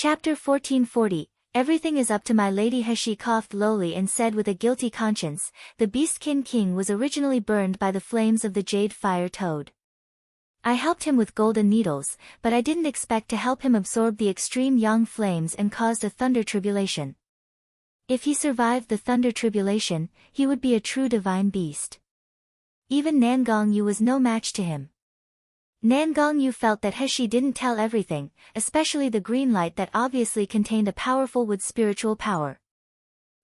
Chapter 1440. Everything is up to my lady. He coughed lowly and said with a guilty conscience, the Beastkin King was originally burned by the flames of the Jade Fire Toad. I helped him with golden needles, but I didn't expect to help him absorb the extreme yang flames and caused a thunder tribulation. If he survived the thunder tribulation, he would be a true divine beast. Even Nangongyu was no match to him. Nangongyu felt that He didn't tell everything, especially the green light that obviously contained a powerful wood spiritual power.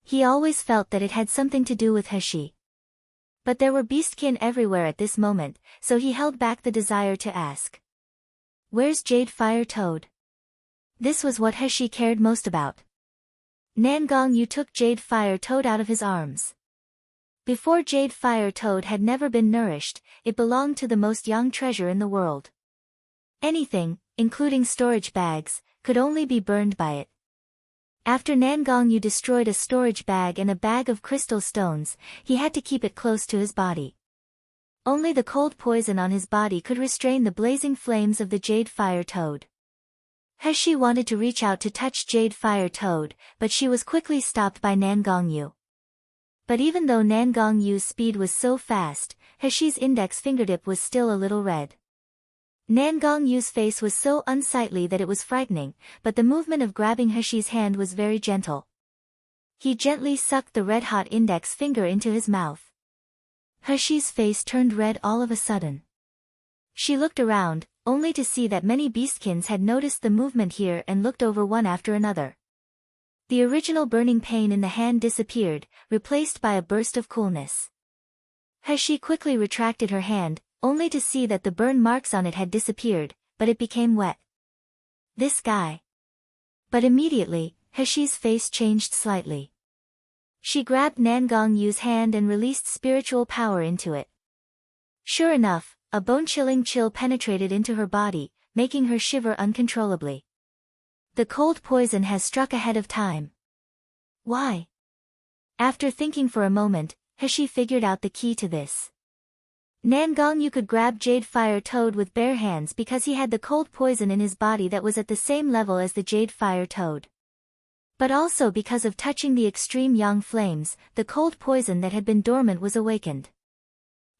He always felt that it had something to do with He. But there were beastkin everywhere at this moment, so he held back the desire to ask. Where's Jade Fire Toad? This was what He cared most about. Nangongyu took Jade Fire Toad out of his arms. Before Jade Fire Toad had never been nourished, it belonged to the most young treasure in the world. Anything, including storage bags, could only be burned by it. After Nangongyu destroyed a storage bag and a bag of crystal stones, he had to keep it close to his body. Only the cold poison on his body could restrain the blazing flames of the Jade Fire Toad. He wanted to reach out to touch Jade Fire Toad, but she was quickly stopped by Nangongyu. But even though Nangongyu's speed was so fast, He's index fingertip was still a little red. Nangongyu's face was so unsightly that it was frightening, but the movement of grabbing He's hand was very gentle. He gently sucked the red-hot index finger into his mouth. He's face turned red all of a sudden. She looked around, only to see that many beastkins had noticed the movement here and looked over one after another. The original burning pain in the hand disappeared, replaced by a burst of coolness. He quickly retracted her hand, only to see that the burn marks on it had disappeared, but it became wet. This guy. But immediately, He's face changed slightly. She grabbed Nangongyu's hand and released spiritual power into it. Sure enough, a bone-chilling chill penetrated into her body, making her shiver uncontrollably. The cold poison has struck ahead of time. Why? After thinking for a moment, He figured out the key to this. Nangongyu could grab Jade Fire Toad with bare hands because he had the cold poison in his body that was at the same level as the Jade Fire Toad. But also because of touching the extreme yang flames, the cold poison that had been dormant was awakened.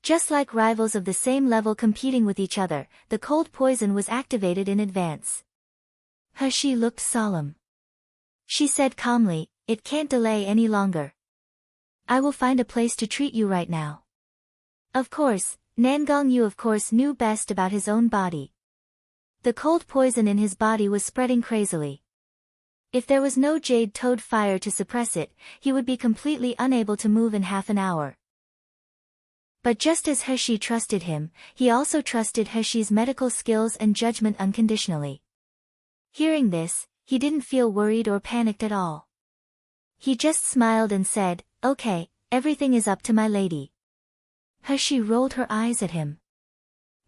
Just like rivals of the same level competing with each other, the cold poison was activated in advance. He looked solemn. She said calmly, it can't delay any longer. I will find a place to treat you right now. Of course, Nangongyu knew best about his own body. The cold poison in his body was spreading crazily. If there was no Jade Toad fire to suppress it, he would be completely unable to move in half an hour. But just as He trusted him, he also trusted He's medical skills and judgment unconditionally. Hearing this, he didn't feel worried or panicked at all. He just smiled and said, okay, everything is up to my lady. He rolled her eyes at him.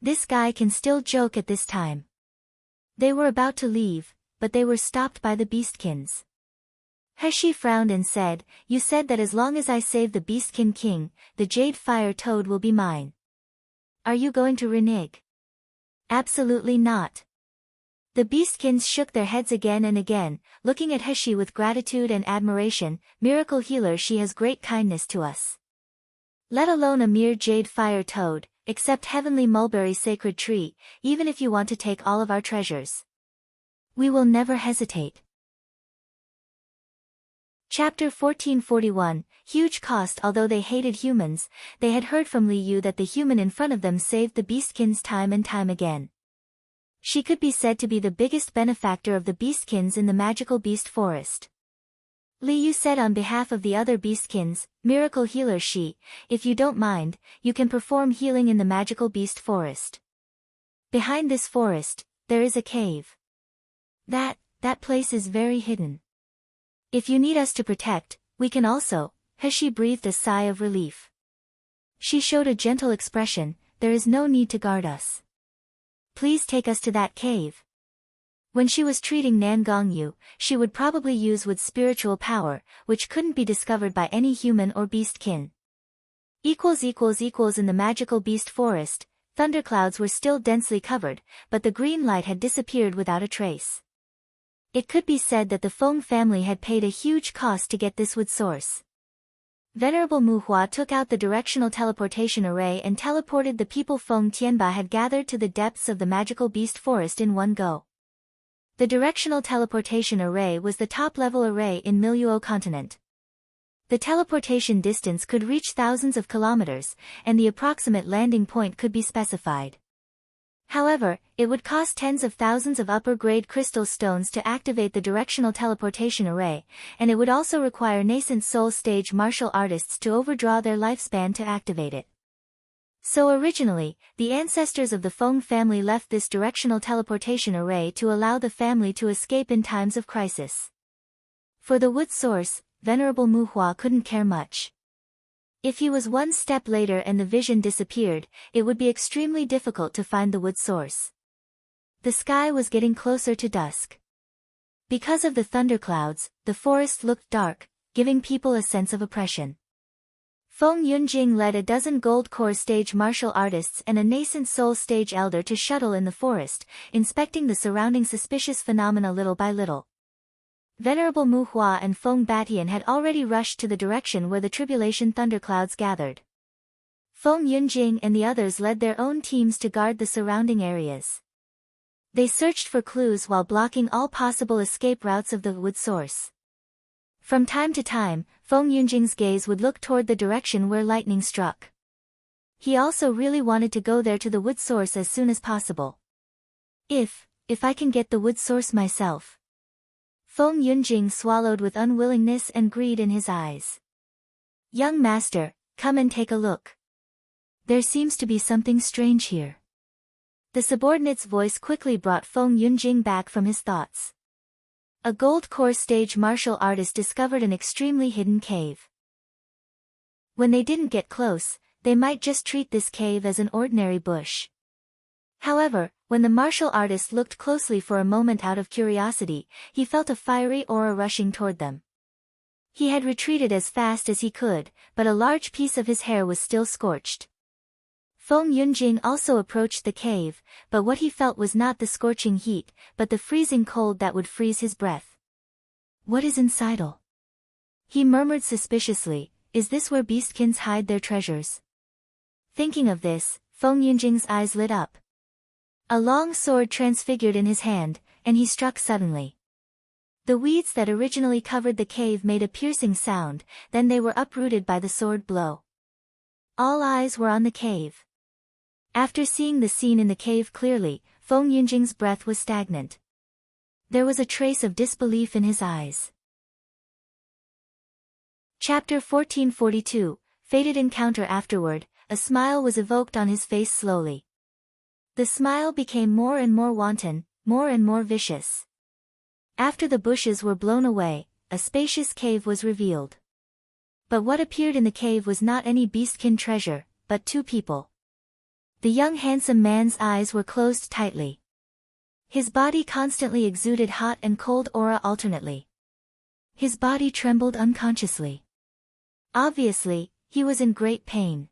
This guy can still joke at this time. They were about to leave, but they were stopped by the beastkins. He frowned and said, you said that as long as I save the Beastkin King, the Jade Fire Toad will be mine. Are you going to renege? Absolutely not. The beastkins shook their heads again and again, looking at He with gratitude and admiration. Miracle healer, she has great kindness to us. Let alone a mere Jade Fire Toad, accept Heavenly Mulberry Sacred Tree, even if you want to take all of our treasures. We will never hesitate. Chapter 1441. Huge cost. Although they hated humans, they had heard from Liu that the human in front of them saved the beastkins time and time again. She could be said to be the biggest benefactor of the beastkins in the magical beast forest. Liu said on behalf of the other beastkins, miracle healer she, if you don't mind, you can perform healing in the magical beast forest. Behind this forest, there is a cave. That place is very hidden. If you need us to protect, we can also. He breathed a sigh of relief. She showed a gentle expression, there is no need to guard us. Please take us to that cave. When she was treating Nangongyu, she would probably use with spiritual power, which couldn't be discovered by any human or beastkin. In the magical beast forest, thunderclouds were still densely covered, but the green light had disappeared without a trace. It could be said that the Feng family had paid a huge cost to get this wood source. Venerable Muhua took out the directional teleportation array and teleported the people Feng Tianba had gathered to the depths of the magical beast forest in one go. The directional teleportation array was the top-level array in Miluo continent. The teleportation distance could reach thousands of kilometers, and the approximate landing point could be specified. However, it would cost tens of thousands of upper-grade crystal stones to activate the directional teleportation array, and it would also require nascent soul stage martial artists to overdraw their lifespan to activate it. So originally, the ancestors of the Feng family left this directional teleportation array to allow the family to escape in times of crisis. For the wood source, Venerable Muhua couldn't care much. If he was one step later and the vision disappeared, it would be extremely difficult to find the wood source. The sky was getting closer to dusk. Because of the thunderclouds, the forest looked dark, giving people a sense of oppression. Feng Yunjing led a dozen gold core stage martial artists and a nascent soul stage elder to shuttle in the forest, inspecting the surrounding suspicious phenomena little by little. Venerable Muhua and Feng Batian had already rushed to the direction where the tribulation thunderclouds gathered. Feng Yunjing and the others led their own teams to guard the surrounding areas. They searched for clues while blocking all possible escape routes of the wood source. From time to time, Feng Yunjing's gaze would look toward the direction where lightning struck. He also really wanted to go there to the wood source as soon as possible. If I can get the wood source myself. Feng Yunjing swallowed with unwillingness and greed in his eyes. Young master, come and take a look. There seems to be something strange here. The subordinate's voice quickly brought Feng Yunjing back from his thoughts. A gold core stage martial artist discovered an extremely hidden cave. When they didn't get close, they might just treat this cave as an ordinary bush. However, when the martial artist looked closely for a moment out of curiosity, he felt a fiery aura rushing toward them. He had retreated as fast as he could, but a large piece of his hair was still scorched. Feng Yunjing also approached the cave, but what he felt was not the scorching heat, but the freezing cold that would freeze his breath. What is inside? He murmured suspiciously, is this where beastkins hide their treasures? Thinking of this, Feng Yunjing's eyes lit up. A long sword transfigured in his hand, and he struck suddenly. The weeds that originally covered the cave made a piercing sound, then they were uprooted by the sword blow. All eyes were on the cave. After seeing the scene in the cave clearly, Feng Yunjing's breath was stagnant. There was a trace of disbelief in his eyes. Chapter 1442, Fated Encounter. Afterward, a smile was evoked on his face slowly. The smile became more and more wanton, more and more vicious. After the bushes were blown away, a spacious cave was revealed. But what appeared in the cave was not any beastkin treasure, but two people. The young handsome man's eyes were closed tightly. His body constantly exuded hot and cold aura alternately. His body trembled unconsciously. Obviously, he was in great pain.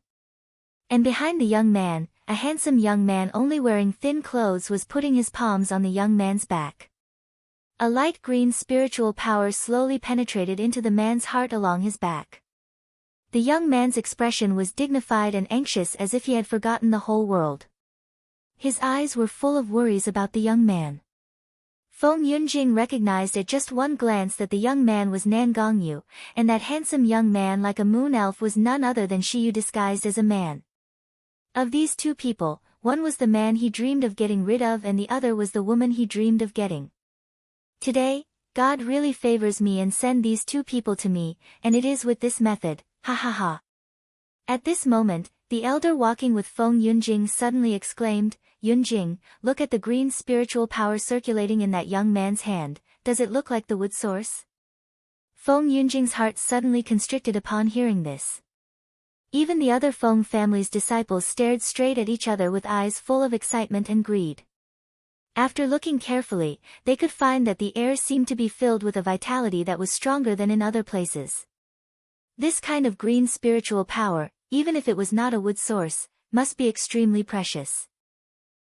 And behind the young man, a handsome young man only wearing thin clothes was putting his palms on the young man's back. A light green spiritual power slowly penetrated into the man's heart along his back. The young man's expression was dignified and anxious as if he had forgotten the whole world. His eyes were full of worries about the young man. Feng Yunjing recognized at just one glance that the young man was Nan Gongyu, and that handsome young man like a moon elf was none other than Xiao disguised as a man. Of these two people, one was the man he dreamed of getting rid of and the other was the woman he dreamed of getting. Today, God really favors me and send these two people to me, and it is with this method, ha ha ha. At this moment, the elder walking with Feng Yunjing suddenly exclaimed, Yunjing, look at the green spiritual power circulating in that young man's hand, does it look like the wood source? Feng Yunjing's heart suddenly constricted upon hearing this. Even the other Feng family's disciples stared straight at each other with eyes full of excitement and greed. After looking carefully, they could find that the air seemed to be filled with a vitality that was stronger than in other places. This kind of green spiritual power, even if it was not a wood source, must be extremely precious.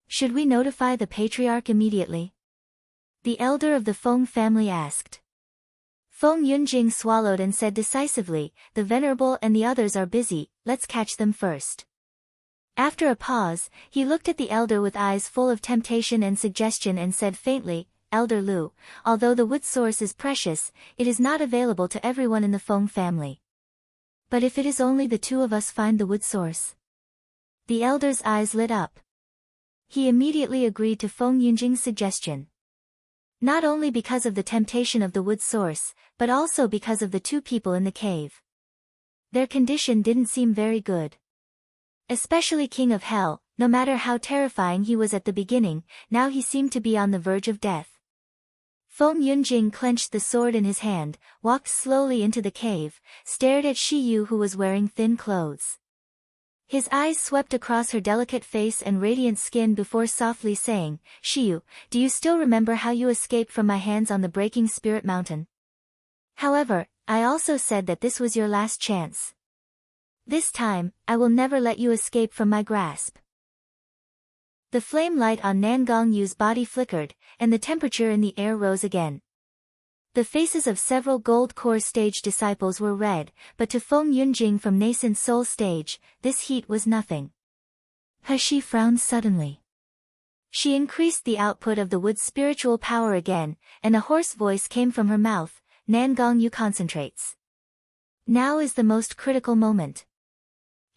Should we notify the patriarch immediately? The elder of the Feng family asked. Feng Yunjing swallowed and said decisively, the venerable and the others are busy, let's catch them first. After a pause, he looked at the elder with eyes full of temptation and suggestion and said faintly, Elder Lu, although the wood source is precious, it is not available to everyone in the Feng family. But if it is only the two of us find the wood source? The elder's eyes lit up. He immediately agreed to Feng Yunjing's suggestion. Not only because of the temptation of the wood source, but also because of the two people in the cave. Their condition didn't seem very good. Especially King of Hell, no matter how terrifying he was at the beginning, now he seemed to be on the verge of death. Feng Yunjing clenched the sword in his hand, walked slowly into the cave, stared at Xiao who was wearing thin clothes. His eyes swept across her delicate face and radiant skin before softly saying, Xiao, do you still remember how you escaped from my hands on the breaking spirit mountain? However, I also said that this was your last chance. This time, I will never let you escape from my grasp. The flame light on Nangong Yu's body flickered, and the temperature in the air rose again. The faces of several Gold Core stage disciples were red, but to Feng Yunjing from nascent soul stage, this heat was nothing. She frowned suddenly. She increased the output of the wood's spiritual power again, and a hoarse voice came from her mouth, Nangong Yu concentrates. Now is the most critical moment.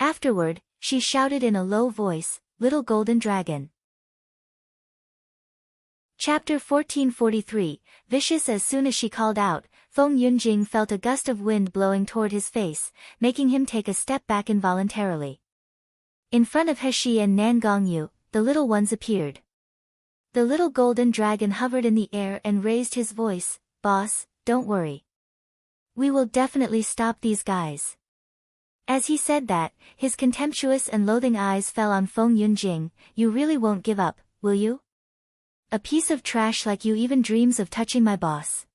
Afterward, she shouted in a low voice, Little Golden Dragon. Chapter 1443, Vicious. As soon as she called out, Feng Yunjing felt a gust of wind blowing toward his face, making him take a step back involuntarily. In front of He and Nangong Yu, the little ones appeared. The little golden dragon hovered in the air and raised his voice, Boss, don't worry. We will definitely stop these guys. As he said that, his contemptuous and loathing eyes fell on Feng Yunjing. You really won't give up, will you? A piece of trash like you even dreams of touching my boss.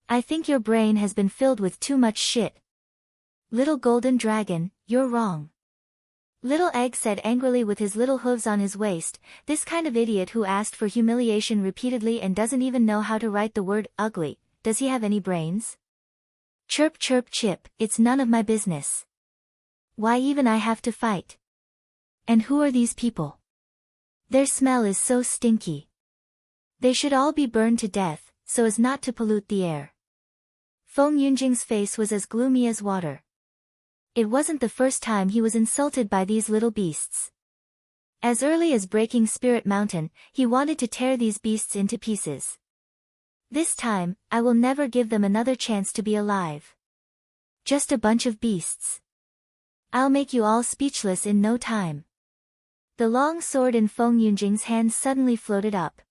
I think your brain has been filled with too much shit. Little golden dragon, you're wrong. Little Egg said angrily with his little hooves on his waist, this kind of idiot who asked for humiliation repeatedly and doesn't even know how to write the word ugly, does he have any brains? Chirp chirp chip, it's none of my business. Why even I have to fight? And who are these people? Their smell is so stinky. They should all be burned to death, so as not to pollute the air. Feng Yunjing's face was as gloomy as water. It wasn't the first time he was insulted by these little beasts. As early as breaking Spirit Mountain, he wanted to tear these beasts into pieces. This time, I will never give them another chance to be alive. Just a bunch of beasts. I'll make you all speechless in no time. The long sword in Feng Yunjing's hand suddenly floated up.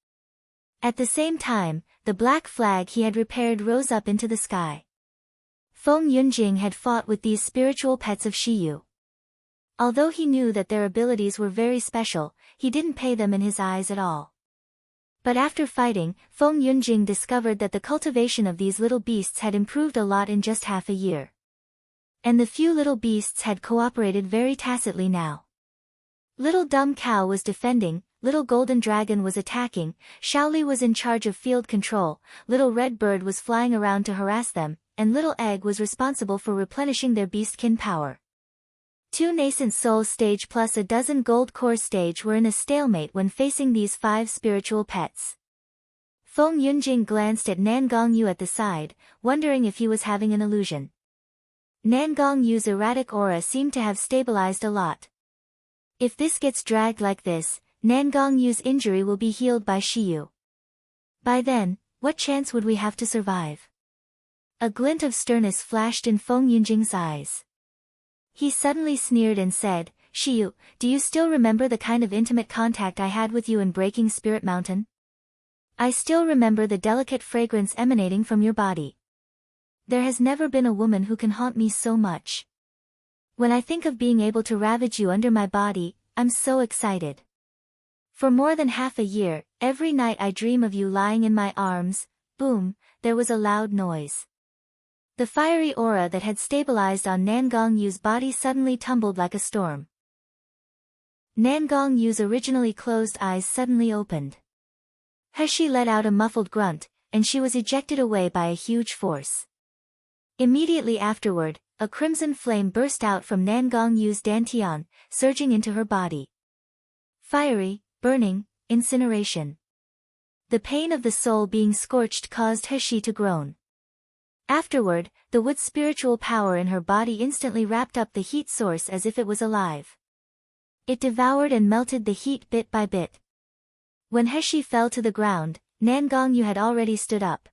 At the same time, the black flag he had repaired rose up into the sky. Feng Yunjing had fought with these spiritual pets of Xiao. Although he knew that their abilities were very special, he didn't pay them in his eyes at all. But after fighting, Feng Yunjing discovered that the cultivation of these little beasts had improved a lot in just half a year. And the few little beasts had cooperated very tacitly now. Little Dumb Cow was defending, Little Golden Dragon was attacking, Shaoli was in charge of field control, Little Red Bird was flying around to harass them, and Little Egg was responsible for replenishing their beastkin power. 2 nascent soul stage plus a dozen gold core stage were in a stalemate when facing these 5 spiritual pets. Feng Yunjing glanced at Nangong Yu at the side, wondering if he was having an illusion. Nangong Yu's erratic aura seemed to have stabilized a lot. If this gets dragged like this, Nangong Yu's injury will be healed by Xiao. By then, what chance would we have to survive? A glint of sternness flashed in Feng Yunjing's eyes. He suddenly sneered and said, Xiao, do you still remember the kind of intimate contact I had with you in breaking Spirit Mountain? I still remember the delicate fragrance emanating from your body. There has never been a woman who can haunt me so much. When I think of being able to ravage you under my body, I'm so excited. For more than half a year, every night I dream of you lying in my arms. Boom, there was a loud noise. The fiery aura that had stabilized on Nangong Yu's body suddenly tumbled like a storm. Nangong Yu's originally closed eyes suddenly opened. He let out a muffled grunt, and she was ejected away by a huge force. Immediately afterward, a crimson flame burst out from Nangong Yu's dantian, surging into her body. Fiery, burning, incineration. The pain of the soul being scorched caused He to groan. Afterward, the wood's spiritual power in her body instantly wrapped up the heat source as if it was alive. It devoured and melted the heat bit by bit. When He fell to the ground, Nangong Yu had already stood up.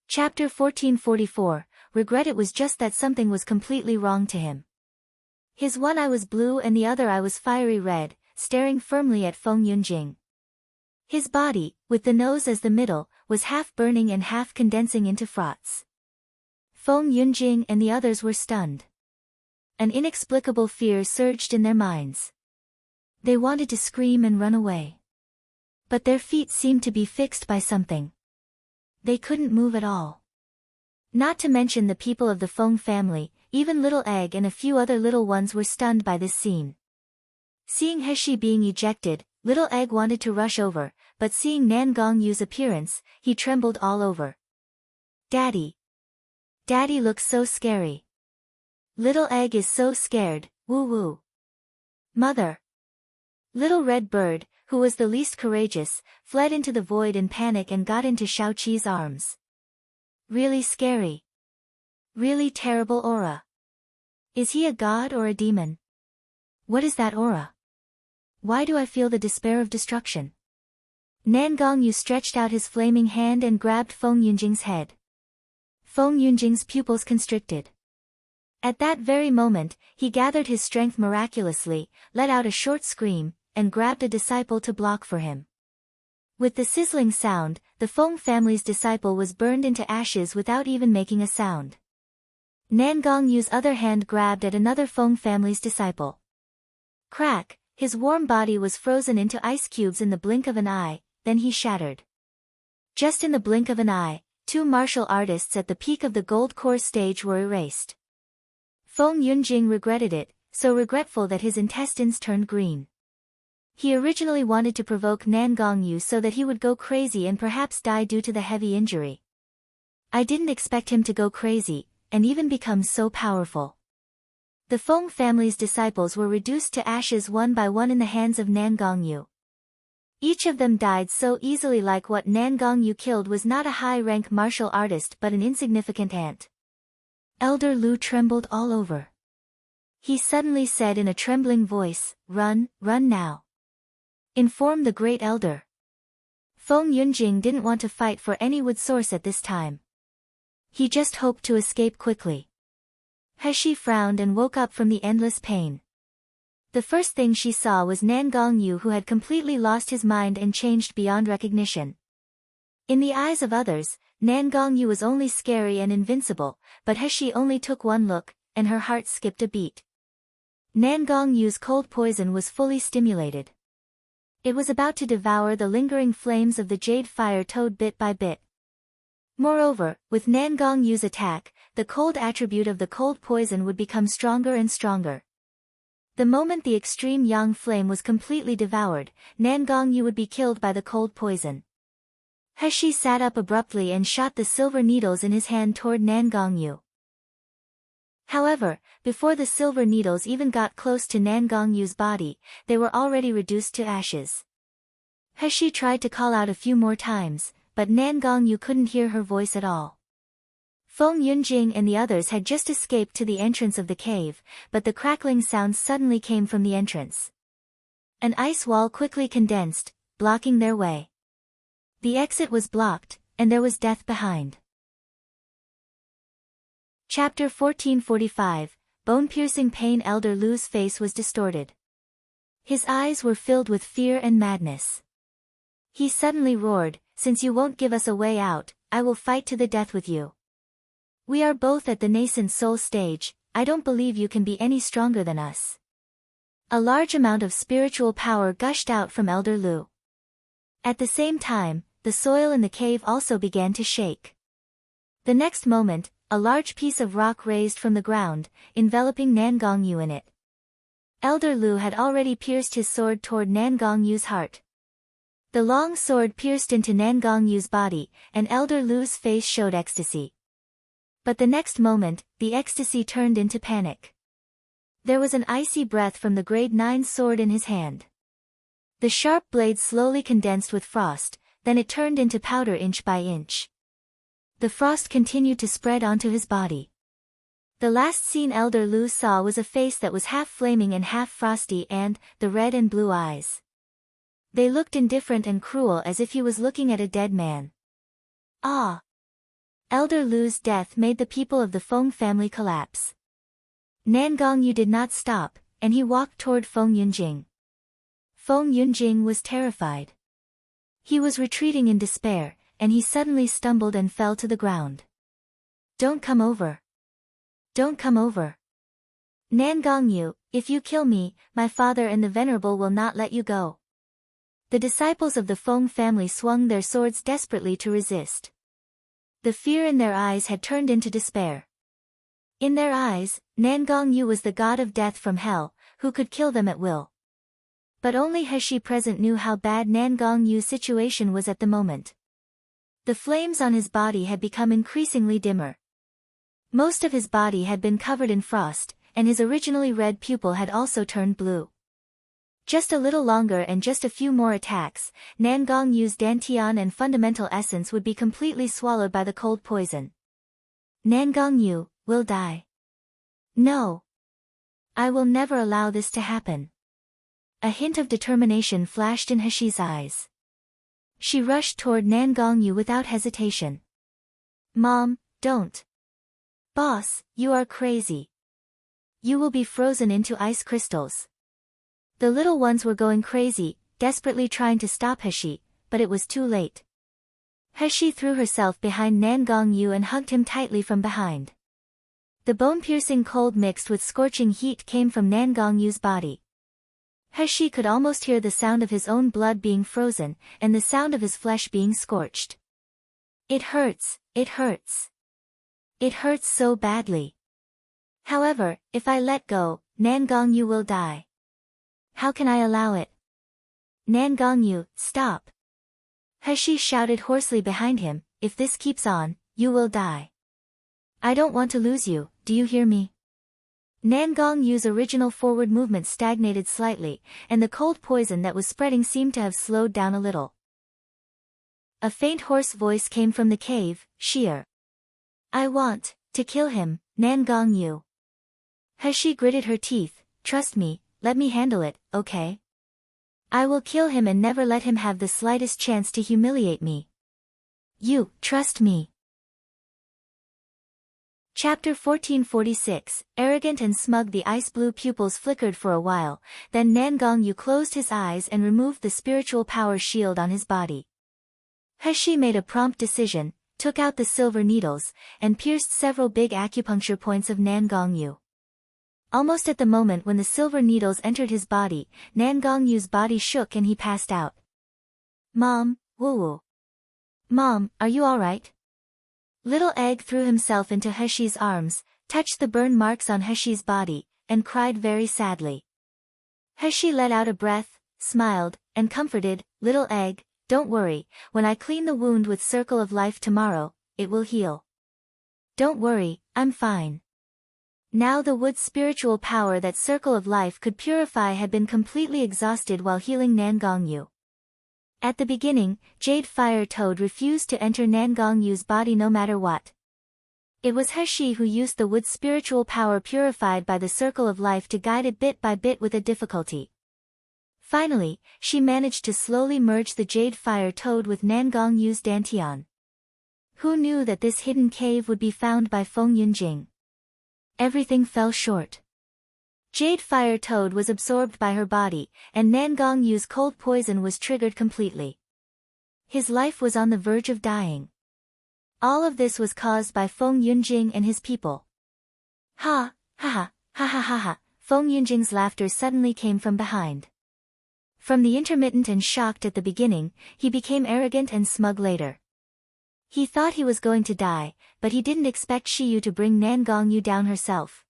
Chapter 1444, Regret. It was just that something was completely wrong to him. His one eye was blue and the other eye was fiery red, staring firmly at Feng Yunjing. His body, with the nose as the middle, was half burning and half condensing into froths. Feng Yunjing and the others were stunned. An inexplicable fear surged in their minds. They wanted to scream and run away. But their feet seemed to be fixed by something. They couldn't move at all. Not to mention the people of the Feng family, even Little Egg and a few other little ones were stunned by this scene. Seeing He being ejected, Little Egg wanted to rush over, but seeing Nangong Yu's appearance, he trembled all over. Daddy. Daddy looks so scary. Little Egg is so scared, woo woo. Mother. Little Red Bird, who was the least courageous, fled into the void in panic and got into Xiaoqi's arms. Really scary. Really terrible aura. Is he a god or a demon? What is that aura? Why do I feel the despair of destruction? Nangong Yu stretched out his flaming hand and grabbed Feng Yunjing's head. Feng Yunjing's pupils constricted. At that very moment, he gathered his strength miraculously, let out a short scream, and grabbed a disciple to block for him. With the sizzling sound, the Feng family's disciple was burned into ashes without even making a sound. Nangong Yu's other hand grabbed at another Feng family's disciple. Crack, his warm body was frozen into ice cubes in the blink of an eye, then he shattered. Just in the blink of an eye, two martial artists at the peak of the gold core stage were erased. Feng Yunjing regretted it, so regretful that his intestines turned green. He originally wanted to provoke Nangong Yu so that he would go crazy and perhaps die due to the heavy injury. I didn't expect him to go crazy, and even become so powerful. The Feng family's disciples were reduced to ashes one by one in the hands of Nangong Yu. Each of them died so easily, like what Nangong Yu killed was not a high-rank martial artist but an insignificant ant. Elder Lu trembled all over. He suddenly said in a trembling voice, "Run, run now. Inform the great elder." Feng Yunjing didn't want to fight for any wood source at this time. He just hoped to escape quickly. He frowned and woke up from the endless pain. The first thing she saw was Nangong Yu, who had completely lost his mind and changed beyond recognition. In the eyes of others, Nangong Yu was only scary and invincible, but He only took one look, and her heart skipped a beat. Nangong Yu's cold poison was fully stimulated. It was about to devour the lingering flames of the jade fire toad bit by bit. Moreover, with Nangong Yu's attack, the cold attribute of the cold poison would become stronger and stronger. The moment the extreme yang flame was completely devoured, Nangong Yu would be killed by the cold poison. He sat up abruptly and shot the silver needles in his hand toward Nangong Yu. However, before the silver needles even got close to Nangong Yu's body, they were already reduced to ashes. He tried to call out a few more times, but Nangong Yu couldn't hear her voice at all. Feng Yunjing and the others had just escaped to the entrance of the cave, but the crackling sound suddenly came from the entrance. An ice wall quickly condensed, blocking their way. The exit was blocked, and there was death behind. Chapter 1445, Bone-Piercing Pain. Elder Lu's face was distorted. His eyes were filled with fear and madness. He suddenly roared, "Since you won't give us a way out, I will fight to the death with you. We are both at the nascent soul stage, I don't believe you can be any stronger than us." A large amount of spiritual power gushed out from Elder Lu. At the same time, the soil in the cave also began to shake. The next moment, a large piece of rock raised from the ground, enveloping Nangong Yu in it. Elder Lu had already pierced his sword toward Nangong Yu's heart. The long sword pierced into Nangong Yu's body, and Elder Lu's face showed ecstasy. But the next moment, the ecstasy turned into panic. There was an icy breath from the grade 9 sword in his hand. The sharp blade slowly condensed with frost, then it turned into powder inch by inch. The frost continued to spread onto his body. The last scene Elder Lu saw was a face that was half flaming and half frosty and, the red and blue eyes. They looked indifferent and cruel as if he was looking at a dead man. Ah! Elder Lu's death made the people of the Feng family collapse. Nangong Yu did not stop, and he walked toward Feng Yunjing. Feng Yunjing was terrified. He was retreating in despair, and he suddenly stumbled and fell to the ground. Don't come over. Don't come over. Nangong Yu, if you kill me, my father and the Venerable will not let you go. The disciples of the Feng family swung their swords desperately to resist. The fear in their eyes had turned into despair. In their eyes, Nangong Yu was the god of death from hell, who could kill them at will. But only He present knew how bad Nangong Yu's situation was at the moment. The flames on his body had become increasingly dimmer. Most of his body had been covered in frost, and his originally red pupil had also turned blue. Just a little longer and just a few more attacks, Nangong Yu's dantian and fundamental essence would be completely swallowed by the cold poison. Nangong Yu will die. No. I will never allow this to happen. A hint of determination flashed in He's eyes. She rushed toward Nangong Yu without hesitation. Mom, don't. Boss, you are crazy. You will be frozen into ice crystals. The little ones were going crazy, desperately trying to stop He, but it was too late. He threw herself behind Nangong Yu and hugged him tightly from behind. The bone-piercing cold mixed with scorching heat came from Nangong Yu's body. He could almost hear the sound of his own blood being frozen, and the sound of his flesh being scorched. It hurts, it hurts. It hurts so badly. However, if I let go, Nangong Yu will die. How can I allow it? Nangong Yu, stop. He shouted hoarsely behind him, if this keeps on, you will die. I don't want to lose you, do you hear me? Nangong Yu's original forward movement stagnated slightly, and the cold poison that was spreading seemed to have slowed down a little. A faint hoarse voice came from the cave, Sheer. I want to kill him, Nangong Yu. He gritted her teeth, trust me, let me handle it, okay? I will kill him and never let him have the slightest chance to humiliate me. You, trust me. Chapter 1446, Arrogant and Smug. The ice-blue pupils flickered for a while, then Nangong Yu closed his eyes and removed the spiritual power shield on his body. He made a prompt decision, took out the silver needles, and pierced several big acupuncture points of Nangong Yu. Almost at the moment when the silver needles entered his body, Nangong Yu's body shook and he passed out. Mom, woo-woo. Mom, are you alright? Little Egg threw himself into He's arms, touched the burn marks on He's body, and cried very sadly. He let out a breath, smiled, and comforted, Little Egg, don't worry, when I clean the wound with Circle of Life tomorrow, it will heal. Don't worry, I'm fine. Now the wood's spiritual power that Circle of Life could purify had been completely exhausted while healing Nangong Yu. At the beginning, Jade Fire Toad refused to enter Nangong Yu's body no matter what. It was He who used the wood's spiritual power purified by the Circle of Life to guide it bit by bit with a difficulty. Finally, she managed to slowly merge the Jade Fire Toad with Nangong Yu's Dantian. Who knew that this hidden cave would be found by Feng Yunjing? Everything fell short. Jade Fire Toad was absorbed by her body, and Nangong Yu's cold poison was triggered completely. His life was on the verge of dying. All of this was caused by Feng Yunjing and his people. Ha, ha ha, ha ha ha ha, Feng Yunjing's laughter suddenly came from behind. From the intermittent and shocked at the beginning, he became arrogant and smug later. He thought he was going to die, but he didn't expect Xiao to bring Nangong Yu down herself.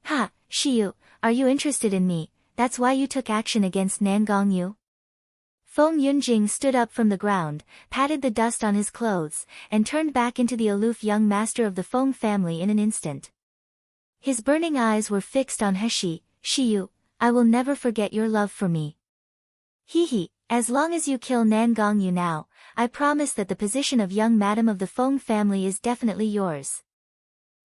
Ha, Xiao, are you interested in me, that's why you took action against Nangong Yu? Feng Yunjing stood up from the ground, patted the dust on his clothes, and turned back into the aloof young master of the Feng family in an instant. His burning eyes were fixed on Heshi. Xiao, I will never forget your love for me. He, as long as you kill Nangong Yu now, I promise that the position of young madam of the Feng family is definitely yours.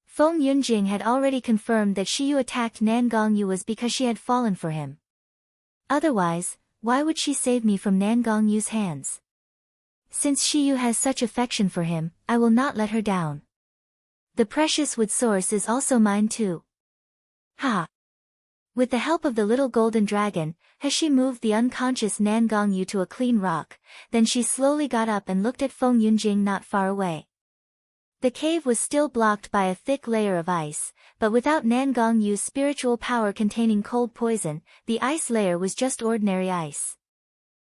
Feng Yunjing had already confirmed that Xiao attacked Nangong Yu was because she had fallen for him. Otherwise, why would she save me from Nangong Yu's hands? Since Xiao has such affection for him, I will not let her down. The precious wood source is also mine too. Ha! With the help of the little golden dragon, Heshi moved the unconscious Nangong Yu to a clean rock, then she slowly got up and looked at Feng Yunjing not far away. The cave was still blocked by a thick layer of ice, but without Nangong Yu's spiritual power containing cold poison, the ice layer was just ordinary ice.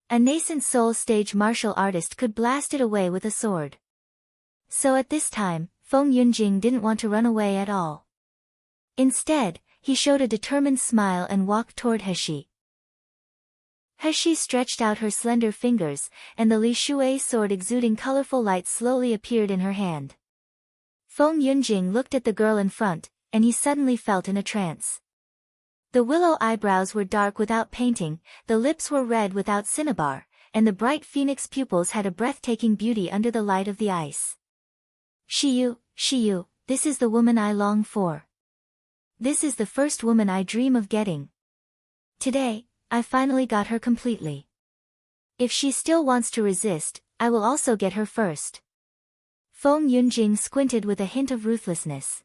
A nascent soul stage martial artist could blast it away with a sword. So at this time, Feng Yunjing didn't want to run away at all. Instead, he showed a determined smile and walked toward Heshi. Heshi stretched out her slender fingers, and the Li Shui sword exuding colorful light slowly appeared in her hand. Feng Yunjing looked at the girl in front, and he suddenly felt in a trance. The willow eyebrows were dark without painting, the lips were red without cinnabar, and the bright phoenix pupils had a breathtaking beauty under the light of the ice. Xiao, this is the woman I long for. This is the first woman I dream of getting. Today, I finally got her completely. If she still wants to resist, I will also get her first. Feng Yunjing squinted with a hint of ruthlessness.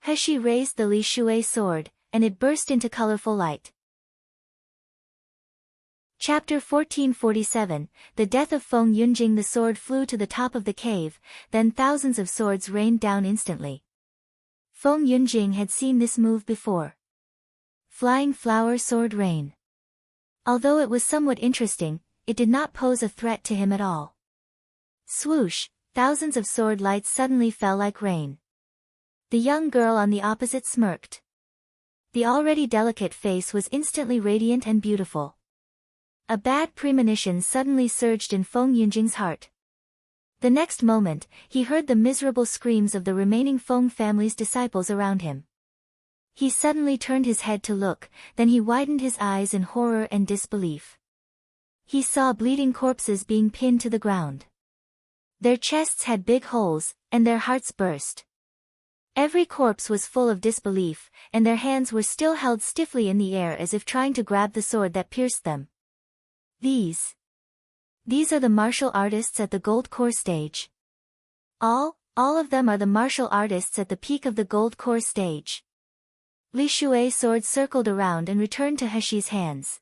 Heshi raised the Li Shui sword, and it burst into colorful light. Chapter 1447, The Death of Feng Yunjing. The sword flew to the top of the cave, then thousands of swords rained down instantly. Feng Yunjing had seen this move before. Flying flower sword rain. Although it was somewhat interesting, it did not pose a threat to him at all. Swoosh, thousands of sword lights suddenly fell like rain. The young girl on the opposite smirked. The already delicate face was instantly radiant and beautiful. A bad premonition suddenly surged in Feng Yunjing's heart. The next moment, he heard the miserable screams of the remaining Feng family's disciples around him. He suddenly turned his head to look, then he widened his eyes in horror and disbelief. He saw bleeding corpses being pinned to the ground. Their chests had big holes, and their hearts burst. Every corpse was full of disbelief, and their hands were still held stiffly in the air as if trying to grab the sword that pierced them. These are the martial artists at the gold core stage. All of them are the martial artists at the peak of the gold core stage. Li Shui's sword circled around and returned to Heshi's hands.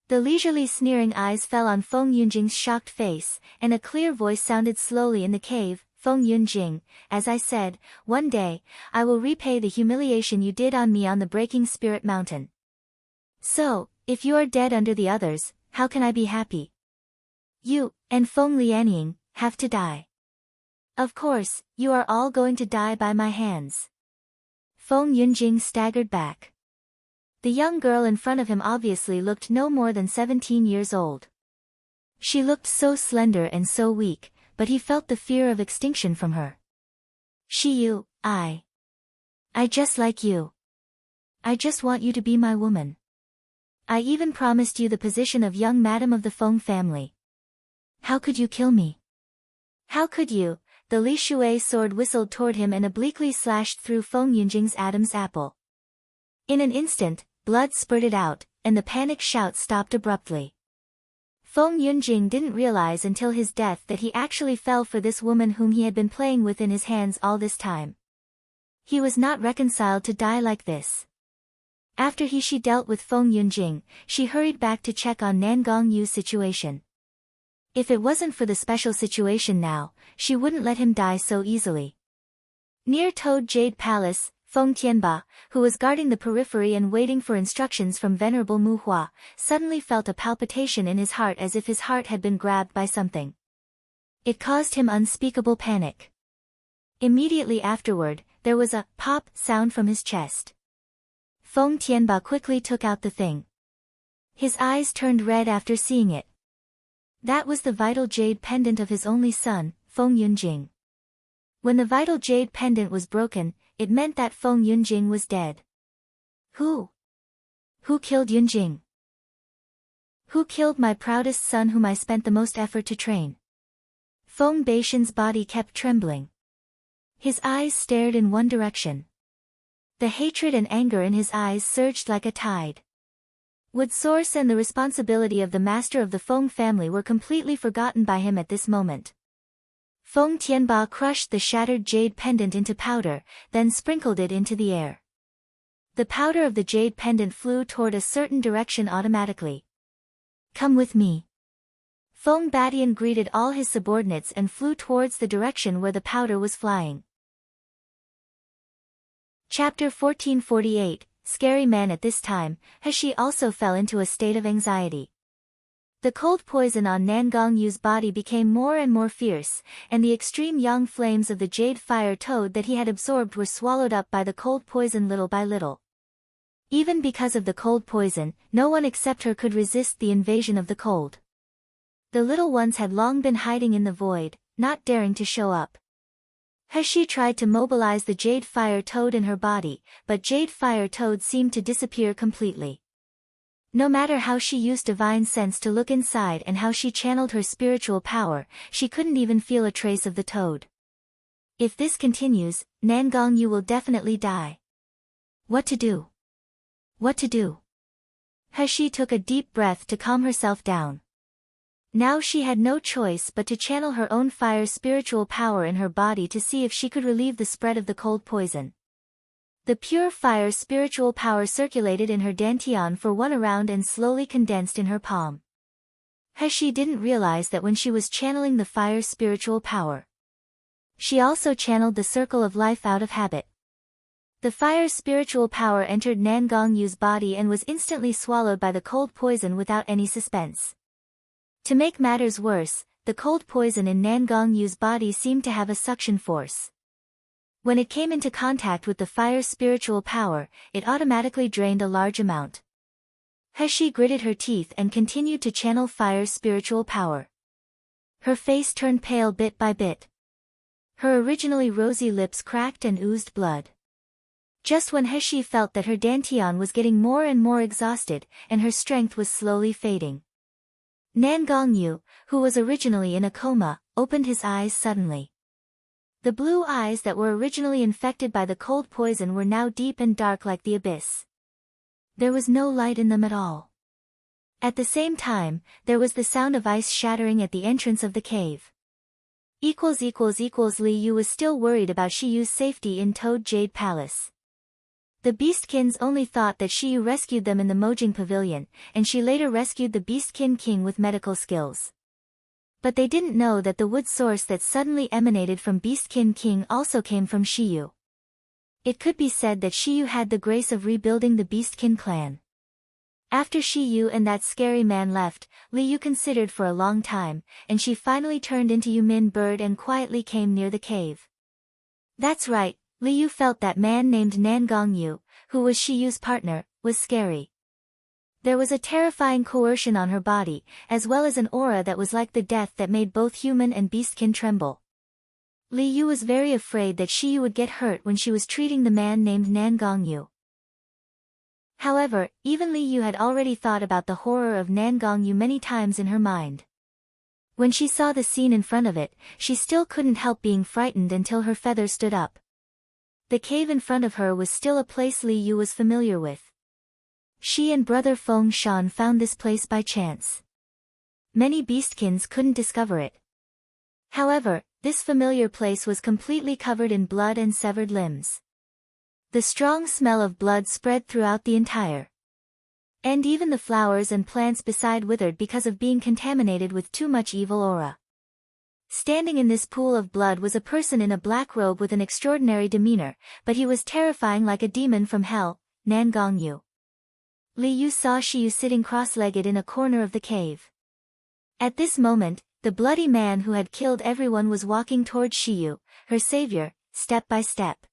The leisurely sneering eyes fell on Feng Yunjing's shocked face, and a clear voice sounded slowly in the cave. Feng Yunjing, as I said, one day, I will repay the humiliation you did on me on the Breaking Spirit Mountain. So, if you are dead under the others, how can I be happy? You, and Feng Lianying, have to die. Of course, you are all going to die by my hands. Feng Yunjing staggered back. The young girl in front of him obviously looked no more than 17 years old. She looked so slender and so weak, but he felt the fear of extinction from her. Xiao, I just like you. I just want you to be my woman. I even promised you the position of young madam of the Feng family. How could you kill me? How could you? The Li Shui sword whistled toward him and obliquely slashed through Feng Yunjing's Adam's apple. In an instant, blood spurted out, and the panicked shout stopped abruptly. Feng Yunjing didn't realize until his death that he actually fell for this woman whom he had been playing with in his hands all this time. He was not reconciled to die like this. After she dealt with Feng Yunjing, she hurried back to check on Nangong Yu's situation. If it wasn't for the special situation now, she wouldn't let him die so easily. Near Toad Jade Palace, Feng Tianba, who was guarding the periphery and waiting for instructions from Venerable Mu Hua, suddenly felt a palpitation in his heart as if his heart had been grabbed by something. It caused him unspeakable panic. Immediately afterward, there was a pop sound from his chest. Feng Tianba quickly took out the thing. His eyes turned red after seeing it. That was the vital jade pendant of his only son, Feng Yunjing. When the vital jade pendant was broken, it meant that Feng Yunjing was dead. Who? Who killed Yunjing? Who killed my proudest son whom I spent the most effort to train? Feng Beishan's body kept trembling. His eyes stared in one direction. The hatred and anger in his eyes surged like a tide. Wood source and the responsibility of the master of the Feng family were completely forgotten by him at this moment. Feng Tianba crushed the shattered jade pendant into powder, then sprinkled it into the air. The powder of the jade pendant flew toward a certain direction automatically. Come with me. Feng Batian greeted all his subordinates and flew towards the direction where the powder was flying. Chapter 1448, Scary Man. At this time, He also fell into a state of anxiety. The cold poison on Nangong Yu's body became more and more fierce, and the extreme yang flames of the jade fire toad that he had absorbed were swallowed up by the cold poison little by little. Even because of the cold poison, no one except her could resist the invasion of the cold. The little ones had long been hiding in the void, not daring to show up. He tried to mobilize the jade fire toad in her body, but jade fire toad seemed to disappear completely. No matter how she used divine sense to look inside and how she channeled her spiritual power, she couldn't even feel a trace of the toad. If this continues, Nangong Yu will definitely die. What to do? What to do? He took a deep breath to calm herself down. Now she had no choice but to channel her own fire spiritual power in her body to see if she could relieve the spread of the cold poison. The pure fire spiritual power circulated in her dantian for one around and slowly condensed in her palm. He didn't realize that when she was channeling the fire spiritual power, she also channeled the circle of life out of habit. The fire spiritual power entered Nangong Yu's body and was instantly swallowed by the cold poison without any suspense. To make matters worse, the cold poison in Nangong Yu's body seemed to have a suction force. When it came into contact with the fire spiritual power, it automatically drained a large amount. He gritted her teeth and continued to channel fire spiritual power. Her face turned pale bit by bit. Her originally rosy lips cracked and oozed blood. Just when He felt that her dantian was getting more and more exhausted, and her strength was slowly fading, Nangong Yu, who was originally in a coma, opened his eyes suddenly. The blue eyes that were originally infected by the cold poison were now deep and dark like the abyss. There was no light in them at all. At the same time, there was the sound of ice shattering at the entrance of the cave. Li Yu was still worried about Shiyu's safety in Toad Jade Palace. The Beastkins only thought that Xiu rescued them in the Mojing Pavilion, and she later rescued the Beastkin King with medical skills. But they didn't know that the wood source that suddenly emanated from Beastkin King also came from Xiu. It could be said that Xiu had the grace of rebuilding the Beastkin clan. After Xiu and that scary man left, Li Yu considered for a long time, and she finally turned into Yumin Bird and quietly came near the cave. That's right. Li Yu felt that man named Nangong Yu, who was Shiyu's partner, was scary. There was a terrifying coercion on her body, as well as an aura that was like the death that made both human and beastkin tremble. Li Yu was very afraid that Shiyu would get hurt when she was treating the man named Nangong Yu. However, even Li Yu had already thought about the horror of Nangong Yu many times in her mind. When she saw the scene in front of it, she still couldn't help being frightened until her feathers stood up. The cave in front of her was still a place Li Yu was familiar with. She and brother Feng Shan found this place by chance. Many beastkins couldn't discover it. However, this familiar place was completely covered in blood and severed limbs. The strong smell of blood spread throughout the entire. And even the flowers and plants beside withered because of being contaminated with too much evil aura. Standing in this pool of blood was a person in a black robe with an extraordinary demeanor, but he was terrifying like a demon from hell, Nangong Yu. Li Yu saw Shiyu sitting cross-legged in a corner of the cave. At this moment, the bloody man who had killed everyone was walking towards Shiyu, her savior, step by step.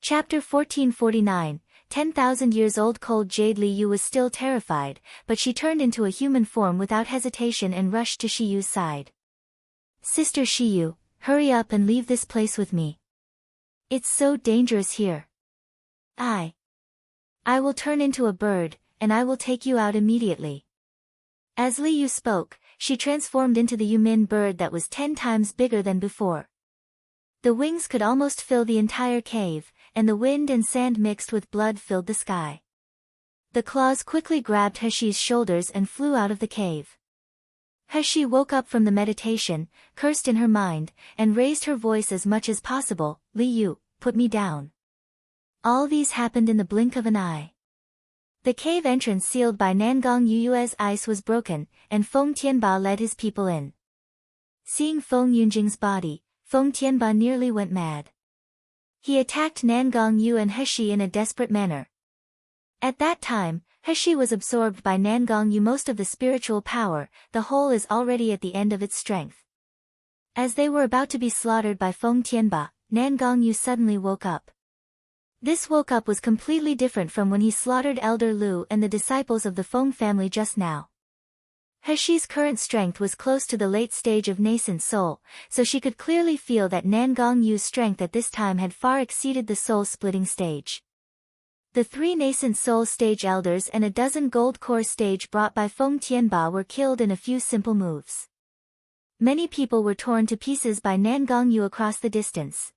Chapter 1449, 10,000 years old cold Jade Liu was still terrified, but she turned into a human form without hesitation and rushed to Shiyu's side. Sister Xiu, hurry up and leave this place with me. It's so dangerous here. I will turn into a bird, and I will take you out immediately. As Liu spoke, she transformed into the Yumin bird that was 10 times bigger than before. The wings could almost fill the entire cave, and the wind and sand mixed with blood filled the sky. The claws quickly grabbed Heshi's shoulders and flew out of the cave. Heshi woke up from the meditation, cursed in her mind, and raised her voice as much as possible, Liu, put me down. All these happened in the blink of an eye. The cave entrance sealed by Nangong Yu's ice was broken, and Feng Tianba led his people in. Seeing Feng Yunjing's body, Feng Tianba nearly went mad. He attacked Nangong Yu and Heshi in a desperate manner. At that time, Heshi was absorbed by Nangong Yu most of the spiritual power, the whole is already at the end of its strength. As they were about to be slaughtered by Feng Tianba, Nangong Yu suddenly woke up. This woke up was completely different from when he slaughtered Elder Lu and the disciples of the Feng family just now. Heshi's current strength was close to the late stage of nascent soul, so she could clearly feel that Nangong Yu's strength at this time had far exceeded the soul-splitting stage. The 3 nascent soul stage elders and a dozen gold core stage brought by Feng Tianba were killed in a few simple moves. Many people were torn to pieces by Nangong Yu across the distance.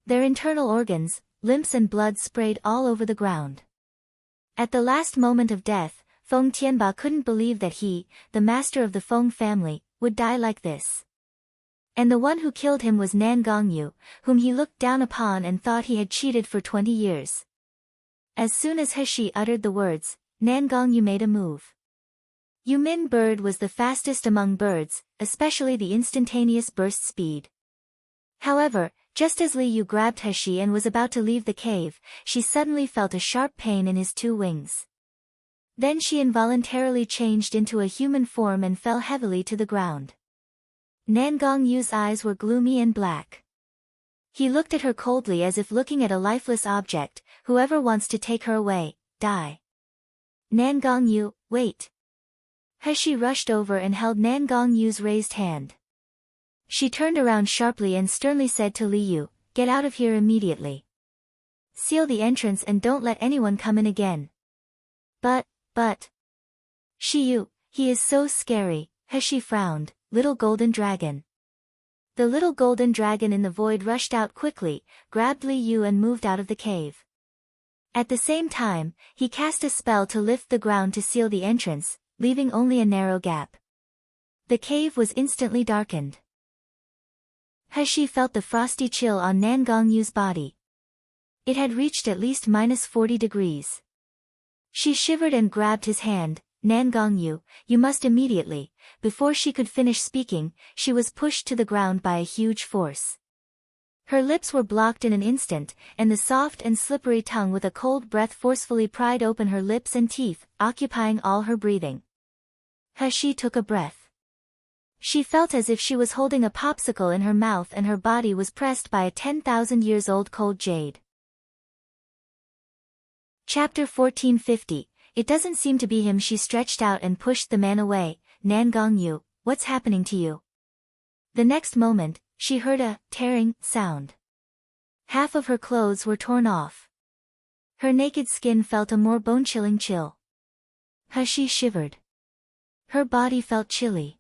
Their internal organs, limbs and blood sprayed all over the ground. At the last moment of death, Feng Tianba couldn't believe that he, the master of the Feng family, would die like this. And the one who killed him was Nangong Yu, whom he looked down upon and thought he had cheated for 20 years. As soon as Heshi uttered the words, Nangong Yu made a move. Yumin bird was the fastest among birds, especially the instantaneous burst speed. However, just as Liu grabbed Heshi and was about to leave the cave, she suddenly felt a sharp pain in his 2 wings. Then she involuntarily changed into a human form and fell heavily to the ground. Nangong Yu's eyes were gloomy and black. He looked at her coldly as if looking at a lifeless object, whoever wants to take her away, die. Nangong Yu, wait. Heshi rushed over and held Nangong Yu's raised hand. She turned around sharply and sternly said to Liu, get out of here immediately. Seal the entrance and don't let anyone come in again. But. Xiu, he is so scary, Heshi frowned, little golden dragon. The little golden dragon in the void rushed out quickly, grabbed Liu and moved out of the cave. At the same time, he cast a spell to lift the ground to seal the entrance, leaving only a narrow gap. The cave was instantly darkened. Heshi felt the frosty chill on Nangong Yu's body. It had reached at least -40 degrees. She shivered and grabbed his hand, Nangong Yu, you must immediately. Before she could finish speaking, she was pushed to the ground by a huge force. Her lips were blocked in an instant, and the soft and slippery tongue with a cold breath forcefully pried open her lips and teeth, occupying all her breathing. Heshi took a breath. She felt as if she was holding a popsicle in her mouth and her body was pressed by a 10,000 years old cold jade. Chapter 1450, It doesn't seem to be him. She stretched out and pushed the man away. Nangong Yu, what's happening to you? The next moment, she heard a tearing sound. Half of her clothes were torn off. Her naked skin felt a more bone-chilling chill. Heshi shivered. Her body felt chilly.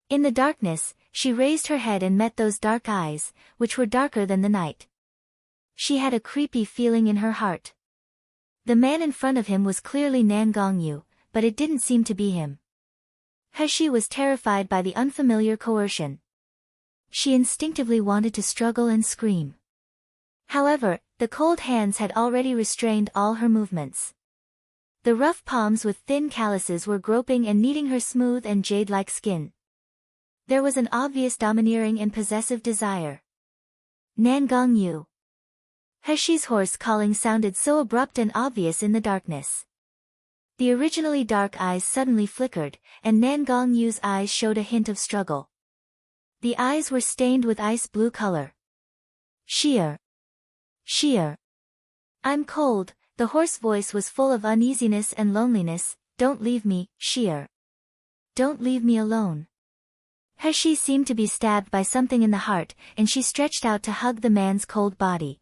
In the darkness, she raised her head and met those dark eyes, which were darker than the night. She had a creepy feeling in her heart. The man in front of him was clearly Nangong Yu, but it didn't seem to be him. Heshi was terrified by the unfamiliar coercion. She instinctively wanted to struggle and scream. However, the cold hands had already restrained all her movements. The rough palms with thin calluses were groping and kneading her smooth and jade-like skin. There was an obvious domineering and possessive desire. Nangong Yu. Heshi's hoarse calling sounded so abrupt and obvious in the darkness. The originally dark eyes suddenly flickered, and Nangong Yu's eyes showed a hint of struggle. The eyes were stained with ice blue color. Sheer. I'm cold, The hoarse voice was full of uneasiness and loneliness. Don't leave me, Xiao. Don't leave me alone. He seemed to be stabbed by something in the heart, and she stretched out to hug the man's cold body.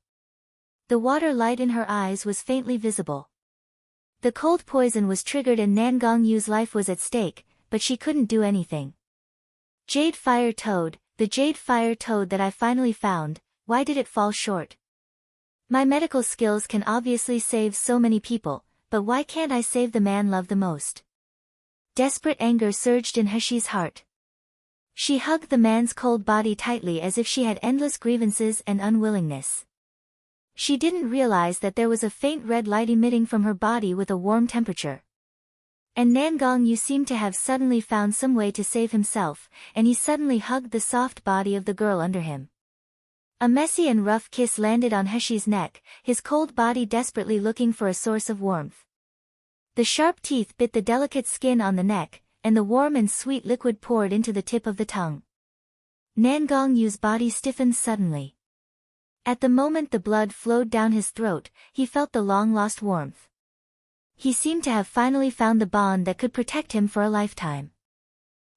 The water light in her eyes was faintly visible. The cold poison was triggered and Nangong Yu's life was at stake, but she couldn't do anything. Jade Fire Toad, the Jade Fire Toad that I finally found, why did it fall short? My medical skills can obviously save so many people, but why can't I save the man loved the most? Desperate anger surged in Heshi's heart. She hugged the man's cold body tightly as if she had endless grievances and unwillingness. She didn't realize that there was a faint red light emitting from her body with a warm temperature. And Nangong Yu seemed to have suddenly found some way to save himself, and he suddenly hugged the soft body of the girl under him. A messy and rough kiss landed on Heshi's neck, his cold body desperately looking for a source of warmth. The sharp teeth bit the delicate skin on the neck, and the warm and sweet liquid poured into the tip of the tongue. Nangong Yu's body stiffened suddenly. At the moment the blood flowed down his throat, he felt the long-lost warmth. He seemed to have finally found the bond that could protect him for a lifetime.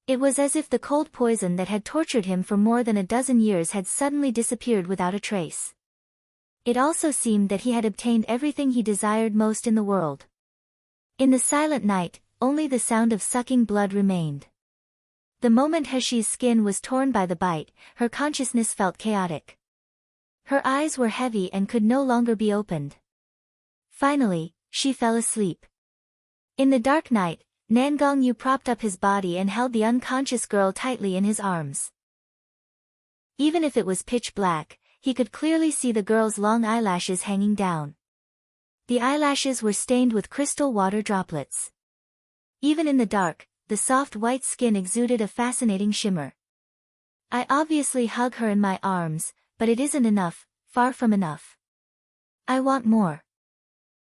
It was as if the cold poison that had tortured him for more than a dozen years had suddenly disappeared without a trace. It also seemed that he had obtained everything he desired most in the world. In the silent night, only the sound of sucking blood remained. The moment Heshi's skin was torn by the bite, her consciousness felt chaotic. Her eyes were heavy and could no longer be opened. Finally, she fell asleep. In the dark night, Nangong Yu propped up his body and held the unconscious girl tightly in his arms. Even if it was pitch black, he could clearly see the girl's long eyelashes hanging down. The eyelashes were stained with crystal water droplets. Even in the dark, the soft white skin exuded a fascinating shimmer. I obviously hug her in my arms, but it isn't enough, far from enough. I want more.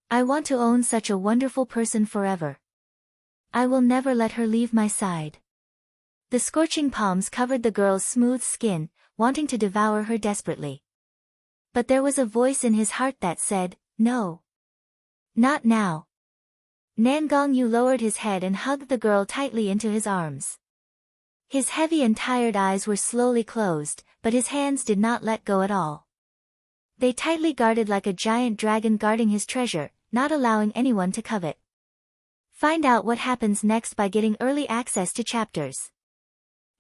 I want to own such a wonderful person forever. I will never let her leave my side. The scorching palms covered the girl's smooth skin, wanting to devour her desperately. But there was a voice in his heart that said, no. Not now. Nangong Yu lowered his head and hugged the girl tightly into his arms. His heavy and tired eyes were slowly closed, but his hands did not let go at all. They tightly guarded like a giant dragon guarding his treasure, not allowing anyone to covet. Find out what happens next by getting early access to chapters.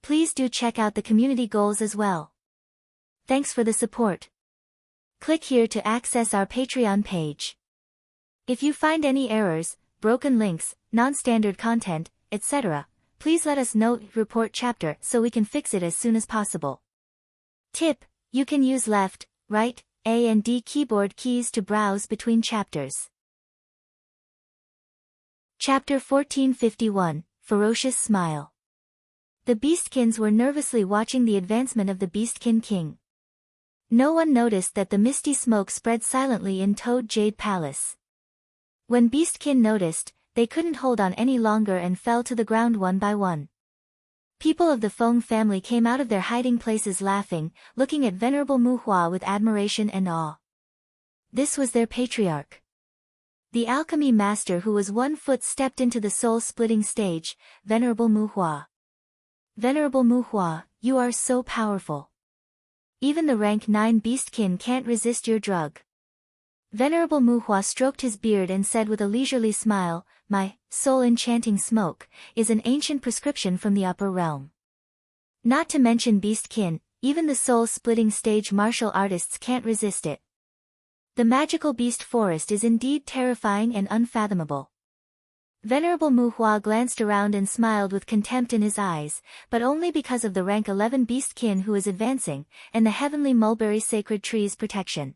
Please do check out the community goals as well. Thanks for the support. Click here to access our Patreon page. If you find any errors, broken links, non-standard content, etc., please let us know. Report chapter so we can fix it as soon as possible. Tip: you can use left, right, A and D keyboard keys to browse between chapters. Chapter 1451, Ferocious Smile. The Beastkins were nervously watching the advancement of the Beastkin King. No one noticed that the misty smoke spread silently in Toad Jade Palace. When Beastkin noticed, they couldn't hold on any longer and fell to the ground one by one. People of the Feng family came out of their hiding places laughing, looking at Venerable Muhua with admiration and awe. This was their patriarch. The alchemy master who was 1 foot stepped into the soul-splitting stage, Venerable Muhua. Venerable Muhua, you are so powerful. Even the rank 9 Beastkin can't resist your drug. Venerable Muhua stroked his beard and said with a leisurely smile, my soul-enchanting smoke is an ancient prescription from the upper realm. Not to mention Beastkin, even the soul-splitting stage martial artists can't resist it. The magical beast forest is indeed terrifying and unfathomable. Venerable Muhua glanced around and smiled with contempt in his eyes, but only because of the rank 11 Beastkin who is advancing, and the heavenly mulberry sacred tree's protection.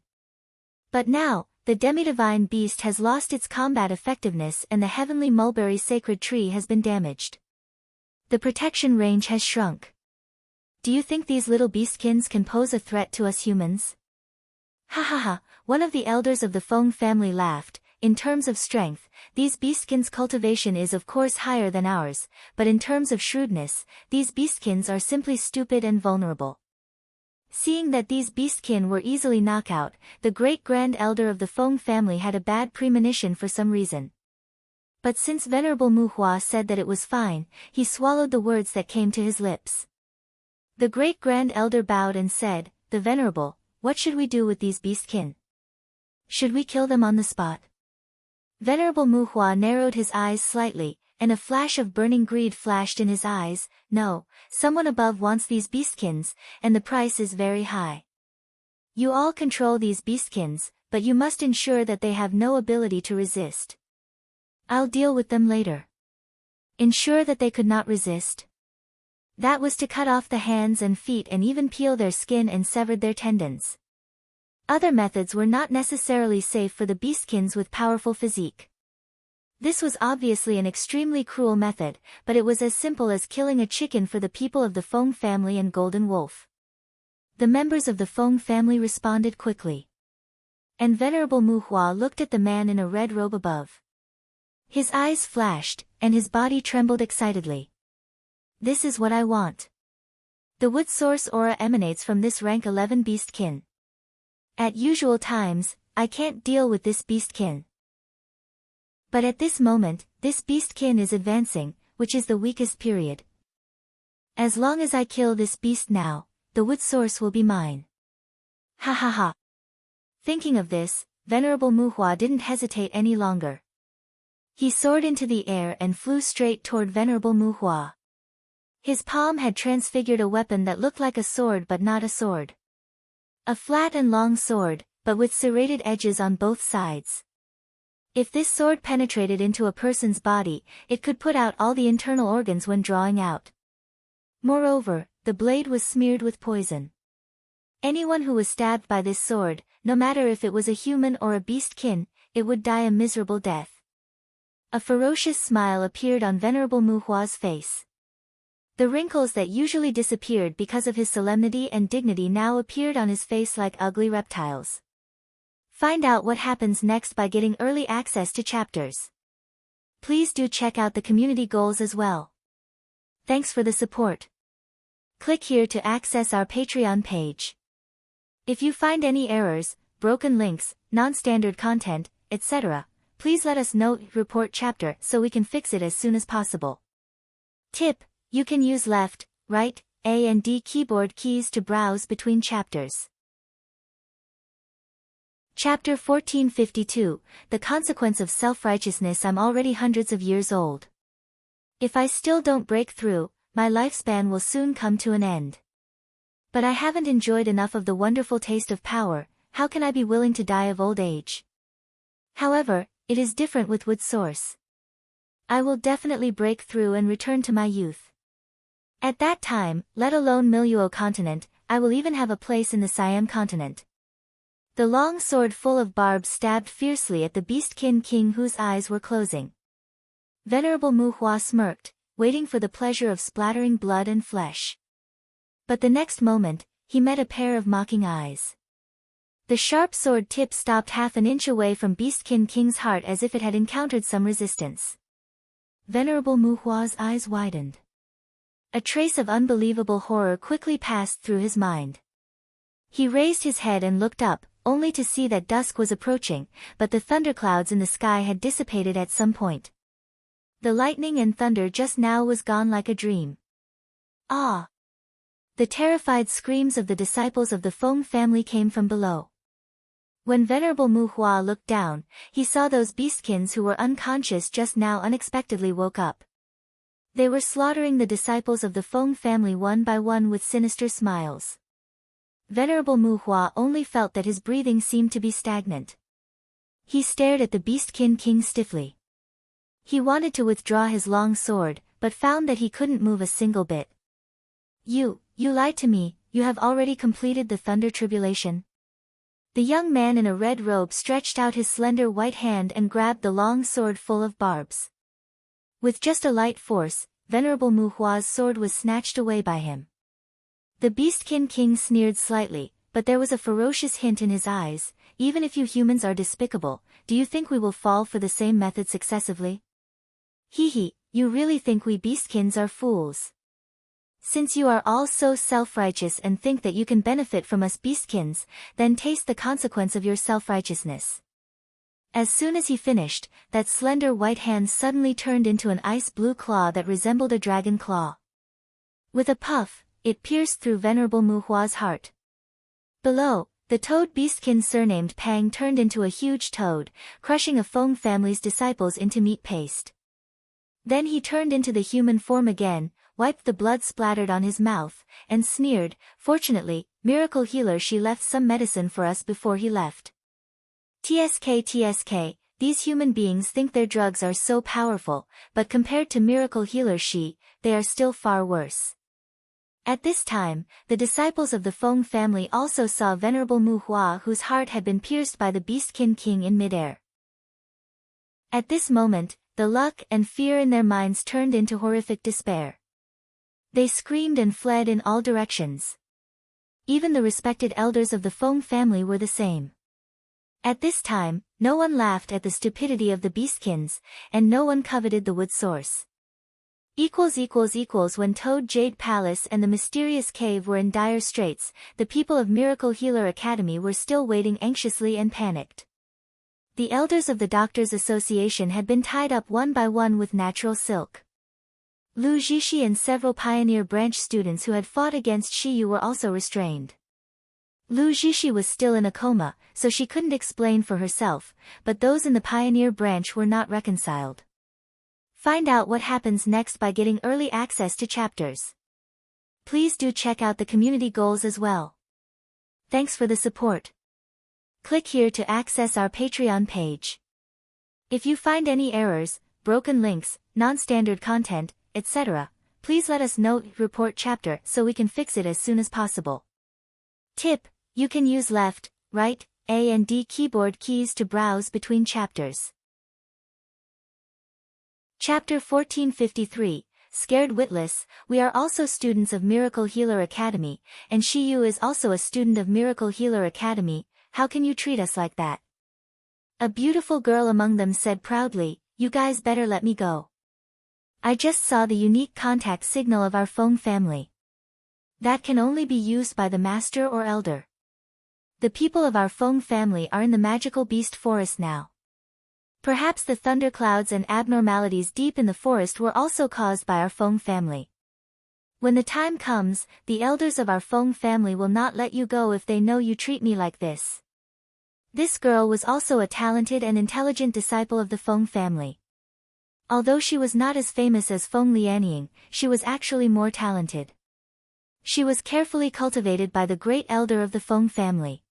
But now, the demi-divine beast has lost its combat effectiveness and the heavenly mulberry sacred tree has been damaged. The protection range has shrunk. Do you think these little beastkins can pose a threat to us humans? Ha ha ha, one of the elders of the Feng family laughed. In terms of strength, these beastkins' cultivation is of course higher than ours, but in terms of shrewdness, these beastkins are simply stupid and vulnerable. Seeing that these beastkin were easily knockout, the great-grand elder of the Feng family had a bad premonition for some reason. But since Venerable Muhua said that it was fine, he swallowed the words that came to his lips. The great-grand elder bowed and said, "The Venerable, what should we do with these beastkin? Should we kill them on the spot?" Venerable Muhua narrowed his eyes slightly, and a flash of burning greed flashed in his eyes. "No, someone above wants these beastkins, and the price is very high. You all control these beastkins, but you must ensure that they have no ability to resist. I'll deal with them later." Ensure that they could not resist? That was to cut off the hands and feet and even peel their skin and severed their tendons. Other methods were not necessarily safe for the beastkins with powerful physique. This was obviously an extremely cruel method, but it was as simple as killing a chicken for the people of the Feng family and Golden Wolf. The members of the Feng family responded quickly. And Venerable Muhua looked at the man in a red robe above. His eyes flashed, and his body trembled excitedly. "This is what I want." The wood source aura emanates from this rank 11 beastkin. At usual times, I can't deal with this beastkin. But at this moment, this beastkin is advancing, which is the weakest period. As long as I kill this beast now, the wood source will be mine. Ha ha ha. Thinking of this, Venerable Muhua didn't hesitate any longer. He soared into the air and flew straight toward Venerable Muhua. His palm had transfigured a weapon that looked like a sword but not a sword. A flat and long sword, but with serrated edges on both sides. If this sword penetrated into a person's body, it could put out all the internal organs when drawing out. Moreover, the blade was smeared with poison. Anyone who was stabbed by this sword, no matter if it was a human or a beastkin, it would die a miserable death. A ferocious smile appeared on Venerable Muhua's face. The wrinkles that usually disappeared because of his solemnity and dignity now appeared on his face like ugly reptiles. Find out what happens next by getting early access to chapters. Please do check out the community goals as well. Thanks for the support. Click here to access our Patreon page. If you find any errors, broken links, non-standard content, etc., please let us know. Report chapter so we can fix it as soon as possible. Tip: you can use left, right, A and D keyboard keys to browse between chapters. Chapter 1452, The Consequence of Self-Righteousness. I'm already hundreds of years old. If I still don't break through, my lifespan will soon come to an end. But I haven't enjoyed enough of the wonderful taste of power. How can I be willing to die of old age? However, it is different with Wood Source. I will definitely break through and return to my youth. At that time, let alone Miluo continent, I will even have a place in the Siam continent. The long sword full of barbs stabbed fiercely at the beastkin king whose eyes were closing. Venerable Muhua smirked, waiting for the pleasure of splattering blood and flesh. But the next moment, he met a pair of mocking eyes. The sharp sword tip stopped half an inch away from beastkin king's heart as if it had encountered some resistance. Venerable Muhua's eyes widened. A trace of unbelievable horror quickly passed through his mind. He raised his head and looked up, only to see that dusk was approaching, but the thunderclouds in the sky had dissipated at some point. The lightning and thunder just now was gone like a dream. Ah! The terrified screams of the disciples of the Feng family came from below. When Venerable Muhua looked down, he saw those beastkins who were unconscious just now unexpectedly woke up. They were slaughtering the disciples of the Feng family one by one with sinister smiles. Venerable Muhua only felt that his breathing seemed to be stagnant. He stared at the beastkin king stiffly. He wanted to withdraw his long sword, but found that he couldn't move a single bit. You lied to me. You have already completed the thunder tribulation." The young man in a red robe stretched out his slender white hand and grabbed the long sword full of barbs. With just a light force, Venerable Muhua's sword was snatched away by him. The beastkin king sneered slightly, but there was a ferocious hint in his eyes. "Even if you humans are despicable, do you think we will fall for the same method successively? Hee hee, you really think we beastkins are fools?" Since you are all so self-righteous and think that you can benefit from us beastkins, then taste the consequence of your self-righteousness. As soon as he finished, that slender white hand suddenly turned into an ice-blue claw that resembled a dragon claw. With a puff, it pierced through Venerable Mu Hua's heart. Below, the toad beastkin surnamed Pang turned into a huge toad, crushing a Feng family's disciples into meat paste. Then he turned into the human form again, wiped the blood splattered on his mouth, and sneered, "Fortunately, miracle healer, she left some medicine for us before he left." TSK, these human beings think their drugs are so powerful, but compared to miracle healer they are still far worse. At this time, the disciples of the Feng family also saw Venerable Mu Hua, whose heart had been pierced by the Beastkin King in midair. At this moment, the luck and fear in their minds turned into horrific despair. They screamed and fled in all directions. Even the respected elders of the Feng family were the same. At this time, no one laughed at the stupidity of the Beastkins, and no one coveted the wood source. When Toad Jade Palace and the mysterious cave were in dire straits, the people of Miracle Healer Academy were still waiting anxiously and panicked. The elders of the Doctors' Association had been tied up one by one with natural silk. Lu Jishi and several Pioneer Branch students who had fought against Shiyu were also restrained. Lu Jishi was still in a coma, so she couldn't explain for herself, but those in the Pioneer Branch were not reconciled. Find out what happens next by getting early access to chapters. Please do check out the community goals as well. Thanks for the support. Click here to access our Patreon page. If you find any errors, broken links, non-standard content, etc., please let us know, report chapter, so we can fix it as soon as possible. Tip: you can use left, right, A and D keyboard keys to browse between chapters. Chapter 1453, Scared Witless. We are also students of Miracle Healer Academy, and Shiyu is also a student of Miracle Healer Academy. How can you treat us like that? A beautiful girl among them said proudly, "You guys better let me go. I just saw the unique contact signal of our Feng family. That can only be used by the master or elder. The people of our Feng family are in the magical beast forest now. Perhaps the thunderclouds and abnormalities deep in the forest were also caused by our Feng family. When the time comes, the elders of our Feng family will not let you go if they know you treat me like this." This girl was also a talented and intelligent disciple of the Feng family. Although she was not as famous as Feng Lianying, she was actually more talented. She was carefully cultivated by the great elder of the Feng family.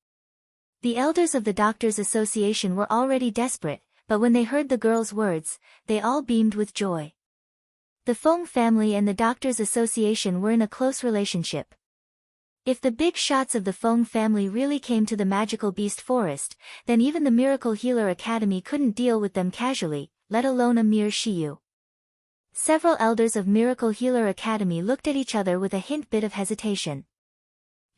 The elders of the Doctors' Association were already desperate, but when they heard the girl's words, they all beamed with joy. The Feng family and the Doctors' Association were in a close relationship. If the big shots of the Feng family really came to the magical beast forest, then even the Miracle Healer Academy couldn't deal with them casually, let alone a mere Shiyu. Several elders of Miracle Healer Academy looked at each other with a bit of hesitation.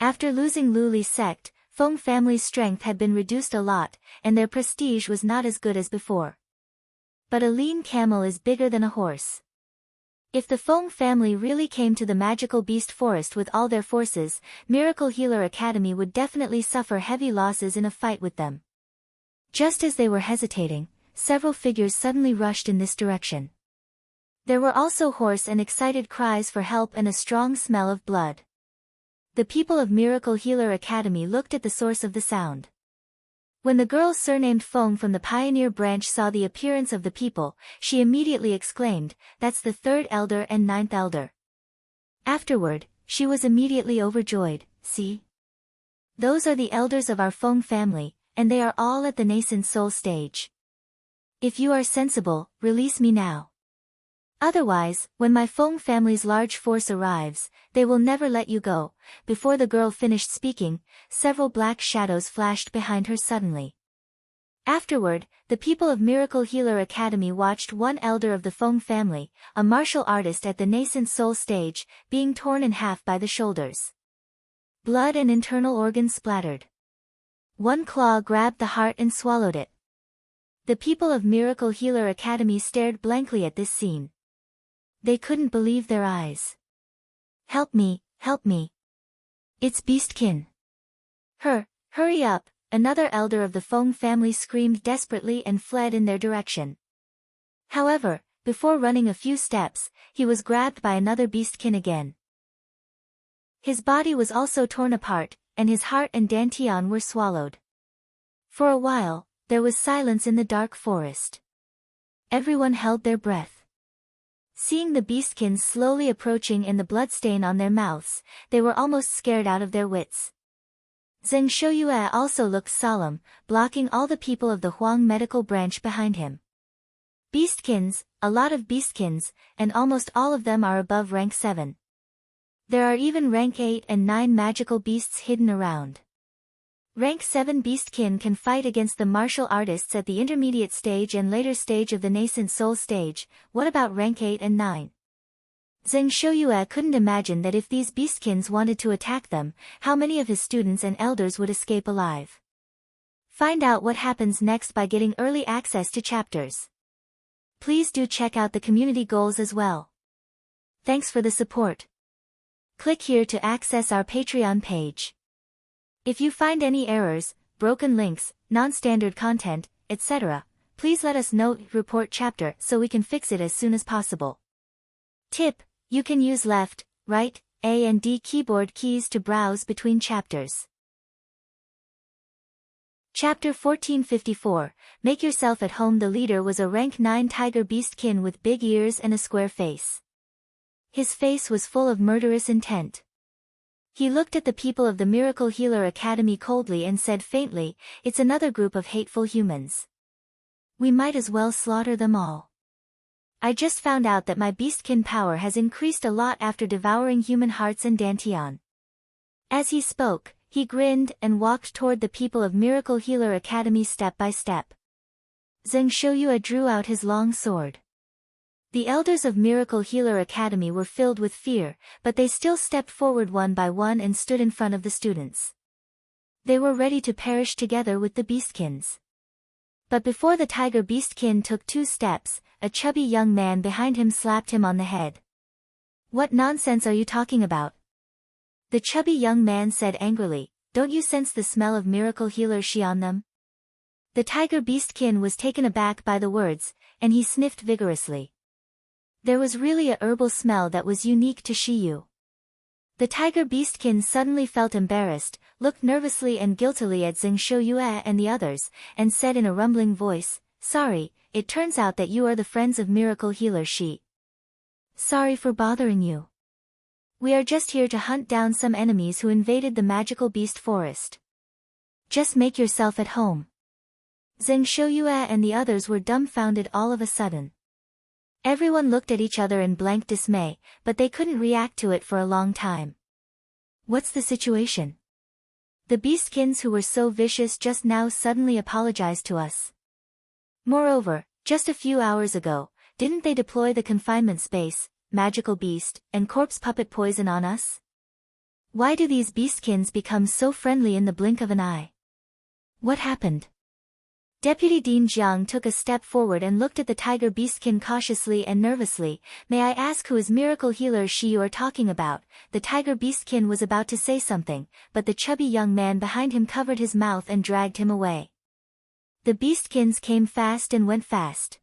After losing Luli's sect, Feng family's strength had been reduced a lot, and their prestige was not as good as before. But a lean camel is bigger than a horse. If the Feng family really came to the magical beast forest with all their forces, Miracle Healer Academy would definitely suffer heavy losses in a fight with them. Just as they were hesitating, several figures suddenly rushed in this direction. There were also hoarse and excited cries for help and a strong smell of blood. The people of Miracle Healer Academy looked at the source of the sound. When the girl surnamed Feng from the Pioneer Branch saw the appearance of the people, she immediately exclaimed, "That's the third elder and ninth elder." Afterward, she was immediately overjoyed. "See? Those are the elders of our Feng family, and they are all at the nascent soul stage. If you are sensible, release me now. Otherwise, when my Feng family's large force arrives, they will never let you go." Before the girl finished speaking, several black shadows flashed behind her suddenly. Afterward, the people of Miracle Healer Academy watched one elder of the Feng family, a martial artist at the nascent soul stage, being torn in half by the shoulders. Blood and internal organs splattered. One claw grabbed the heart and swallowed it. The people of Miracle Healer Academy stared blankly at this scene. They couldn't believe their eyes. Help me, help me. It's Beastkin. Hurry up, another elder of the Feng family screamed desperately and fled in their direction. However, before running a few steps, he was grabbed by another Beastkin again. His body was also torn apart, and his heart and dantian were swallowed. For a while, there was silence in the dark forest. Everyone held their breath. Seeing the Beastkins slowly approaching and the bloodstain on their mouths, they were almost scared out of their wits. Zheng Shouyue also looked solemn, blocking all the people of the Huang medical branch behind him. Beastkins, a lot of Beastkins, and almost all of them are above rank 7. There are even rank 8 and 9 magical beasts hidden around. Rank 7 Beastkin can fight against the martial artists at the intermediate stage and later stage of the nascent soul stage. What about rank 8 and 9? Zheng Shouyue couldn't imagine that if these Beastkins wanted to attack them, how many of his students and elders would escape alive. Find out what happens next by getting early access to chapters. Please do check out the community goals as well. Thanks for the support. Click here to access our Patreon page. If you find any errors, broken links, non-standard content, etc., please let us know. Report chapter so we can fix it as soon as possible. Tip: you can use left, right, A and D keyboard keys to browse between chapters. Chapter 1454, Make Yourself at Home. The leader was a rank 9 tiger beastkin with big ears and a square face. His face was full of murderous intent. He looked at the people of the Miracle Healer Academy coldly and said faintly, "It's another group of hateful humans. We might as well slaughter them all. I just found out that my beastkin power has increased a lot after devouring human hearts and dantian." As he spoke, he grinned and walked toward the people of Miracle Healer Academy step by step. Zheng Shouyue drew out his long sword. The elders of Miracle Healer Academy were filled with fear, but they still stepped forward one by one and stood in front of the students. They were ready to perish together with the Beastkins. But before the Tiger Beastkin took 2 steps, a chubby young man behind him slapped him on the head. "What nonsense are you talking about?" The chubby young man said angrily, "Don't you sense the smell of Miracle Healer Shi on them?" The Tiger Beastkin was taken aback by the words, and he sniffed vigorously. There was really a herbal smell that was unique to Xiao. The Tiger Beastkin suddenly felt embarrassed, looked nervously and guiltily at Zheng Shouyue and the others, and said in a rumbling voice, "Sorry, it turns out that you are the friends of Miracle Healer Shi. Sorry for bothering you. We are just here to hunt down some enemies who invaded the magical beast forest. Just make yourself at home." Zheng Shouyue and the others were dumbfounded all of a sudden. Everyone looked at each other in blank dismay, but they couldn't react to it for a long time. What's the situation? The Beastkins who were so vicious just now suddenly apologized to us. Moreover, just a few hours ago, didn't they deploy the confinement space, magical beast, and corpse puppet poison on us? Why do these Beastkins become so friendly in the blink of an eye? What happened? Deputy Dean Jiang took a step forward and looked at the Tiger Beastkin cautiously and nervously. "May I ask who is Miracle Healer Shi you are talking about?" The Tiger Beastkin was about to say something, but the chubby young man behind him covered his mouth and dragged him away. The Beastkins came fast and went fast.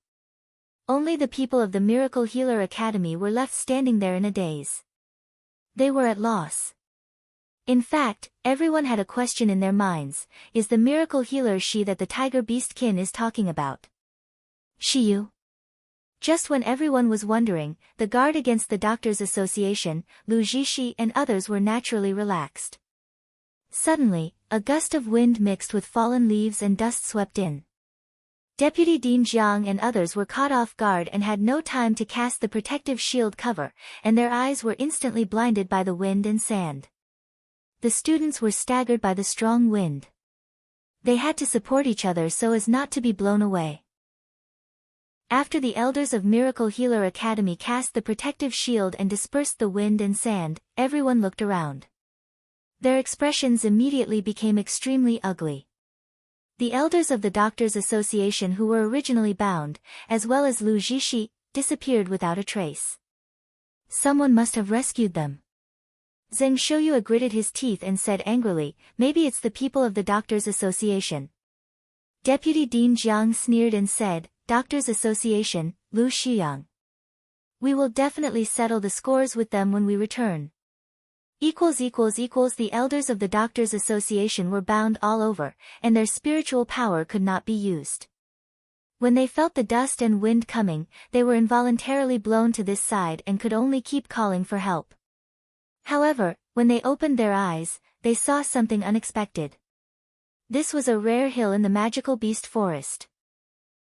Only the people of the Miracle Healer Academy were left standing there in a daze. They were at loss. In fact, everyone had a question in their minds: is the Miracle Healer Shi that the Tiger Beastkin is talking about? Xiao? Just when everyone was wondering, the guard against the Doctors' Association, Lu Jishi and others were naturally relaxed. Suddenly, a gust of wind mixed with fallen leaves and dust swept in. Deputy Dean Jiang and others were caught off guard and had no time to cast the protective shield cover, and their eyes were instantly blinded by the wind and sand. The students were staggered by the strong wind. They had to support each other so as not to be blown away. After the elders of Miracle Healer Academy cast the protective shield and dispersed the wind and sand, everyone looked around. Their expressions immediately became extremely ugly. The elders of the Doctors' Association who were originally bound, as well as Lu Jishi, disappeared without a trace. Someone must have rescued them. Zheng Shouyue gritted his teeth and said angrily, maybe it's the people of the Doctors' Association. Deputy Dean Jiang sneered and said, Doctors' Association, Lu Xiyang. We will definitely settle the scores with them when we return. The elders of the Doctors' Association were bound all over, and their spiritual power could not be used. When they felt the dust and wind coming, they were involuntarily blown to this side and could only keep calling for help. However, when they opened their eyes, they saw something unexpected. This was a rare hill in the magical beast forest.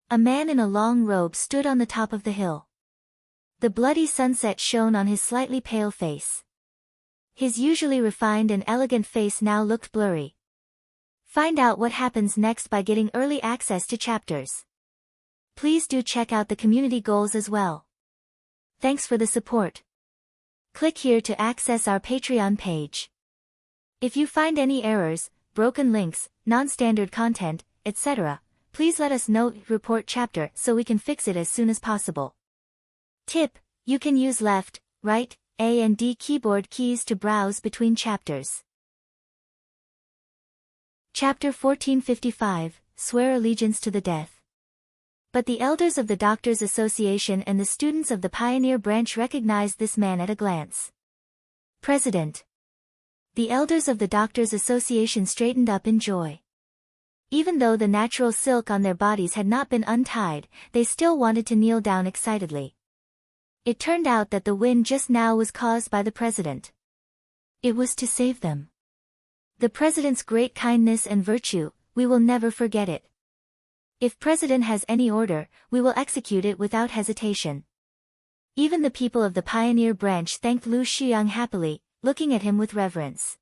A man in a long robe stood on the top of the hill. The bloody sunset shone on his slightly pale face. His usually refined and elegant face now looked blurry. Find out what happens next by getting early access to chapters. Please do check out the community goals as well. Thanks for the support. Click here to access our Patreon page. If you find any errors, broken links, non-standard content, etc., please let us know, report chapter so we can fix it as soon as possible. Tip: you can use left, right, A and D keyboard keys to browse between chapters. Chapter 1455, Swear Allegiance to the Death. But the elders of the Doctors' Association and the students of the Pioneer Branch recognized this man at a glance. President. The elders of the Doctors' Association straightened up in joy. Even though the natural silk on their bodies had not been untied, they still wanted to kneel down excitedly. It turned out that the wind just now was caused by the president. It was to save them. The president's great kindness and virtue, we will never forget it. If president has any order, we will execute it without hesitation. Even the people of the Pioneer Branch thanked Lu Xiyang happily, looking at him with reverence.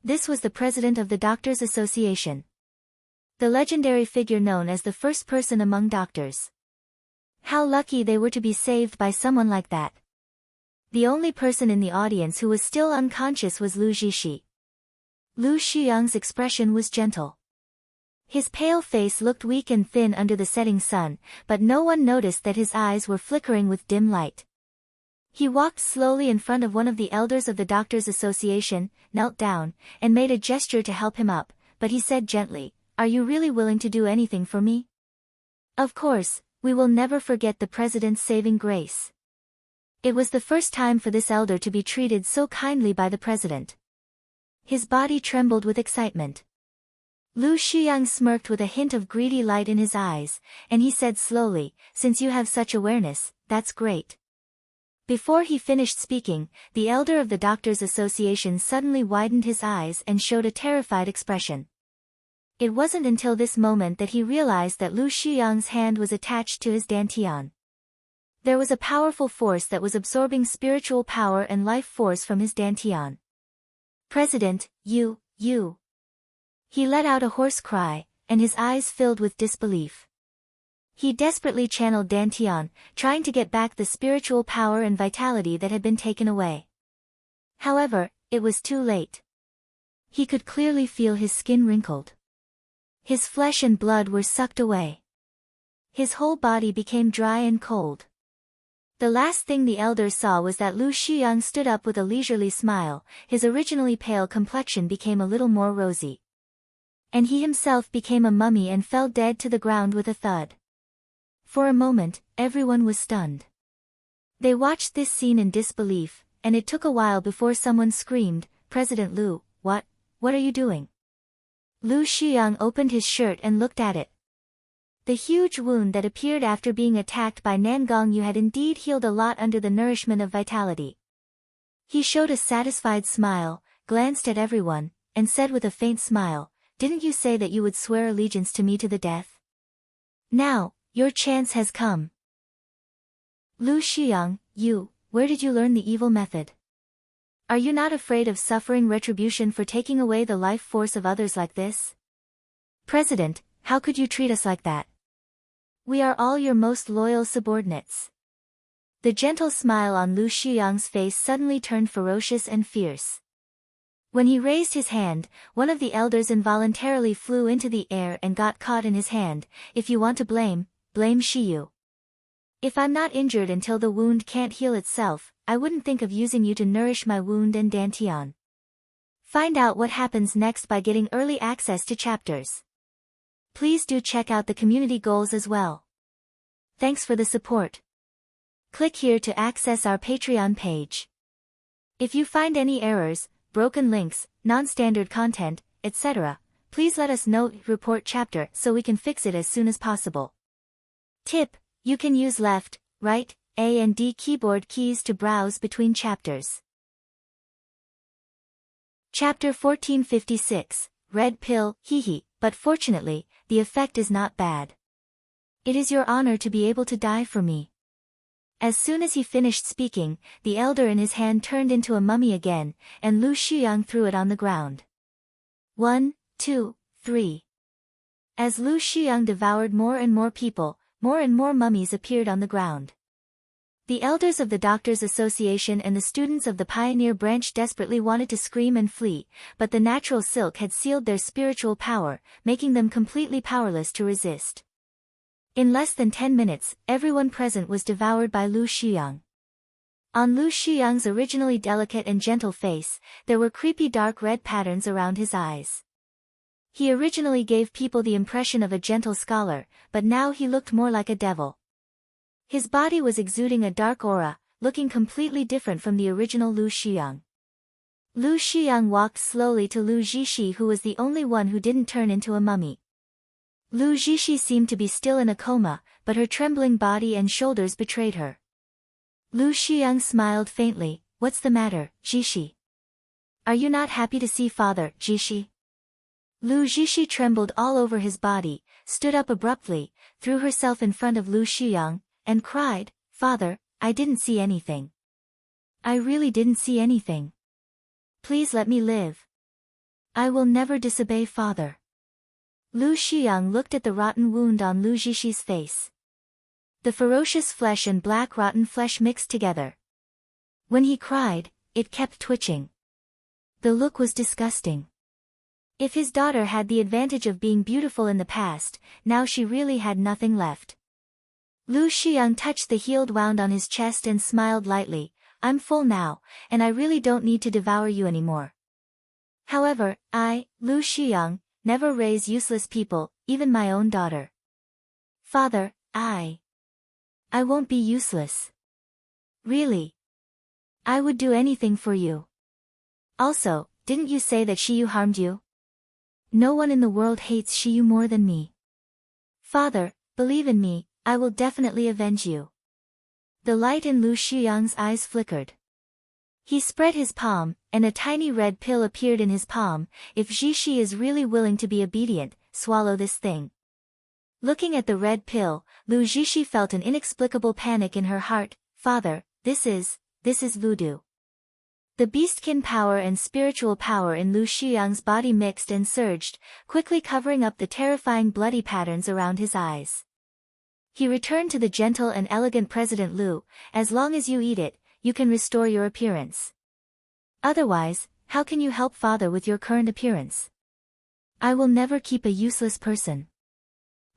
This was the president of the Doctors' Association. The legendary figure known as the first person among doctors. How lucky they were to be saved by someone like that. The only person in the audience who was still unconscious was Lu Zhishi. Lu Xiyang's expression was gentle. His pale face looked weak and thin under the setting sun, but no one noticed that his eyes were flickering with dim light. He walked slowly in front of one of the elders of the Doctors' Association, knelt down, and made a gesture to help him up, but he said gently, "Are you really willing to do anything for me?" Of course. We will never forget the president's saving grace. It was the first time for this elder to be treated so kindly by the president. His body trembled with excitement. Lu Xiyang smirked with a hint of greedy light in his eyes, and he said slowly, "Since you have such awareness, that's great." Before he finished speaking, the elder of the Doctors' Association suddenly widened his eyes and showed a terrified expression. It wasn't until this moment that he realized that Lu Xiyang's hand was attached to his dantian. There was a powerful force that was absorbing spiritual power and life force from his dantian. "President, you. He let out a hoarse cry, and his eyes filled with disbelief. He desperately channeled dantian, trying to get back the spiritual power and vitality that had been taken away. However, it was too late. He could clearly feel his skin wrinkled. His flesh and blood were sucked away. His whole body became dry and cold. The last thing the elder saw was that Lu Xiyang stood up with a leisurely smile, his originally pale complexion became a little more rosy. And he himself became a mummy and fell dead to the ground with a thud. For a moment, everyone was stunned. They watched this scene in disbelief, and it took a while before someone screamed, "President Lu, what are you doing?" Lu Xiyang opened his shirt and looked at it. The huge wound that appeared after being attacked by Nangongyu had indeed healed a lot under the nourishment of vitality. He showed a satisfied smile, glanced at everyone, and said with a faint smile, "Didn't you say that you would swear allegiance to me to the death? Now, your chance has come." Lu Xiyang, where did you learn the evil method? Are you not afraid of suffering retribution for taking away the life force of others like this? President, how could you treat us like that? We are all your most loyal subordinates. The gentle smile on Lu Xiyang's face suddenly turned ferocious and fierce. When he raised his hand, one of the elders involuntarily flew into the air and got caught in his hand. "If you want to blame Xiyu." If I'm not injured until the wound can't heal itself, I wouldn't think of using you to nourish my wound and dantian. Find out what happens next by getting early access to chapters. Please do check out the community goals as well. Thanks for the support. Click here to access our Patreon page. If you find any errors, broken links, non-standard content, etc., please let us know. Report chapter so we can fix it as soon as possible. Tip: you can use left, right, A and D keyboard keys to browse between chapters. Chapter 1456, Red Pill, hehe, but fortunately, the effect is not bad. It is your honor to be able to die for me. As soon as he finished speaking, the elder in his hand turned into a mummy again, and Lu Xiang threw it on the ground. 1, 2, 3. As Lu Xiang devoured more and more people, more and more mummies appeared on the ground. The elders of the Doctors' Association and the students of the Pioneer Branch desperately wanted to scream and flee, but the natural silk had sealed their spiritual power, making them completely powerless to resist. In less than 10 minutes, everyone present was devoured by Lu Xiang. On Lu Xiang's originally delicate and gentle face, there were creepy dark red patterns around his eyes. He originally gave people the impression of a gentle scholar, but now he looked more like a devil. His body was exuding a dark aura, looking completely different from the original Lu Xiang. Lu Xiang walked slowly to Lu Zhishi, who was the only one who didn't turn into a mummy. Lu Zhishi seemed to be still in a coma, but her trembling body and shoulders betrayed her. Lu Xiang smiled faintly. What's the matter, Zhishi? Are you not happy to see father, Zhishi? Lu Zhishi trembled all over his body, stood up abruptly, threw herself in front of Lu Xiang, and cried, Father, I didn't see anything. I really didn't see anything. Please let me live. I will never disobey father. Lu Xiang looked at the rotten wound on Lu Zhishi's face. The ferocious flesh and black rotten flesh mixed together. When he cried, it kept twitching. The look was disgusting. If his daughter had the advantage of being beautiful in the past, now she really had nothing left. Lu Xiang touched the healed wound on his chest and smiled lightly. I'm full now, and I really don't need to devour you anymore. However, I, Lu Xiang, never raise useless people, even my own daughter. Father, I won't be useless. Really. I would do anything for you. Also, didn't you say that Xiu harmed you? No one in the world hates Xiu more than me. Father, believe in me, I will definitely avenge you. The light in Lu Xiang's eyes flickered. He spread his palm, and a tiny red pill appeared in his palm. If Zhishi is really willing to be obedient, swallow this thing. Looking at the red pill, Lu Zhishi felt an inexplicable panic in her heart. Father, this is voodoo. The beastkin power and spiritual power in Lu Xiang's body mixed and surged, quickly covering up the terrifying bloody patterns around his eyes. He returned to the gentle and elegant President Lu. As long as you eat it, you can restore your appearance. Otherwise, how can you help father with your current appearance? I will never keep a useless person.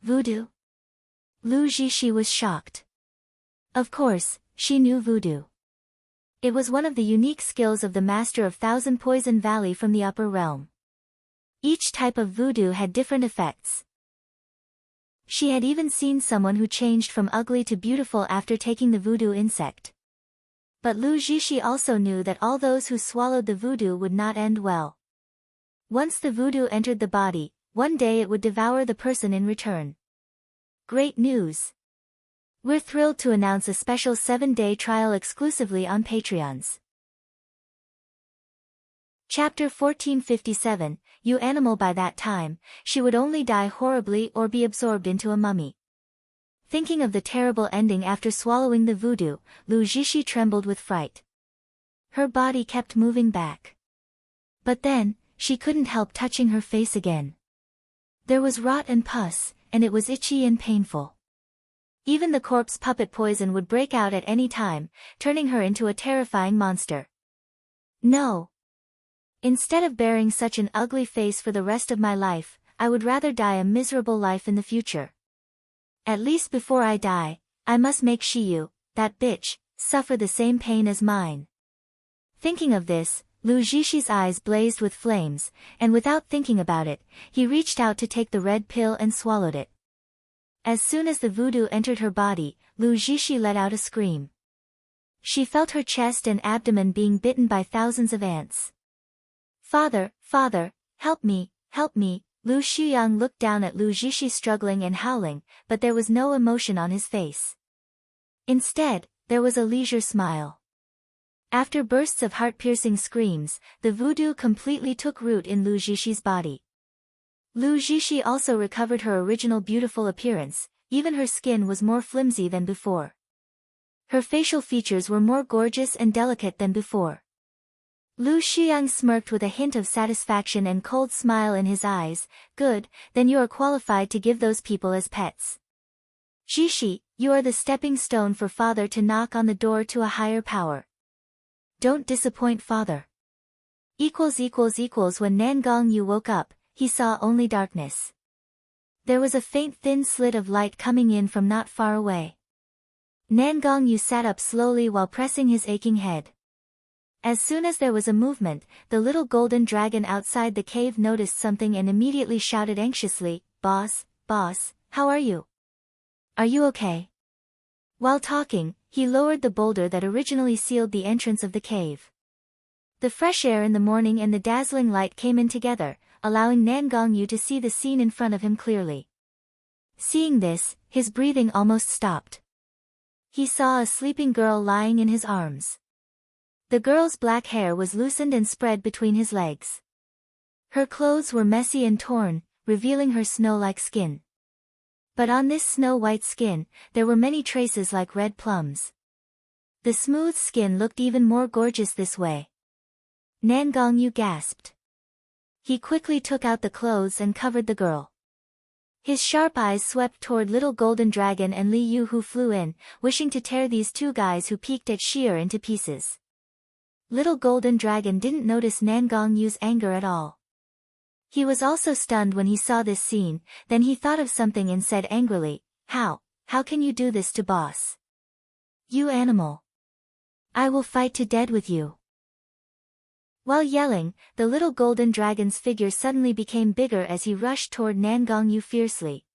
Voodoo? Lu Zhishi was shocked. Of course, she knew voodoo. It was one of the unique skills of the Master of Thousand Poison Valley from the upper realm. Each type of voodoo had different effects. She had even seen someone who changed from ugly to beautiful after taking the voodoo insect. But Lu Zhishi also knew that all those who swallowed the voodoo would not end well. Once the voodoo entered the body, one day it would devour the person in return. Great news! We're thrilled to announce a special 7-day trial exclusively on Patreons. Chapter 1457, You Animal. By that time, she would only die horribly or be absorbed into a mummy. Thinking of the terrible ending after swallowing the voodoo, Lu Zhishi trembled with fright. Her body kept moving back. But then, she couldn't help touching her face again. There was rot and pus, and it was itchy and painful. Even the corpse puppet poison would break out at any time, turning her into a terrifying monster. No. Instead of bearing such an ugly face for the rest of my life, I would rather die a miserable life in the future. At least before I die, I must make Xiao, that bitch, suffer the same pain as mine. Thinking of this, Lu Zhishi's eyes blazed with flames, and without thinking about it, he reached out to take the red pill and swallowed it. As soon as the voodoo entered her body, Lu Zhishi let out a scream. She felt her chest and abdomen being bitten by thousands of ants. Father, father, help me, help me. Lu Shuyang looked down at Lu Zhishi struggling and howling, but there was no emotion on his face. Instead, there was a leisure smile. After bursts of heart-piercing screams, the voodoo completely took root in Lu Zhishi's body. Lu Zhishi also recovered her original beautiful appearance, even her skin was more flimsy than before. Her facial features were more gorgeous and delicate than before. Lu Shuyang smirked with a hint of satisfaction and cold smile in his eyes. Good, then you are qualified to give those people as pets. Zhishi, you are the stepping stone for father to knock on the door to a higher power. Don't disappoint father. When Nangong Yu woke up, he saw only darkness. There was a faint thin slit of light coming in from not far away. Nangong Yu sat up slowly while pressing his aching head. As soon as there was a movement, the little golden dragon outside the cave noticed something and immediately shouted anxiously, Boss, boss, how are you? Are you okay? While talking, he lowered the boulder that originally sealed the entrance of the cave. The fresh air in the morning and the dazzling light came in together, allowing Nangong Yu to see the scene in front of him clearly. Seeing this, his breathing almost stopped. He saw a sleeping girl lying in his arms. The girl's black hair was loosened and spread between his legs. Her clothes were messy and torn, revealing her snow-like skin. But on this snow-white skin, there were many traces like red plums. The smooth skin looked even more gorgeous this way. Nangong Yu gasped. He quickly took out the clothes and covered the girl. His sharp eyes swept toward Little Golden Dragon and Li Yu, who flew in, wishing to tear these two guys who peeked at Xiao into pieces. Little Golden Dragon didn't notice Nangong Yu's anger at all. He was also stunned when he saw this scene, then he thought of something and said angrily, How can you do this to boss? You animal! I will fight to death with you. While yelling, the Little Golden Dragon's figure suddenly became bigger as he rushed toward Nangong Yu fiercely.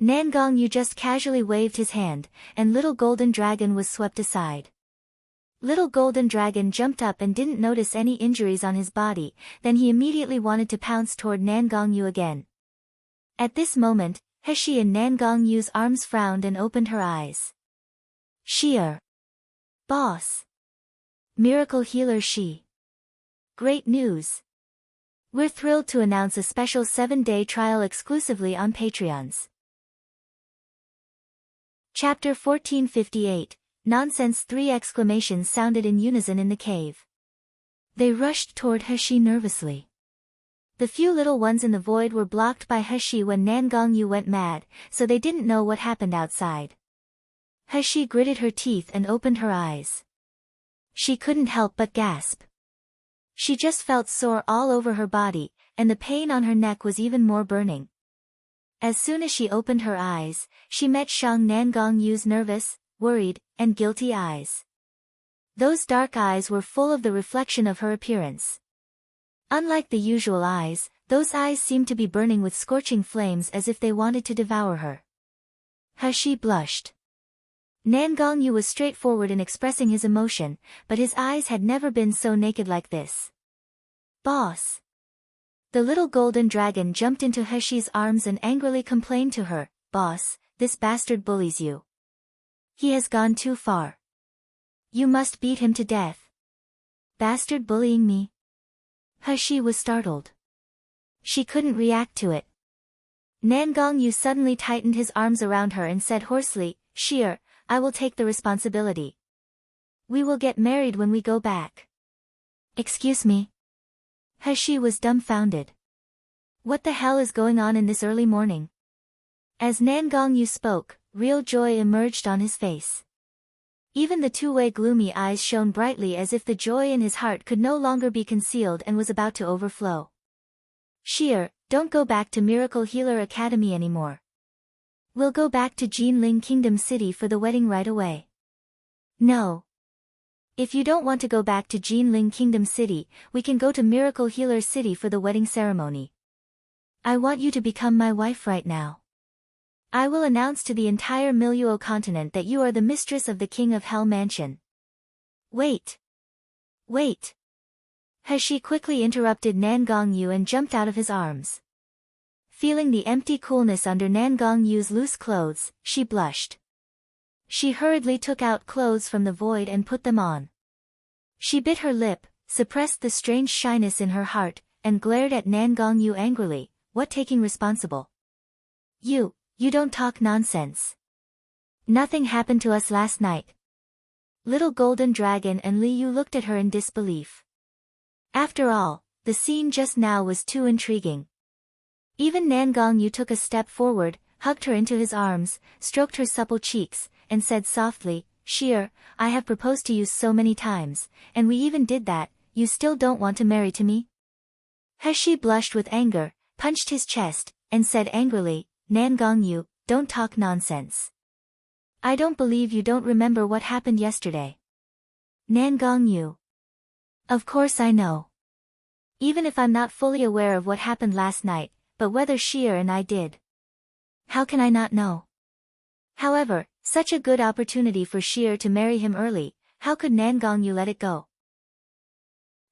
Nangong Yu just casually waved his hand, and Little Golden Dragon was swept aside. Little Golden Dragon jumped up and didn't notice any injuries on his body, then he immediately wanted to pounce toward Nangong Yu again. At this moment, Heshi in Nangong Yu's arms frowned and opened her eyes. Xiao. Boss. Miracle Healer Shi. Great news. We're thrilled to announce a special 7-day trial exclusively on Patreons. Chapter 1458. Nonsense. 3 exclamations sounded in unison in the cave. They rushed toward Heshi nervously. The few little ones in the void were blocked by Heshi when Nangong Yu went mad, so they didn't know what happened outside. Heshi gritted her teeth and opened her eyes. She couldn't help but gasp. She just felt sore all over her body, and the pain on her neck was even more burning. As soon as she opened her eyes, she met Shang Nangong Yu's nervous, worried, and guilty eyes. Those dark eyes were full of the reflection of her appearance. Unlike the usual eyes, those eyes seemed to be burning with scorching flames as if they wanted to devour her. Heshi blushed. Nangong Yu was straightforward in expressing his emotion, but his eyes had never been so naked like this. Boss. The Little Golden Dragon jumped into Heshi's arms and angrily complained to her, Boss, this bastard bullies you. He has gone too far. You must beat him to death. Bastard bullying me? Heshi was startled. She couldn't react to it. Nangong Yu suddenly tightened his arms around her and said hoarsely, Xiao, I will take the responsibility. We will get married when we go back. Excuse me? Heshi was dumbfounded. What the hell is going on in this early morning? As Nangong Yu spoke, real joy emerged on his face. Even the two-way gloomy eyes shone brightly as if the joy in his heart could no longer be concealed and was about to overflow. Xiao, don't go back to Miracle Healer Academy anymore. We'll go back to Jinling Kingdom City for the wedding right away. No. If you don't want to go back to Jinling Kingdom City, we can go to Miracle Healer City for the wedding ceremony. I want you to become my wife right now. I will announce to the entire Miluo continent that you are the mistress of the King of Hell Mansion. Wait. Wait. He quickly interrupted Nan Gongyu and jumped out of his arms. Feeling the empty coolness under Nan Gongyu's loose clothes, she blushed. She hurriedly took out clothes from the void and put them on. She bit her lip, suppressed the strange shyness in her heart, and glared at Nan Gongyu angrily. What taking responsible? You don't talk nonsense. Nothing happened to us last night. Little Golden Dragon and Liu looked at her in disbelief. After all, the scene just now was too intriguing. Even Nan Gongyu took a step forward, hugged her into his arms, stroked her supple cheeks, and said softly, "Sheer, I have proposed to you so many times, and we even did that, you still don't want to marry to me?" He blushed with anger, punched his chest, and said angrily, "Nan Gongyu, don't talk nonsense. I don't believe you don't remember what happened yesterday." Nan Gongyu. Of course I know. Even if I'm not fully aware of what happened last night, but whether Sheer and I did. How can I not know? However, such a good opportunity for Sheer to marry him early, how could Nan Gongyu let it go?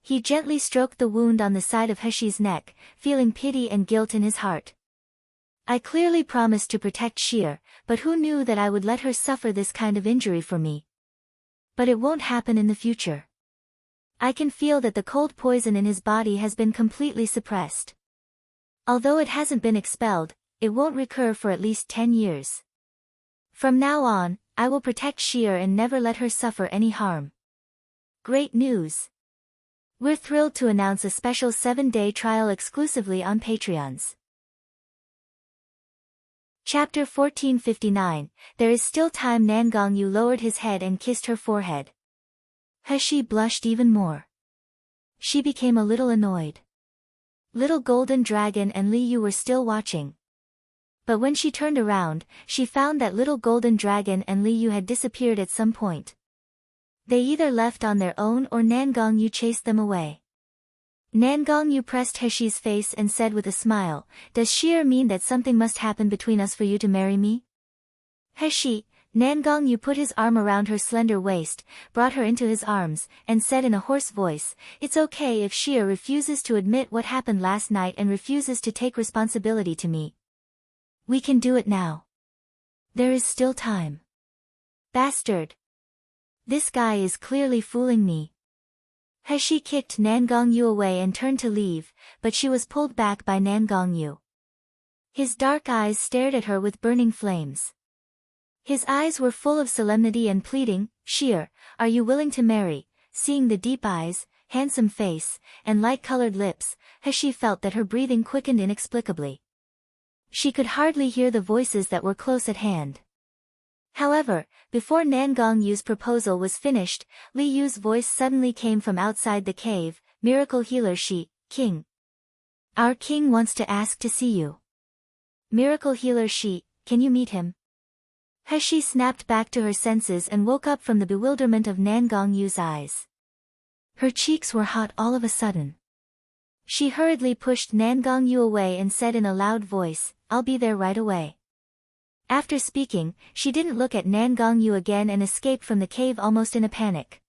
He gently stroked the wound on the side of Heshi's neck, feeling pity and guilt in his heart. I clearly promised to protect Sheer, but who knew that I would let her suffer this kind of injury for me? But it won't happen in the future. I can feel that the cold poison in his body has been completely suppressed. Although it hasn't been expelled, it won't recur for at least 10 years. From now on, I will protect Sheer and never let her suffer any harm. Great news! We're thrilled to announce a special 7-day trial exclusively on Patreons. Chapter 1459, There is still time. Nan Gongyu lowered his head and kissed her forehead. He blushed even more. She became a little annoyed. Little Golden Dragon and Liu were still watching. But when she turned around, she found that Little Golden Dragon and Liu had disappeared at some point. They either left on their own or Nan Gongyu chased them away. Nan Gongyu pressed Heshi's face and said with a smile, "Does Sheer mean that something must happen between us for you to marry me?" Heshi, Nan Gongyu put his arm around her slender waist, brought her into his arms, and said in a hoarse voice, "It's okay if Sheer refuses to admit what happened last night and refuses to take responsibility to me. We can do it now. There is still time." Bastard! This guy is clearly fooling me. Heshi kicked Nan Gongyu away and turned to leave, but she was pulled back by Nan Gongyu. His dark eyes stared at her with burning flames. His eyes were full of solemnity and pleading. "Sheer, are you willing to marry?" Seeing the deep eyes, handsome face, and light-colored lips, Heshi felt that her breathing quickened inexplicably. She could hardly hear the voices that were close at hand. However, before Nan Gongyu's proposal was finished, Li Yu's voice suddenly came from outside the cave. "Miracle Healer King. Our king wants to ask to see you." "Miracle Healer can you meet him?" Heshi snapped back to her senses and woke up from the bewilderment of Nan Gongyu's eyes. Her cheeks were hot all of a sudden. She hurriedly pushed Nan Gongyu away and said in a loud voice, "I'll be there right away." After speaking, she didn't look at Nan Gongyu again and escaped from the cave almost in a panic.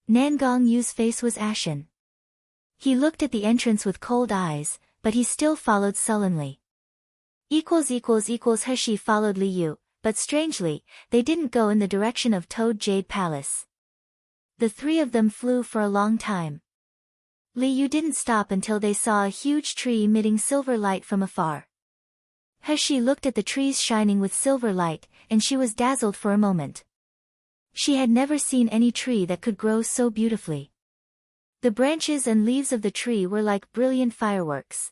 Nan Gongyu's face was ashen. He looked at the entrance with cold eyes, but he still followed sullenly. Heshi followed Li Yu, but strangely, they didn't go in the direction of Toad Jade Palace. The three of them flew for a long time. Li Yu didn't stop until they saw a huge tree emitting silver light from afar. Heshi looked at the trees shining with silver light, and she was dazzled for a moment. She had never seen any tree that could grow so beautifully. The branches and leaves of the tree were like brilliant fireworks.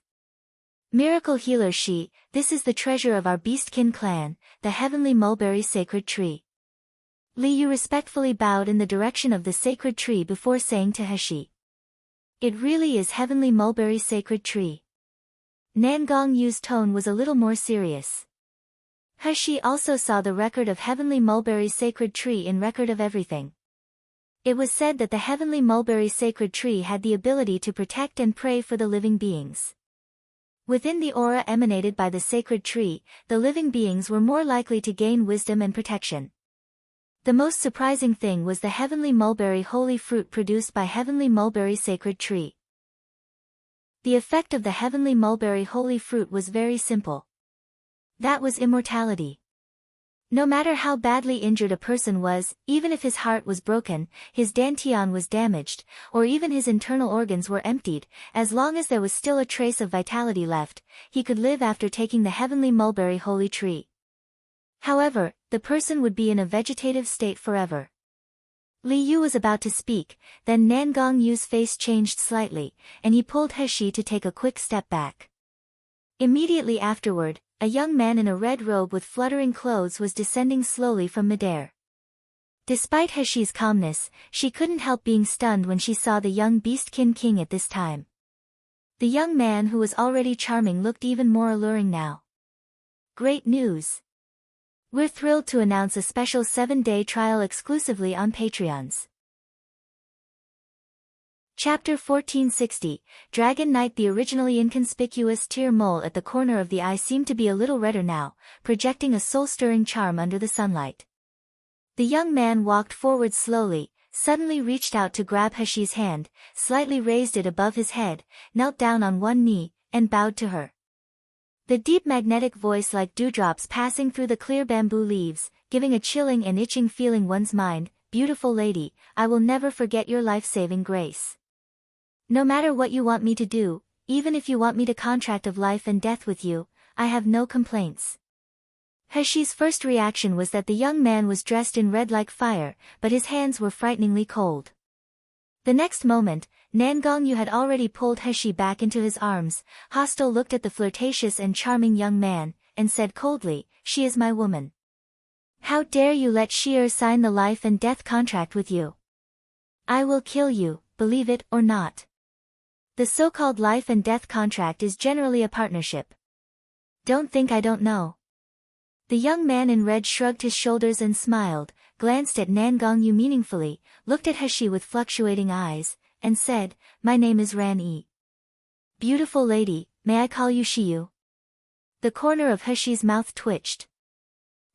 "Miracle Healer this is the treasure of our Beastkin clan, the heavenly mulberry sacred tree." Li Yu respectfully bowed in the direction of the sacred tree before saying to Heshi, "It really is heavenly mulberry sacred tree." Nan Gongyu's tone was a little more serious. He also saw the record of Heavenly Mulberry Sacred Tree in Record of Everything. It was said that the Heavenly Mulberry Sacred Tree had the ability to protect and pray for the living beings. Within the aura emanated by the sacred tree, the living beings were more likely to gain wisdom and protection. The most surprising thing was the Heavenly Mulberry Holy Fruit produced by Heavenly Mulberry Sacred Tree. The effect of the Heavenly Mulberry Holy Fruit was very simple. That was immortality. No matter how badly injured a person was, even if his heart was broken, his dantian was damaged, or even his internal organs were emptied, as long as there was still a trace of vitality left, he could live after taking the Heavenly Mulberry Holy Tree. However, the person would be in a vegetative state forever. Li Yu was about to speak, then Nangong Yu's face changed slightly, and he pulled He to take a quick step back. Immediately afterward, a young man in a red robe with fluttering clothes was descending slowly from midair. Despite He's calmness, she couldn't help being stunned when she saw the young Beastkin King at this time. The young man who was already charming looked even more alluring now. Great news! We're thrilled to announce a special 7-day trial exclusively on Patreons. Chapter 1460, Dragon Knight. The originally inconspicuous tear mole at the corner of the eye seemed to be a little redder now, projecting a soul-stirring charm under the sunlight. The young man walked forward slowly, suddenly reached out to grab He's hand, slightly raised it above his head, knelt down on one knee, and bowed to her. The deep magnetic voice like dewdrops passing through the clear bamboo leaves, giving a chilling and itching feeling one's mind. Beautiful lady, I will never forget your life-saving grace. No matter what you want me to do, even if you want me to contract of life and death with you, I have no complaints. He's first reaction was that the young man was dressed in red like fire, but his hands were frighteningly cold. The next moment, Nangong Yu had already pulled He back into his arms. Hostel looked at the flirtatious and charming young man, and said coldly, "She is my woman. How dare you let Xiao sign the life and death contract with you? I will kill you, believe it or not. The so-called life and death contract is generally a partnership. Don't think I don't know." The young man in red shrugged his shoulders and smiled, glanced at Nangong Yu meaningfully, looked at He with fluctuating eyes, and said, "My name is Ran Yi. Beautiful lady, may I call you Xiu?" The corner of He's mouth twitched.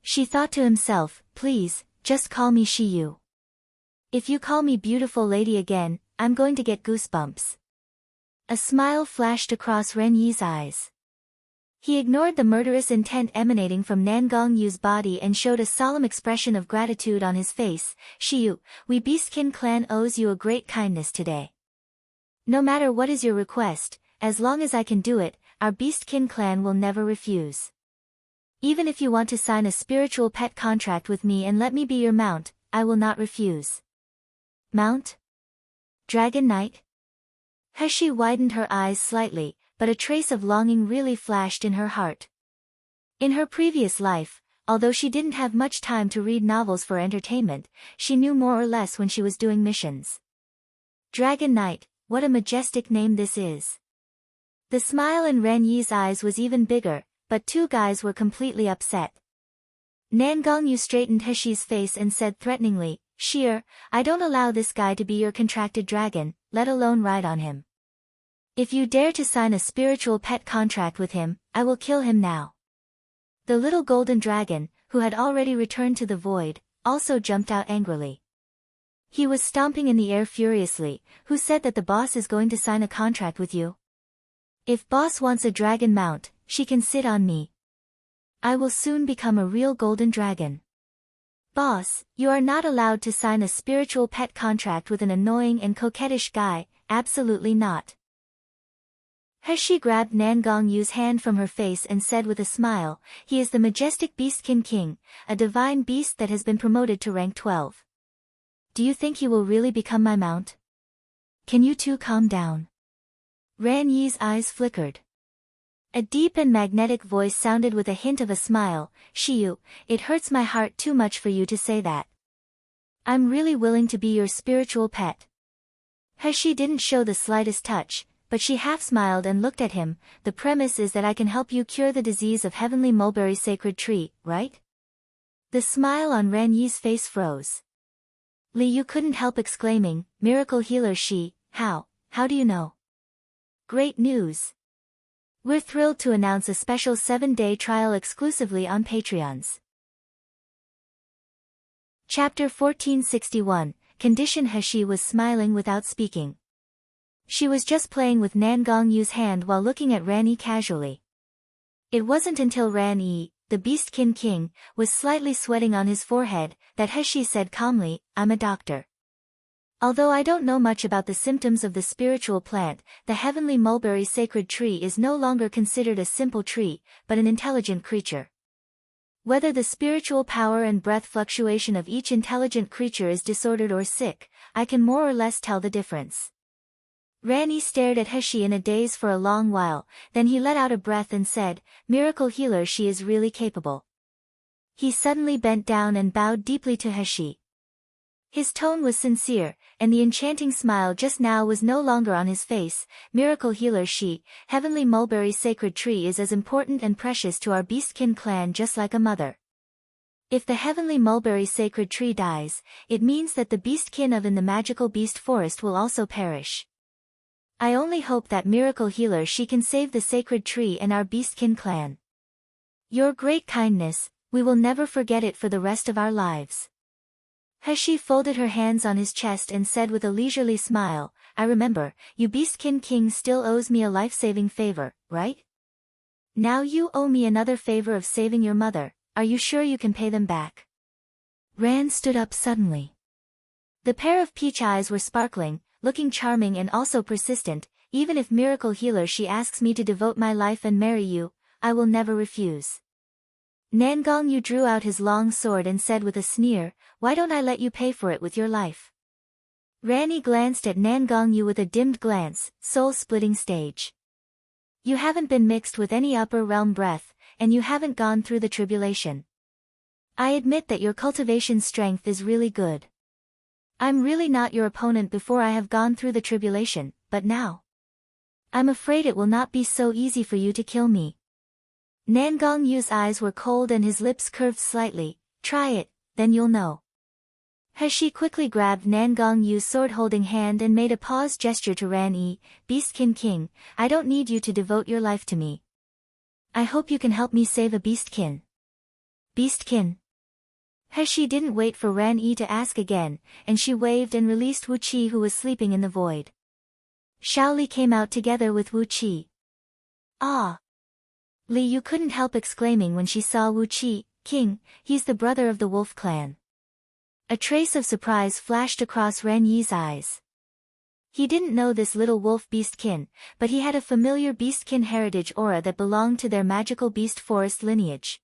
She thought to himself, please, just call me Xiu. If you call me beautiful lady again, I'm going to get goosebumps. A smile flashed across Ren Yi's eyes. He ignored the murderous intent emanating from Nangong Yu's body and showed a solemn expression of gratitude on his face. "Xiu, we Beastkin clan owes you a great kindness today. No matter what is your request, as long as I can do it, our Beastkin clan will never refuse. Even if you want to sign a spiritual pet contract with me and let me be your mount, I will not refuse." Mount? Dragon Knight? He widened her eyes slightly, but a trace of longing really flashed in her heart. In her previous life, although she didn't have much time to read novels for entertainment, she knew more or less when she was doing missions. Dragon Knight, what a majestic name this is. The smile in Ren Yi's eyes was even bigger, but two guys were completely upset. Nangong Yu straightened He's face and said threateningly, "Sheer, I don't allow this guy to be your contracted dragon, let alone ride on him. If you dare to sign a spiritual pet contract with him, I will kill him now." The little golden dragon, who had already returned to the void, also jumped out angrily. He was stomping in the air furiously. "Who said that the boss is going to sign a contract with you? If boss wants a dragon mount, she can sit on me. I will soon become a real golden dragon. Boss, you are not allowed to sign a spiritual pet contract with an annoying and coquettish guy, absolutely not." He grabbed Nangong Yu's hand from her face and said with a smile, "He is the majestic Beastkin King, a divine beast that has been promoted to rank 12. Do you think he will really become my mount? Can you two calm down?" Ran Yi's eyes flickered. A deep and magnetic voice sounded with a hint of a smile, "Xiu, it hurts my heart too much for you to say that. I'm really willing to be your spiritual pet." He didn't show the slightest touch, but she half-smiled and looked at him. The premise is that I can help you cure the disease of heavenly mulberry sacred tree, right? The smile on Ran Yi's face froze. Li Yu couldn't help exclaiming, miracle healer she, how do you know? Great news! We're thrilled to announce a special 7-day trial exclusively on Patreons. Chapter 1461, Condition. He was smiling without speaking. She was just playing with Nan Gongyu's hand while looking at Ran Yi casually. It wasn't until Ran Yi, the Beastkin King, was slightly sweating on his forehead, that He said calmly, I'm a doctor. Although I don't know much about the symptoms of the spiritual plant, the heavenly mulberry sacred tree is no longer considered a simple tree, but an intelligent creature. Whether the spiritual power and breath fluctuation of each intelligent creature is disordered or sick, I can more or less tell the difference. Ran Yi stared at He in a daze for a long while, then he let out a breath and said, miracle healer she is really capable. He suddenly bent down and bowed deeply to He. His tone was sincere, and the enchanting smile just now was no longer on his face. Miracle healer she, heavenly mulberry sacred tree is as important and precious to our Beastkin clan just like a mother. If the heavenly mulberry sacred tree dies, it means that the Beastkin of in the magical beast forest will also perish. I only hope that miracle healer she can save the sacred tree and our Beastkin clan. Your great kindness, we will never forget it for the rest of our lives. He folded her hands on his chest and said with a leisurely smile, I remember, you Beastkin King still owes me a life-saving favor, right? Now you owe me another favor of saving your mother, are you sure you can pay them back? Ran stood up suddenly. The pair of peach eyes were sparkling, looking charming and also persistent. Even if miracle healer she asks me to devote my life and marry you, I will never refuse. Nan Gongyu drew out his long sword and said with a sneer, why don't I let you pay for it with your life? Ran Yi glanced at Nan Gongyu with a dimmed glance, soul-splitting stage. You haven't been mixed with any upper realm breath, and you haven't gone through the tribulation. I admit that your cultivation strength is really good. I'm really not your opponent before I have gone through the tribulation, but now. I'm afraid it will not be so easy for you to kill me. Nan Gongyu's eyes were cold and his lips curved slightly. Try it, then you'll know. He quickly grabbed Nan Gongyu's sword-holding hand and made a pause gesture to Ran Yi, Beastkin King, I don't need you to devote your life to me. I hope you can help me save a Beastkin. Beastkin? He didn't wait for Ran Yi to ask again, and she waved and released Wu Qi who was sleeping in the void. Xiao Li came out together with Wu Qi. Ah! Li Yu couldn't help exclaiming when she saw Wu Qi, King, he's the brother of the wolf clan. A trace of surprise flashed across Ran Yi's eyes. He didn't know this little wolf beastkin, but he had a familiar beastkin heritage aura that belonged to their magical beast forest lineage.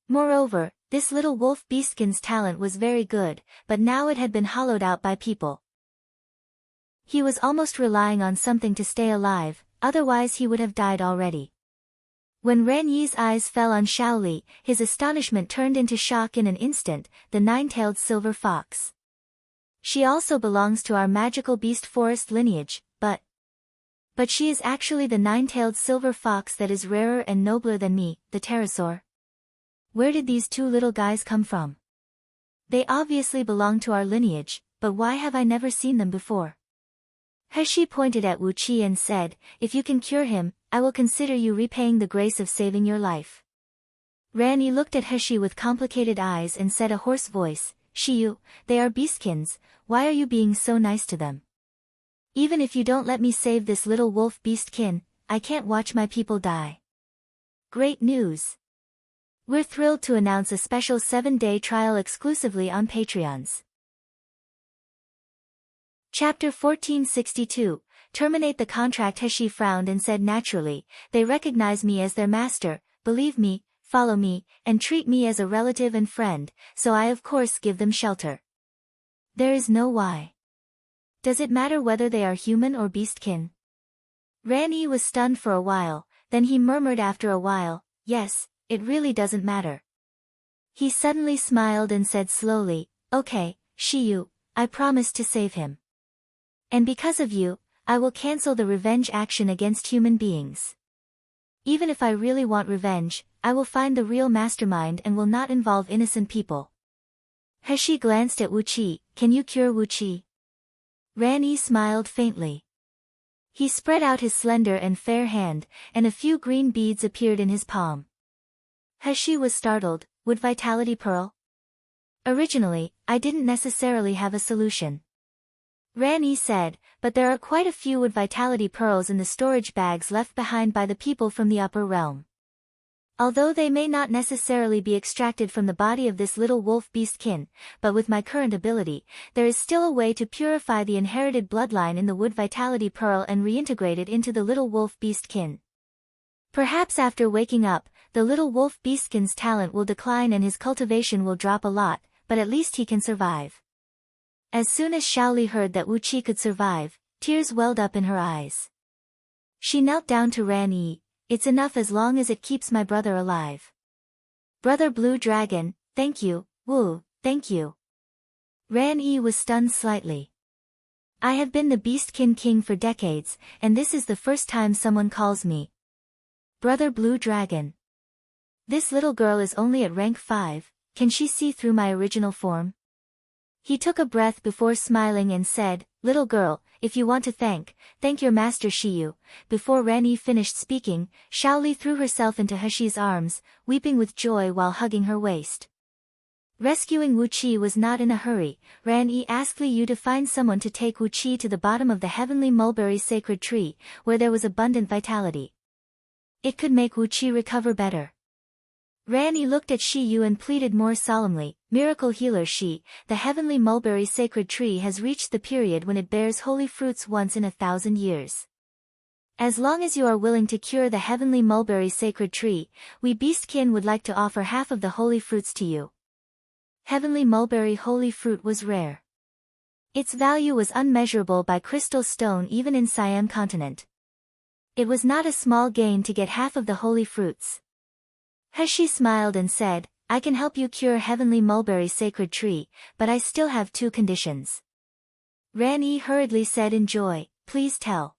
Moreover, this little wolf beastkin's talent was very good, but now it had been hollowed out by people. He was almost relying on something to stay alive, otherwise he would have died already. When Ran Yi's eyes fell on Xiao Li, his astonishment turned into shock in an instant, the nine-tailed silver fox. She also belongs to our magical beast forest lineage, but she is actually the nine-tailed silver fox that is rarer and nobler than me, the pterosaur. Where did these two little guys come from? They obviously belong to our lineage, but why have I never seen them before? He pointed at Wu Qi and said, if you can cure him, I will consider you repaying the grace of saving your life. Ran Yi looked at He with complicated eyes and said a hoarse voice, Shiyu, they are beastkins, why are you being so nice to them? Even if you don't let me save this little wolf beastkin, I can't watch my people die. Great news! We're thrilled to announce a special 7-day trial exclusively on Patreons. Chapter 1462, Terminate the contract. He frowned and said naturally, they recognize me as their master, believe me, follow me, and treat me as a relative and friend, so I of course give them shelter. There is no why. Does it matter whether they are human or beastkin? Ran Yi was stunned for a while, then he murmured after a while, yes, it really doesn't matter. He suddenly smiled and said slowly, okay, Shiyu, I promise to save him. And because of you, I will cancel the revenge action against human beings. Even if I really want revenge, I will find the real mastermind and will not involve innocent people. He glanced at Wuqi. Can you cure Wuqi? Ran smiled faintly. He spread out his slender and fair hand, and a few green beads appeared in his palm. He was startled. Would Vitality Pearl? Originally, I didn't necessarily have a solution. Ran said, but there are quite a few Wood Vitality Pearls in the storage bags left behind by the people from the upper realm. Although they may not necessarily be extracted from the body of this little wolf beastkin, but with my current ability, there is still a way to purify the inherited bloodline in the Wood Vitality Pearl and reintegrate it into the little wolf beastkin. Perhaps after waking up, the little wolf beastkin's talent will decline and his cultivation will drop a lot, but at least he can survive. As soon as Xiao heard that Wuqi could survive, tears welled up in her eyes. She knelt down to Ran. It's enough as long as it keeps my brother alive. Brother Blue Dragon, thank you, Wu, thank you. Ran was stunned slightly. I have been the Beastkin King for decades, and this is the first time someone calls me Brother Blue Dragon. This little girl is only at rank 5, can she see through my original form? He took a breath before smiling and said, Little girl, if you want to thank your master Xiao. Before Ran finished speaking, Xiao threw herself into He's arms, weeping with joy while hugging her waist. Rescuing Wuqi was not in a hurry. Ran asked Liu to find someone to take Wuqi to the bottom of the heavenly mulberry sacred tree, where there was abundant vitality. It could make Wuqi recover better. Ran looked at Xiao and pleaded more solemnly, Miracle Healer Xi, the heavenly mulberry sacred tree has reached the period when it bears holy fruits once in 1,000 years. As long as you are willing to cure the heavenly mulberry sacred tree, we Beastkin would like to offer half of the holy fruits to you. Heavenly mulberry holy fruit was rare. Its value was unmeasurable by crystal stone even in Siam continent. It was not a small gain to get half of the holy fruits. He smiled and said, I can help you cure heavenly mulberry sacred tree, but I still have 2 conditions. Ran hurriedly said in joy, please tell.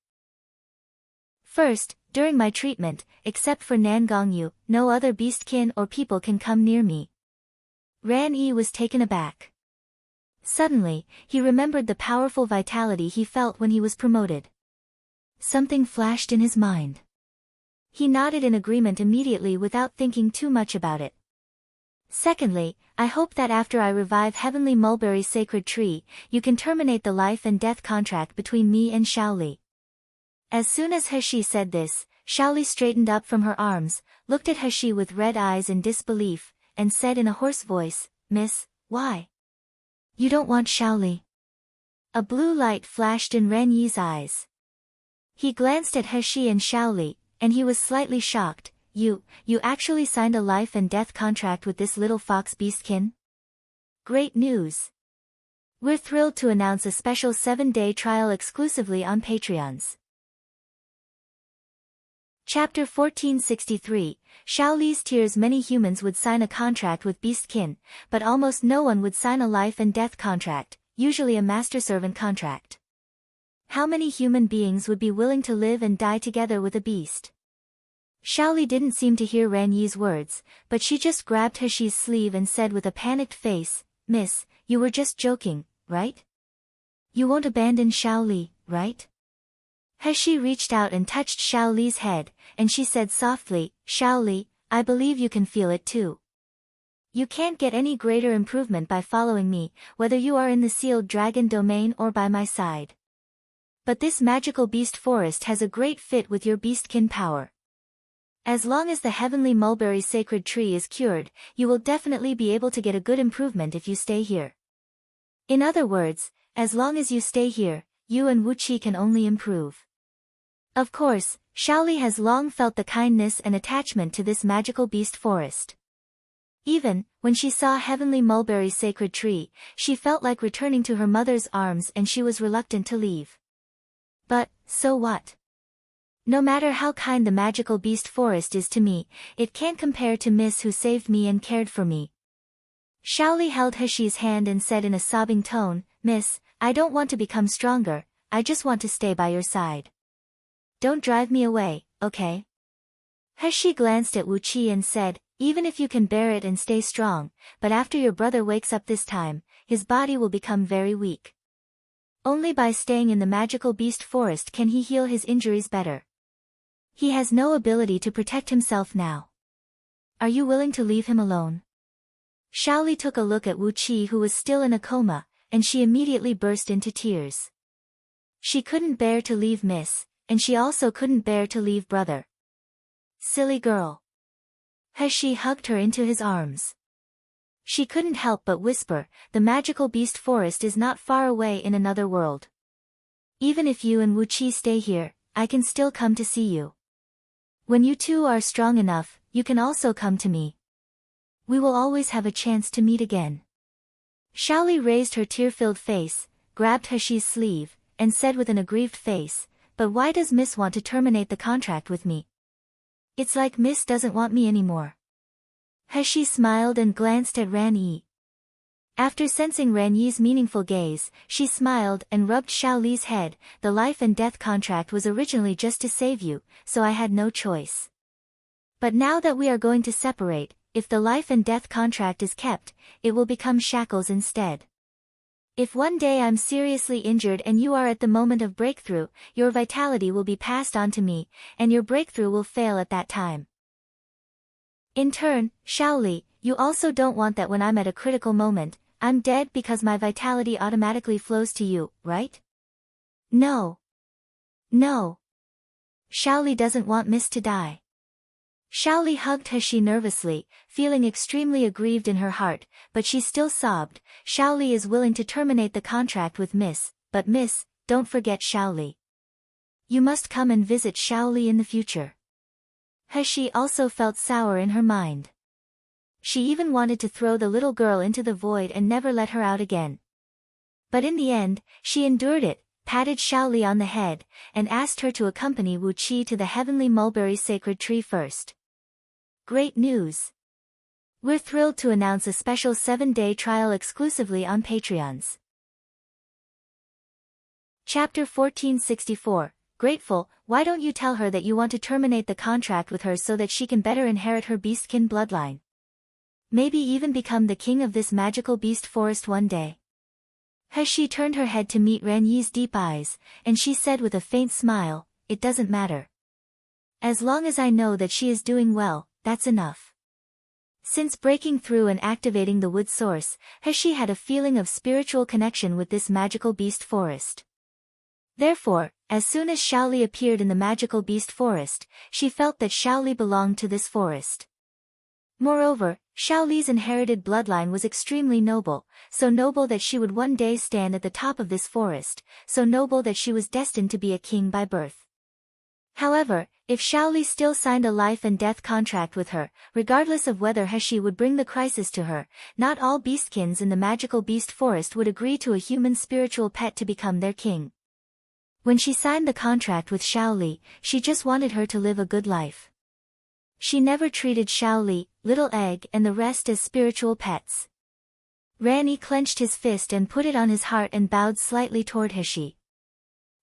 First, during my treatment, except for Nangongyu, no other beastkin or people can come near me. Ran was taken aback. Suddenly, he remembered the powerful vitality he felt when he was promoted. Something flashed in his mind. He nodded in agreement immediately without thinking too much about it. Secondly, I hope that after I revive Heavenly Mulberry Sacred Tree, you can terminate the life and death contract between me and Xiao. As soon as He said this, Xiao straightened up from her arms, looked at He with red eyes in disbelief, and said in a hoarse voice, Miss, why? You don't want Xiao? A blue light flashed in Ran Yi's eyes. He glanced at He and Xiao, and he was slightly shocked. You actually signed a life and death contract with this little fox beastkin? Great news! We're thrilled to announce a special 7-day trial exclusively on Patreons. Chapter 1463, Xiaoli's tears. Many humans would sign a contract with beastkin, but almost no one would sign a life and death contract, usually a master-servant contract. How many human beings would be willing to live and die together with a beast? Xiao didn't seem to hear Ran Yi's words, but she just grabbed He's sleeve and said with a panicked face, Miss, you were just joking, right? You won't abandon Xiao, right? He reached out and touched Xiao's head, and she said softly, Xiao, I believe you can feel it too. You can't get any greater improvement by following me, whether you are in the sealed dragon domain or by my side. But this magical beast forest has a great fit with your beastkin power. As long as the heavenly mulberry sacred tree is cured, you will definitely be able to get a good improvement if you stay here. In other words, as long as you stay here, you and Wuqi can only improve. Of course, Xiao has long felt the kindness and attachment to this magical beast forest. Even when she saw heavenly mulberry sacred tree, she felt like returning to her mother's arms and she was reluctant to leave. But, so what? No matter how kind the magical beast forest is to me, it can't compare to Miss who saved me and cared for me. Xiao held He's hand and said in a sobbing tone, Miss, I don't want to become stronger, I just want to stay by your side. Don't drive me away, okay? He glanced at Wu Qi and said, even if you can bear it and stay strong, but after your brother wakes up this time, his body will become very weak. Only by staying in the magical beast forest can he heal his injuries better. He has no ability to protect himself now. Are you willing to leave him alone? Xiaoli took a look at Wu Qi, who was still in a coma, and she immediately burst into tears. She couldn't bear to leave Miss, and she also couldn't bear to leave brother. Silly girl. He hugged her into his arms. She couldn't help but whisper, the magical beast forest is not far away in another world. Even if you and Wu Qi stay here, I can still come to see you. When you two are strong enough, you can also come to me. We will always have a chance to meet again. Xiaoli raised her tear-filled face, grabbed Heshi's sleeve, and said with an aggrieved face, but why does Miss want to terminate the contract with me? It's like Miss doesn't want me anymore. Heshi smiled and glanced at Ran Yi. After sensing Ran Yi's meaningful gaze, she smiled and rubbed Xiaoli's head. The life and death contract was originally just to save you, so I had no choice. But now that we are going to separate, if the life and death contract is kept, it will become shackles instead. If one day I'm seriously injured and you are at the moment of breakthrough, your vitality will be passed on to me, and your breakthrough will fail at that time. In turn, Xiaoli, you also don't want that when I'm at a critical moment, I'm dead because my vitality automatically flows to you, right? No. No. Xiaoli doesn't want Miss to die. Xiaoli hugged Heshi nervously, feeling extremely aggrieved in her heart, but she still sobbed. Xiaoli is willing to terminate the contract with Miss, but Miss, don't forget Xiaoli. You must come and visit Xiaoli in the future. Heshi also felt sour in her mind. She even wanted to throw the little girl into the void and never let her out again. But in the end, she endured it, patted Xiaoli on the head, and asked her to accompany Wu Qi to the heavenly mulberry sacred tree first. Great news! We're thrilled to announce a special 7-day trial exclusively on Patreons. Chapter 1464, Grateful, why don't you tell her that you want to terminate the contract with her so that she can better inherit her beastkin bloodline? Maybe even become the king of this magical beast forest one day. Heshi turned her head to meet Ran Yi's deep eyes, and she said with a faint smile, it doesn't matter. As long as I know that she is doing well, that's enough. Since breaking through and activating the wood source, Heshi had a feeling of spiritual connection with this magical beast forest. Therefore, as soon as Xiaoli appeared in the magical beast forest, she felt that Xiaoli belonged to this forest. Moreover, Xiaoli's inherited bloodline was extremely noble, so noble that she would one day stand at the top of this forest, so noble that she was destined to be a king by birth. However, if Xiaoli still signed a life and death contract with her, regardless of whether Heshi would bring the crisis to her, not all beastkins in the magical beast forest would agree to a human spiritual pet to become their king. When she signed the contract with Xiaoli, she just wanted her to live a good life. She never treated Xiaoli, Little Egg and the rest as spiritual pets. Ranni clenched his fist and put it on his heart and bowed slightly toward Heshi.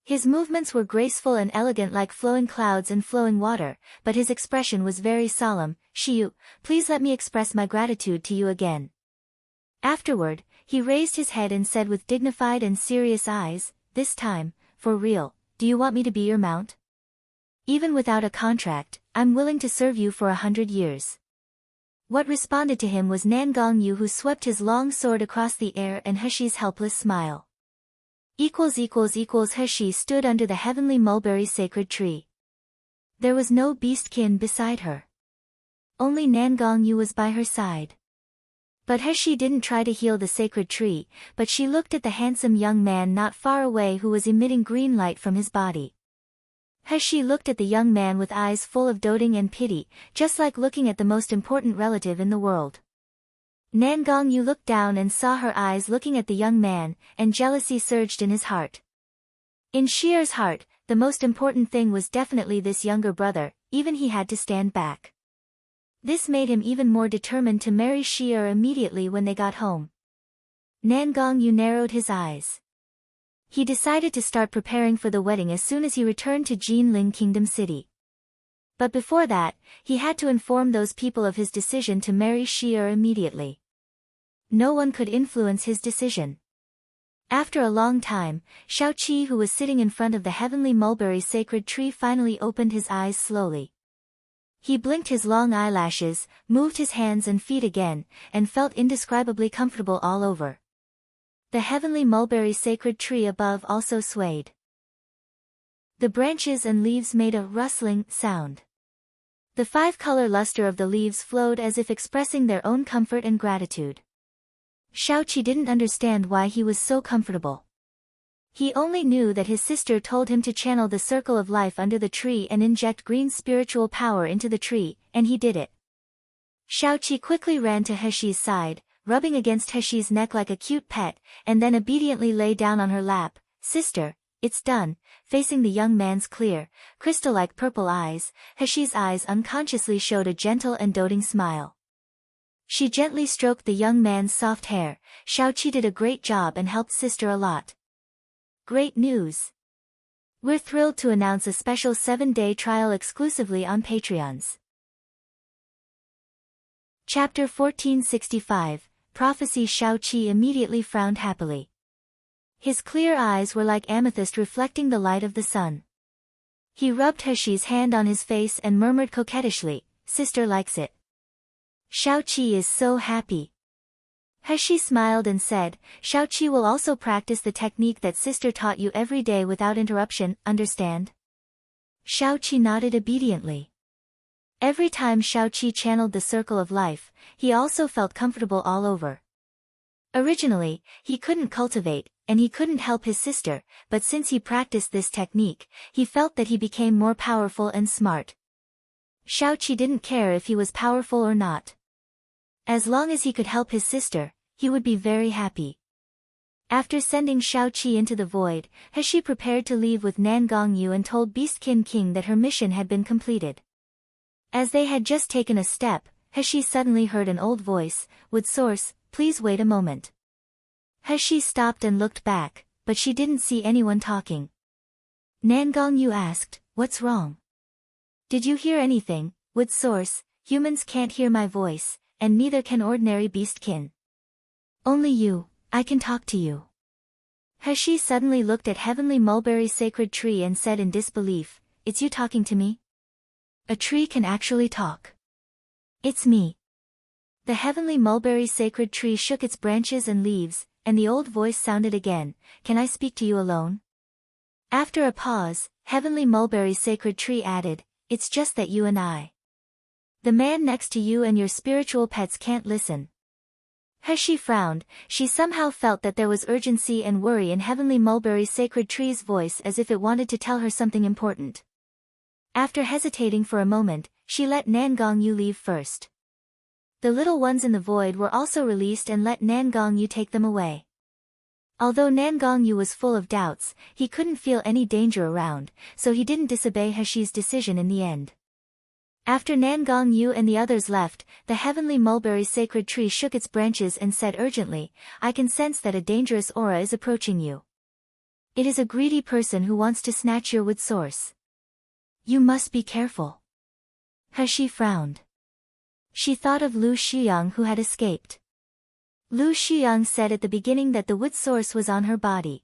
His movements were graceful and elegant like flowing clouds and flowing water, but his expression was very solemn. Xiu, please let me express my gratitude to you again. Afterward, he raised his head and said with dignified and serious eyes, this time, for real, do you want me to be your mount? Even without a contract, I'm willing to serve you for 100 years. What responded to him was Nangong Yu, who swept his long sword across the air, and Heshi's helpless smile. Heshi stood under the heavenly mulberry sacred tree. There was no beastkin beside her. Only Nangong Yu was by her side. But Heshi didn't try to heal the sacred tree, but she looked at the handsome young man not far away who was emitting green light from his body. Heshi looked at the young man with eyes full of doting and pity, just like looking at the most important relative in the world. Nangong Yu looked down and saw her eyes looking at the young man, and jealousy surged in his heart. In Shier's heart, the most important thing was definitely this younger brother, even he had to stand back. This made him even more determined to marry Shier immediately when they got home. Nangong Yu narrowed his eyes. He decided to start preparing for the wedding as soon as he returned to Jinling Kingdom City. But before that, he had to inform those people of his decision to marry Xiao immediately. No one could influence his decision. After a long time, Xiao, who was sitting in front of the heavenly mulberry sacred tree, finally opened his eyes slowly. He blinked his long eyelashes, moved his hands and feet again, and felt indescribably comfortable all over. The heavenly mulberry sacred tree above also swayed. The branches and leaves made a rustling sound. The five-color luster of the leaves flowed as if expressing their own comfort and gratitude. Xiao didn't understand why he was so comfortable. He only knew that his sister told him to channel the circle of life under the tree and inject green spiritual power into the tree, and he did it. Xiao quickly ran to Heshi's side, rubbing against Heshi's neck like a cute pet, and then obediently lay down on her lap. "Sister, it's done." Facing the young man's clear, crystal-like purple eyes, Heshi's eyes unconsciously showed a gentle and doting smile. She gently stroked the young man's soft hair. "Xiao did a great job and helped sister a lot." Great news! We're thrilled to announce a special 7-day trial exclusively on Patreons. Chapter 1465, Prophecy. Xiao immediately frowned happily. His clear eyes were like amethyst reflecting the light of the sun. He rubbed Heshi's hand on his face and murmured coquettishly, "Sister likes it." "Xiao is so happy." Heshi smiled and said, "Xiao will also practice the technique that sister taught you every day without interruption, understand?" Xiao nodded obediently. Every time Xiao channeled the circle of life, he also felt comfortable all over. Originally, he couldn't cultivate, and he couldn't help his sister, but since he practiced this technique, he felt that he became more powerful and smart. Xiao didn't care if he was powerful or not. As long as he could help his sister, he would be very happy. After sending Xiao into the void, Heshi prepared to leave with Nangongyu and told Beastkin King that her mission had been completed. As they had just taken a step, Heshi suddenly heard an old voice, "Wood Source, please wait a moment." Heshi stopped and looked back, but she didn't see anyone talking. Nangongyu asked, "What's wrong? Did you hear anything, Wood Source? Humans can't hear my voice, and neither can ordinary beastkin. Only you, I can talk to you." Heshi suddenly looked at heavenly mulberry sacred tree and said in disbelief, "It's you talking to me? A tree can actually talk. It's me." The heavenly mulberry sacred tree shook its branches and leaves, and the old voice sounded again, "Can I speak to you alone?" After a pause, heavenly mulberry sacred tree added, "It's just that you and I. The man next to you and your spiritual pets can't listen." Heshi frowned. She somehow felt that there was urgency and worry in heavenly mulberry sacred tree's voice, as if it wanted to tell her something important. After hesitating for a moment, she let Nangongyu leave first. The little ones in the void were also released and let Nangongyu take them away. Although Nangongyu was full of doubts, he couldn't feel any danger around, so he didn't disobey Heshi's decision in the end. After Nangongyu and the others left, the heavenly mulberry sacred tree shook its branches and said urgently, "I can sense that a dangerous aura is approaching you. It is a greedy person who wants to snatch your wood source. You must be careful." Heshi frowned. She thought of Lu Xiang who had escaped. Lu Xiang said at the beginning that the wood source was on her body.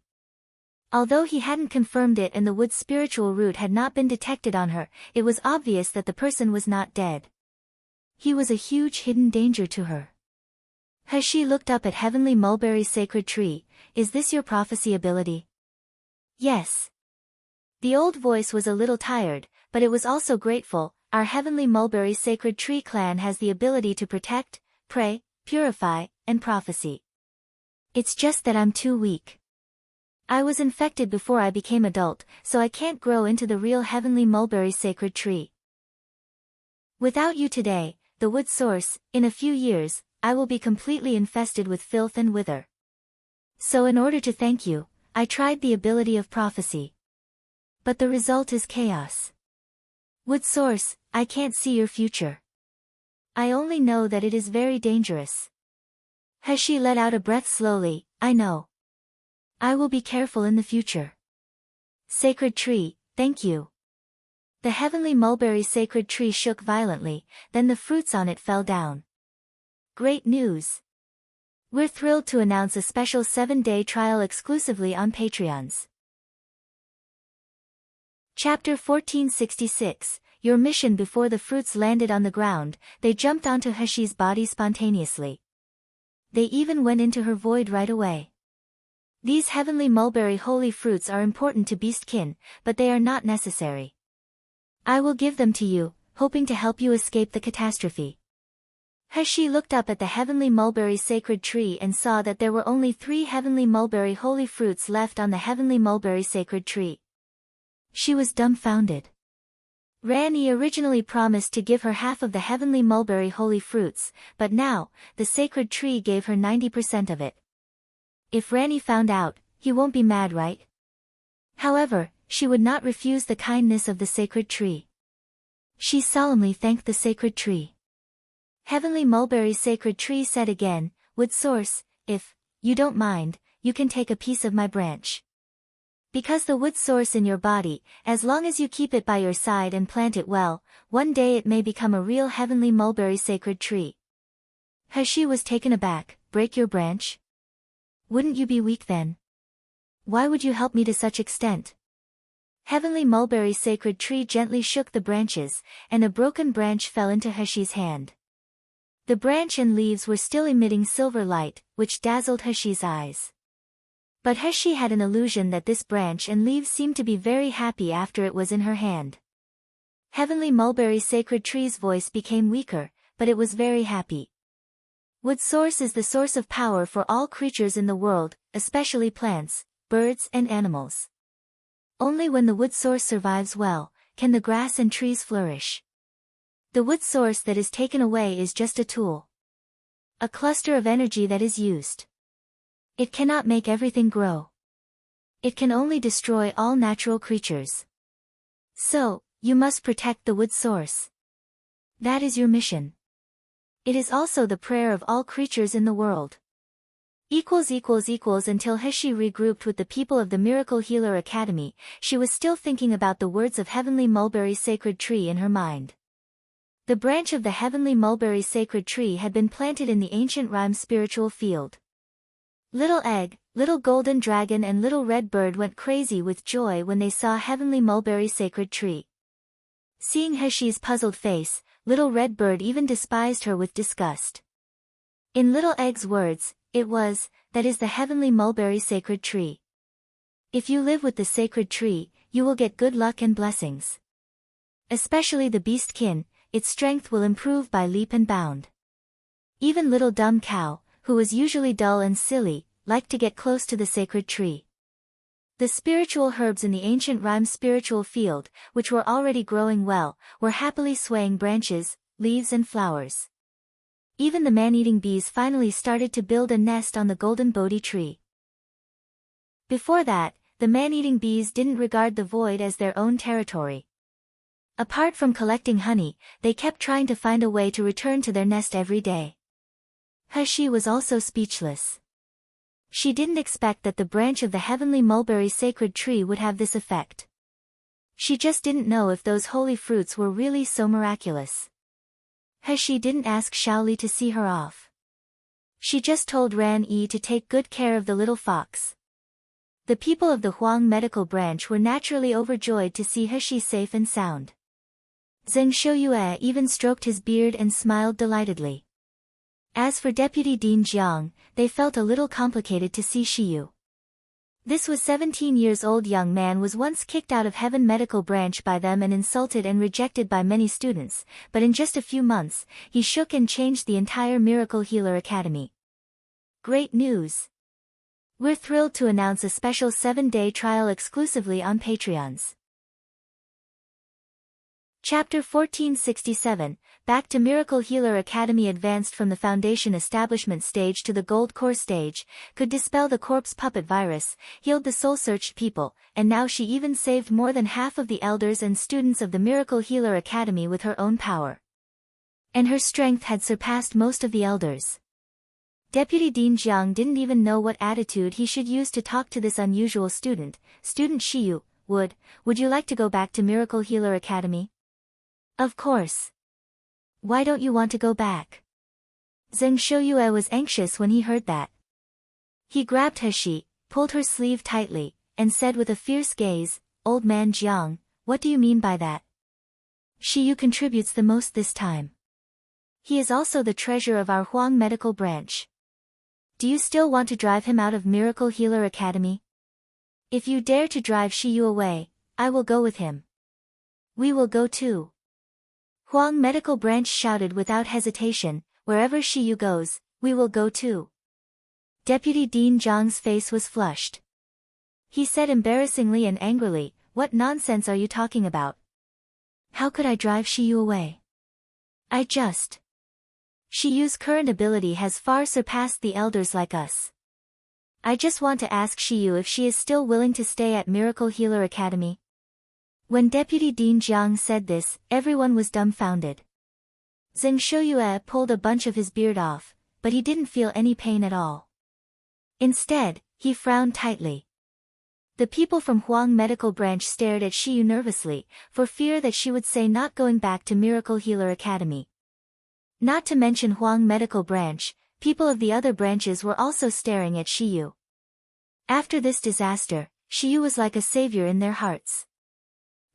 Although he hadn't confirmed it and the wood's spiritual root had not been detected on her, it was obvious that the person was not dead. He was a huge hidden danger to her. Heshi looked up at heavenly mulberry sacred tree. "Is this your prophecy ability?" "Yes." The old voice was a little tired, but it was also grateful. "Our heavenly mulberry sacred tree clan has the ability to protect, pray, purify, and prophecy. It's just that I'm too weak. I was infected before I became adult, so I can't grow into the real heavenly mulberry sacred tree. Without you today, the wood source, in a few years, I will be completely infested with filth and wither. So in order to thank you, I tried the ability of prophecy. But the result is chaos. Wood source, I can't see your future. I only know that it is very dangerous." Heshi let out a breath slowly. "I know. I will be careful in the future. Sacred tree, thank you. The heavenly mulberry sacred tree shook violently, then the fruits on it fell down. Great news! We're thrilled to announce a special 7-day trial exclusively on Patreons. Chapter 1466, Your mission. Before the fruits landed on the ground, they jumped onto Heshi's body spontaneously. They even went into her void right away. These heavenly mulberry holy fruits are important to beastkin, but they are not necessary. I will give them to you, hoping to help you escape the catastrophe. Heshi looked up at the heavenly mulberry sacred tree and saw that there were only 3 heavenly mulberry holy fruits left on the heavenly mulberry sacred tree. She was dumbfounded. Rani originally promised to give her half of the heavenly mulberry holy fruits, but now, the sacred tree gave her 90% of it. If Rani found out, he won't be mad, right? However, she would not refuse the kindness of the sacred tree. She solemnly thanked the sacred tree. Heavenly mulberry sacred tree said again, Wood source, if you don't mind, you can take a piece of my branch. Because the wood source in your body, as long as you keep it by your side and plant it well, one day it may become a real heavenly mulberry sacred tree. Heshi was taken aback. Break your branch? Wouldn't you be weak then? Why would you help me to such extent? Heavenly mulberry sacred tree gently shook the branches, and a broken branch fell into Heshi's hand. The branch and leaves were still emitting silver light, which dazzled Heshi's eyes. But Heshi had an illusion that this branch and leaves seemed to be very happy after it was in her hand. Heavenly mulberry sacred tree's voice became weaker, but it was very happy. Wood source is the source of power for all creatures in the world, especially plants, birds and animals. Only when the wood source survives well, can the grass and trees flourish. The wood source that is taken away is just a tool. A cluster of energy that is used. It cannot make everything grow. It can only destroy all natural creatures. So, you must protect the wood source. That is your mission. It is also the prayer of all creatures in the world. Until Heshi regrouped with the people of the Miracle Healer Academy, she was still thinking about the words of Heavenly Mulberry Sacred Tree in her mind. The branch of the Heavenly Mulberry Sacred Tree had been planted in the ancient rhyme spiritual field. Little Egg, Little Golden Dragon and Little Red Bird went crazy with joy when they saw Heavenly Mulberry Sacred Tree. Seeing Heshi's puzzled face, Little Red Bird even despised her with disgust. In Little Egg's words, that is the Heavenly Mulberry Sacred Tree. If you live with the sacred tree, you will get good luck and blessings. Especially the beastkin, its strength will improve by leap and bound. Even Little Dumb Cow, who was usually dull and silly, liked to get close to the sacred tree. The spiritual herbs in the ancient rhyme spiritual field, which were already growing well, were happily swaying branches, leaves and flowers. Even the man-eating bees finally started to build a nest on the golden Bodhi tree. Before that, the man-eating bees didn't regard the void as their own territory. Apart from collecting honey, they kept trying to find a way to return to their nest every day. Heshi was also speechless. She didn't expect that the branch of the Heavenly Mulberry Sacred Tree would have this effect. She just didn't know if those holy fruits were really so miraculous. Heshi didn't ask Xiao to see her off. She just told Ran Yi to take good care of the little fox. The people of the Huang medical branch were naturally overjoyed to see Heshi safe and sound. Zheng Shouyue even stroked his beard and smiled delightedly. As for Deputy Dean Jiang, they felt a little complicated to see Shiyu. This was 17-years-old young man was once kicked out of Heaven Medical Branch by them and insulted and rejected by many students, but in just a few months, he shook and changed the entire Miracle Healer Academy. Great news! We're thrilled to announce a special 7-day trial exclusively on Patreons. Chapter 1467, Back to Miracle Healer Academy advanced from the Foundation Establishment stage to the Gold Core stage, could dispel the corpse puppet virus, healed the soul-searched people, and now she even saved more than half of the elders and students of the Miracle Healer Academy with her own power. And her strength had surpassed most of the elders. Deputy Dean Jiang didn't even know what attitude he should use to talk to this unusual student. Student Xiao, would you like to go back to Miracle Healer Academy? Of course. Why don't you want to go back? Zheng Shouyue was anxious when he heard that. He grabbed He, pulled her sleeve tightly, and said with a fierce gaze, Old man Jiang, what do you mean by that? Xiao contributes the most this time. He is also the treasurer of our Huang medical branch. Do you still want to drive him out of Miracle Healer Academy? If you dare to drive Xiao away, I will go with him. We will go too. Huang medical branch shouted without hesitation, wherever Xiao goes, we will go too. Deputy Dean Jiang's face was flushed. He said embarrassingly and angrily, what nonsense are you talking about? How could I drive Xiao away? Xiao's current ability has far surpassed the elders like us. I just want to ask Xiao if she is still willing to stay at Miracle Healer Academy. When Deputy Dean Jiang said this, everyone was dumbfounded. Zheng Shouyue pulled a bunch of his beard off, but he didn't feel any pain at all. Instead, he frowned tightly. The people from Huang Medical Branch stared at Xiao nervously, for fear that she would say not going back to Miracle Healer Academy. Not to mention Huang Medical Branch, people of the other branches were also staring at Xiao. After this disaster, Xiao was like a savior in their hearts.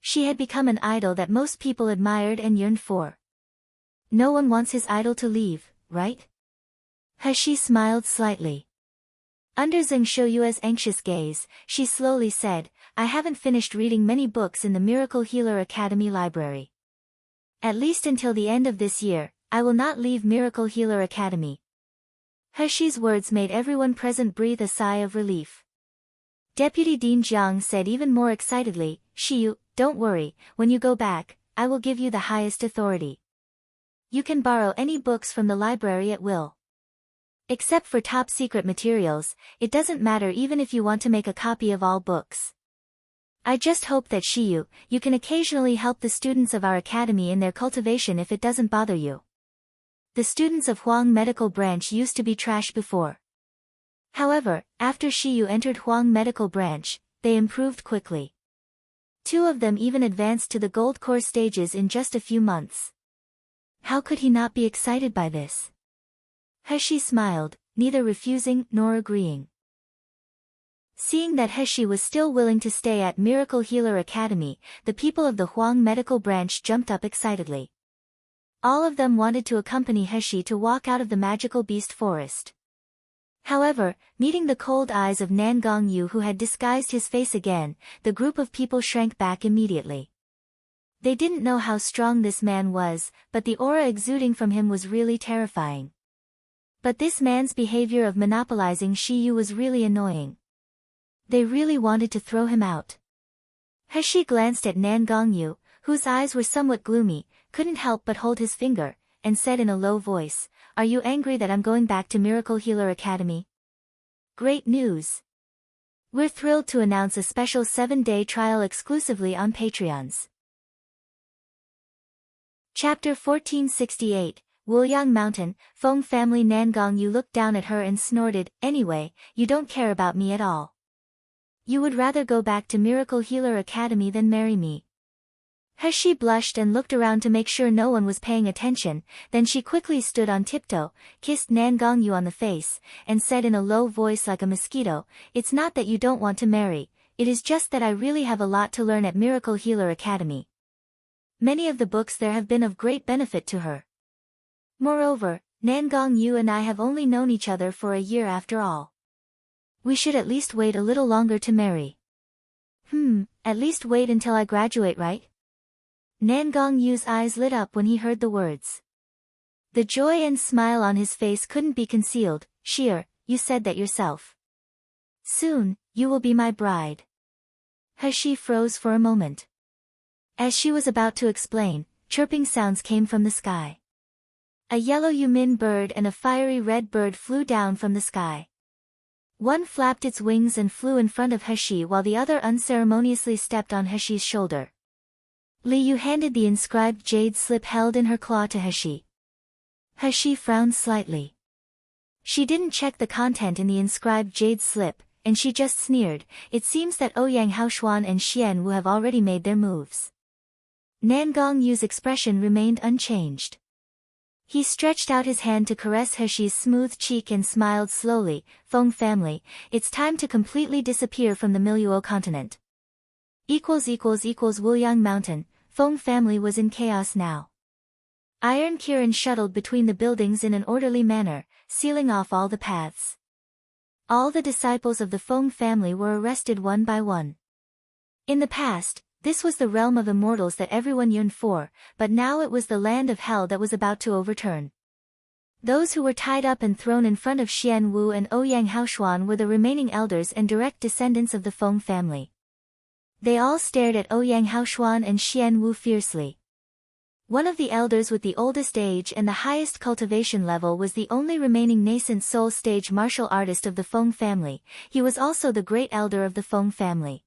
She had become an idol that most people admired and yearned for. No one wants his idol to leave, right? He smiled slightly. Under Zheng Shouyue's anxious gaze, she slowly said, I haven't finished reading many books in the Miracle Healer Academy library. At least until the end of this year, I will not leave Miracle Healer Academy. He's words made everyone present breathe a sigh of relief. Deputy Dean Jiang said even more excitedly, Xiao, don't worry, when you go back, I will give you the highest authority. You can borrow any books from the library at will. Except for top-secret materials, it doesn't matter even if you want to make a copy of all books. I just hope that Xiao, you can occasionally help the students of our academy in their cultivation if it doesn't bother you. The students of Huang Medical Branch used to be trash before. However, after Xiao entered Huang Medical Branch, they improved quickly. 2 of them even advanced to the gold core stages in just a few months. How could he not be excited by this? He smiled, neither refusing nor agreeing. Seeing that He was still willing to stay at Miracle Healer Academy, the people of the Huang Medical Branch jumped up excitedly. All of them wanted to accompany He to walk out of the magical beast forest. However, meeting the cold eyes of Nan Gongyu who had disguised his face again, the group of people shrank back immediately. They didn't know how strong this man was, but the aura exuding from him was really terrifying. But this man's behavior of monopolizing Xiao was really annoying. They really wanted to throw him out. He glanced at Nan Gongyu, whose eyes were somewhat gloomy, couldn't help but hold his finger, and said in a low voice, Are you angry that I'm going back to Miracle Healer Academy? Great news! We're thrilled to announce a special 7-day trial exclusively on Patreons. Chapter 1468, Wuliang Mountain. Feng family. Nan Gongyu looked down at her and snorted, Anyway, you don't care about me at all. You would rather go back to Miracle Healer Academy than marry me. He blushed and looked around to make sure no one was paying attention, then she quickly stood on tiptoe, kissed Nan Gongyu on the face, and said in a low voice like a mosquito, It's not that you don't want to marry, it is just that I really have a lot to learn at Miracle Healer Academy. Many of the books there have been of great benefit to her. Moreover, Nan Gongyu and I have only known each other for a year after all. We should at least wait a little longer to marry. At least wait until I graduate, right? Nan Gongyu's eyes lit up when he heard the words. The joy and smile on his face couldn't be concealed. Sheer, you said that yourself. Soon, you will be my bride. He froze for a moment. As she was about to explain, chirping sounds came from the sky. A yellow yumin bird and a fiery red bird flew down from the sky. One flapped its wings and flew in front of He while the other unceremoniously stepped on He's shoulder. Liu handed the inscribed jade slip held in her claw to He. He frowned slightly. She didn't check the content in the inscribed jade slip, and she just sneered. It seems that Ouyang Haoshuan and Xian Wu have already made their moves. Nangong Yu's expression remained unchanged. He stretched out his hand to caress Heshi's smooth cheek and smiled slowly. Feng family, it's time to completely disappear from the Miluo continent. Wuliang Mountain, Feng family was in chaos now. Iron Kirin shuttled between the buildings in an orderly manner, sealing off all the paths. All the disciples of the Feng family were arrested one by one. In the past, this was the realm of immortals that everyone yearned for, but now it was the land of hell that was about to overturn. Those who were tied up and thrown in front of Xian Wu and Ouyang Haoshuan were the remaining elders and direct descendants of the Feng family. They all stared at Ouyang Haoshuan and Xian Wu fiercely. One of the elders with the oldest age and the highest cultivation level was the only remaining nascent soul stage martial artist of the Feng family. He was also the great elder of the Feng family.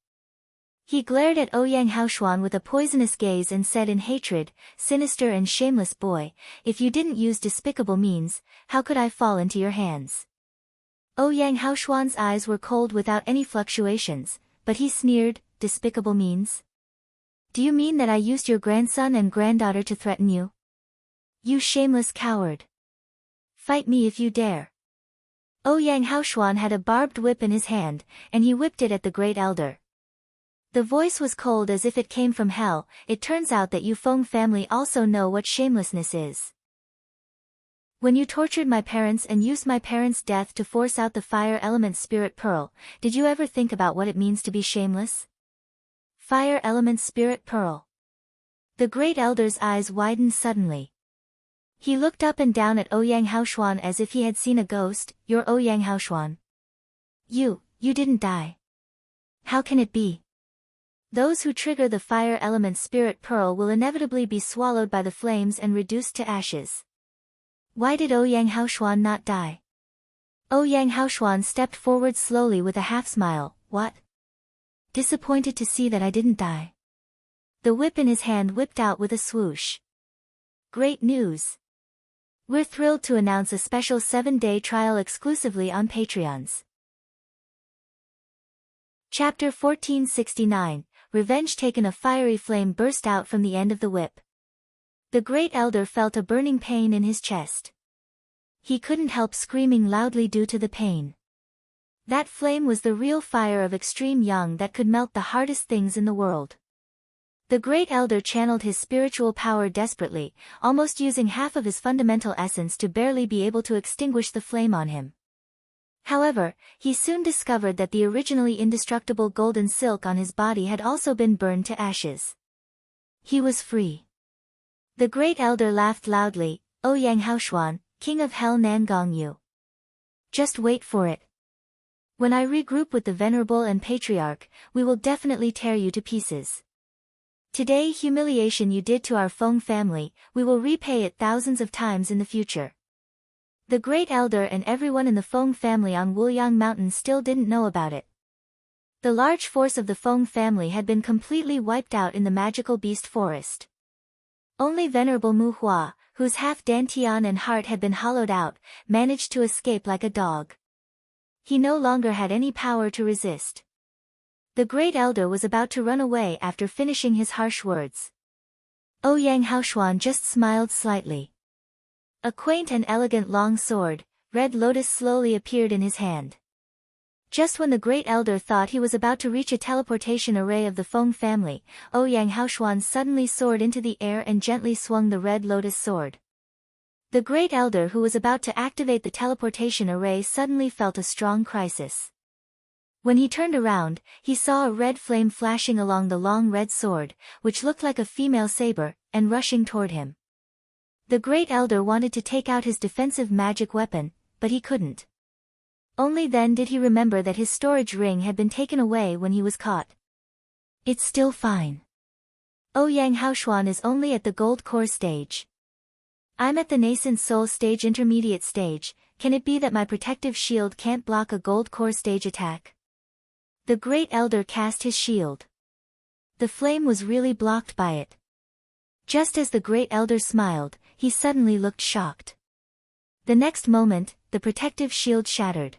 He glared at Ouyang Haoshuan with a poisonous gaze and said in hatred, "Sinister and shameless boy, if you didn't use despicable means, how could I fall into your hands?" Ouyang Haoshuan's eyes were cold without any fluctuations, but he sneered, "Despicable means? Do you mean that I used your grandson and granddaughter to threaten you? You shameless coward! Fight me if you dare!" Ouyang Haoshuan had a barbed whip in his hand, and he whipped it at the great elder. The voice was cold as if it came from hell. "It turns out that you Feng family also know what shamelessness is. When you tortured my parents and used my parents' death to force out the fire element spirit pearl, did you ever think about what it means to be shameless? Fire element spirit pearl." The great elder's eyes widened suddenly. He looked up and down at Ouyang Haoshuan as if he had seen a ghost. "You're Ouyang Haoshuan. You didn't die. How can it be? Those who trigger the fire element spirit pearl will inevitably be swallowed by the flames and reduced to ashes. Why did Ouyang Haoshuan not die?" Ouyang Haoshuan stepped forward slowly with a half-smile. "What? Disappointed to see that I didn't die." The whip in his hand whipped out with a swoosh. "Great news! We're thrilled to announce a special 7-day trial exclusively on Patreons." Chapter 1469, Revenge Taken. A fiery flame burst out from the end of the whip. The great elder felt a burning pain in his chest. He couldn't help screaming loudly due to the pain. That flame was the real fire of extreme yang that could melt the hardest things in the world. The great elder channeled his spiritual power desperately, almost using half of his fundamental essence to barely be able to extinguish the flame on him. However, he soon discovered that the originally indestructible golden silk on his body had also been burned to ashes. He was free. The great elder laughed loudly. "Ouyang Haoshuan, king of hell Nangong Yu. Just wait for it. When I regroup with the Venerable and Patriarch, we will definitely tear you to pieces. Today, humiliation you did to our Feng family, we will repay it thousands of times in the future." The great elder and everyone in the Feng family on Wuliang Mountain still didn't know about it. The large force of the Feng family had been completely wiped out in the magical beast forest. Only Venerable Mu Hua, whose half dantian and heart had been hollowed out, managed to escape like a dog. He no longer had any power to resist. The great elder was about to run away after finishing his harsh words. Ouyang Haoshuan just smiled slightly. A quaint and elegant long sword, Red Lotus, slowly appeared in his hand. Just when the great elder thought he was about to reach a teleportation array of the Feng family, Ouyang Haoshuan suddenly soared into the air and gently swung the Red Lotus sword. The great elder, who was about to activate the teleportation array, suddenly felt a strong crisis. When he turned around, he saw a red flame flashing along the long red sword, which looked like a female saber, and rushing toward him. The great elder wanted to take out his defensive magic weapon, but he couldn't. Only then did he remember that his storage ring had been taken away when he was caught. "It's still fine. Ouyang Haoshuan is only at the gold core stage. I'm at the nascent soul stage, intermediate stage. Can it be that my protective shield can't block a gold core stage attack?" The great elder cast his shield. The flame was really blocked by it. Just as the great elder smiled, he suddenly looked shocked. The next moment, the protective shield shattered.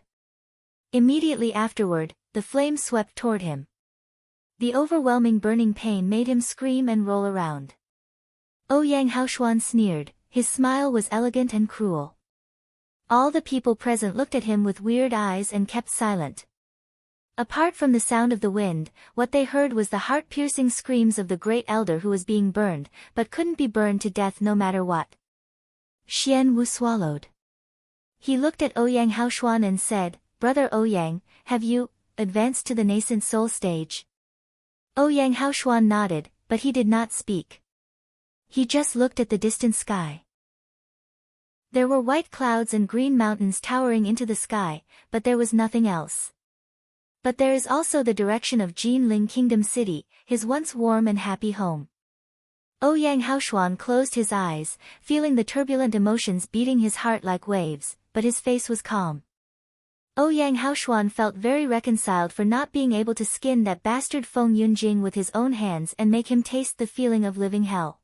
Immediately afterward, the flame swept toward him. The overwhelming burning pain made him scream and roll around. Ouyang Haoshuan sneered, his smile was elegant and cruel. All the people present looked at him with weird eyes and kept silent. Apart from the sound of the wind, what they heard was the heart-piercing screams of the great elder who was being burned, but couldn't be burned to death no matter what. Xian Wu swallowed. He looked at Ouyang Haoshuan and said, "Brother Ouyang, have you advanced to the nascent soul stage?" Ouyang Haoshuan nodded, but he did not speak. He just looked at the distant sky. There were white clouds and green mountains towering into the sky, but there was nothing else. But there is also the direction of Jinling Kingdom City, his once warm and happy home. Ouyang Haoshuan closed his eyes, feeling the turbulent emotions beating his heart like waves, but his face was calm. Ouyang Haoshuan felt very reconciled for not being able to skin that bastard Feng Yunjing with his own hands and make him taste the feeling of living hell.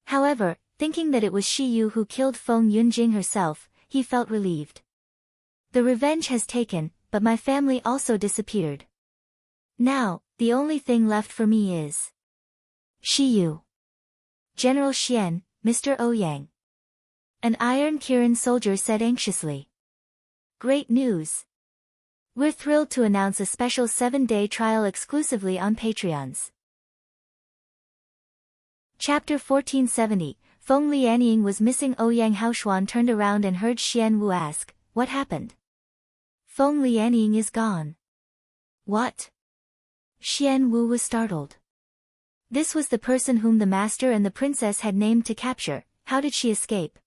However, thinking that it was Shi Yu who killed Feng Yunjing herself, he felt relieved. The revenge has taken, but my family also disappeared. Now, the only thing left for me is Shi Yu. General Xian, Mr. Ouyang. An Iron Kirin soldier said anxiously. Great news. We're thrilled to announce a special 7-day trial exclusively on Patreons. Chapter 1470, Feng Lianying was missing. Ouyang Haoshuan turned around and heard Xian Wu ask, "What happened?" "Feng Lianying is gone." "What?" Xian Wu was startled. This was the person whom the master and the princess had named to capture. How did she escape?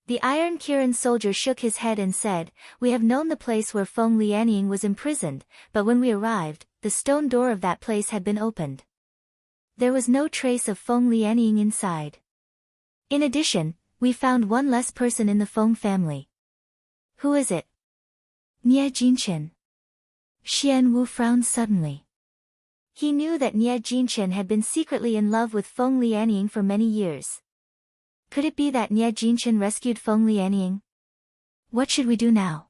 The Iron Kirin soldier shook his head and said, "We have known the place where Feng Lianying was imprisoned, but when we arrived, the stone door of that place had been opened. There was no trace of Feng Lianying inside. In addition, we found one less person in the Feng family." "Who is it?" "Nie Jinchen." Xian Wu frowned suddenly. He knew that Nie Jinchen had been secretly in love with Feng Lianying for many years. Could it be that Nie Jinchen rescued Feng Lianying? What should we do now?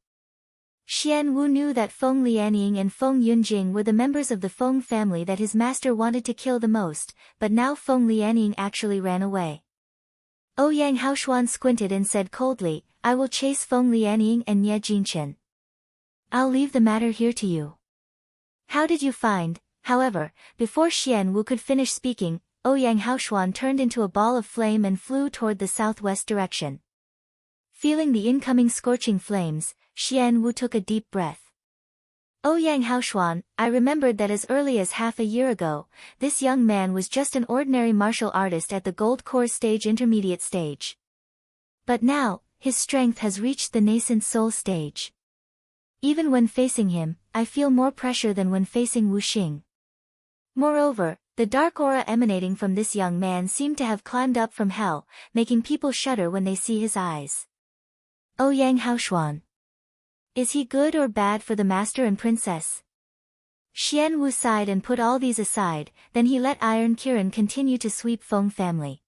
Xian Wu knew that Feng Lianying and Feng Yunjing were the members of the Feng family that his master wanted to kill the most, but now Feng Lianying actually ran away. Ouyang Haoshuan squinted and said coldly, "I will chase Feng Lianying and Nie Jinchen. I'll leave the matter here to you." "How did you find?" However, before Xian Wu could finish speaking, Ouyang Haoshuan turned into a ball of flame and flew toward the southwest direction. Feeling the incoming scorching flames, Xian Wu took a deep breath. "Ouyang Haoshuan, I remembered that as early as half a year ago, this young man was just an ordinary martial artist at the Gold Core stage intermediate stage. But now, his strength has reached the nascent soul stage. Even when facing him, I feel more pressure than when facing Wu Xing. Moreover, the dark aura emanating from this young man seemed to have climbed up from hell, making people shudder when they see his eyes. Ouyang Haoshuan. Is he good or bad for the master and princess?" Xian Wu sighed and put all these aside, then he let Iron Kirin continue to sweep Feng family.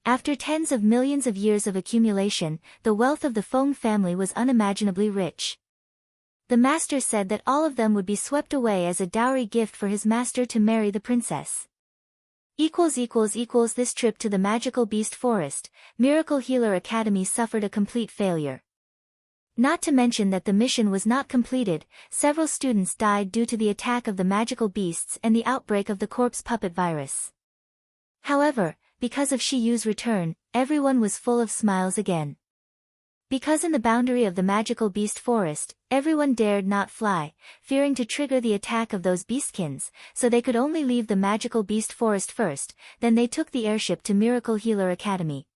After tens of millions of years of accumulation, the wealth of the Feng family was unimaginably rich. The master said that all of them would be swept away as a dowry gift for his master to marry the princess. This trip to the magical beast forest, Miracle Healer Academy suffered a complete failure. Not to mention that the mission was not completed, several students died due to the attack of the magical beasts and the outbreak of the corpse puppet virus. However, because of Shi Yu's return, everyone was full of smiles again. Because in the boundary of the magical beast forest, everyone dared not fly, fearing to trigger the attack of those beastkins, so they could only leave the magical beast forest first, then they took the airship to Miracle Healer Academy.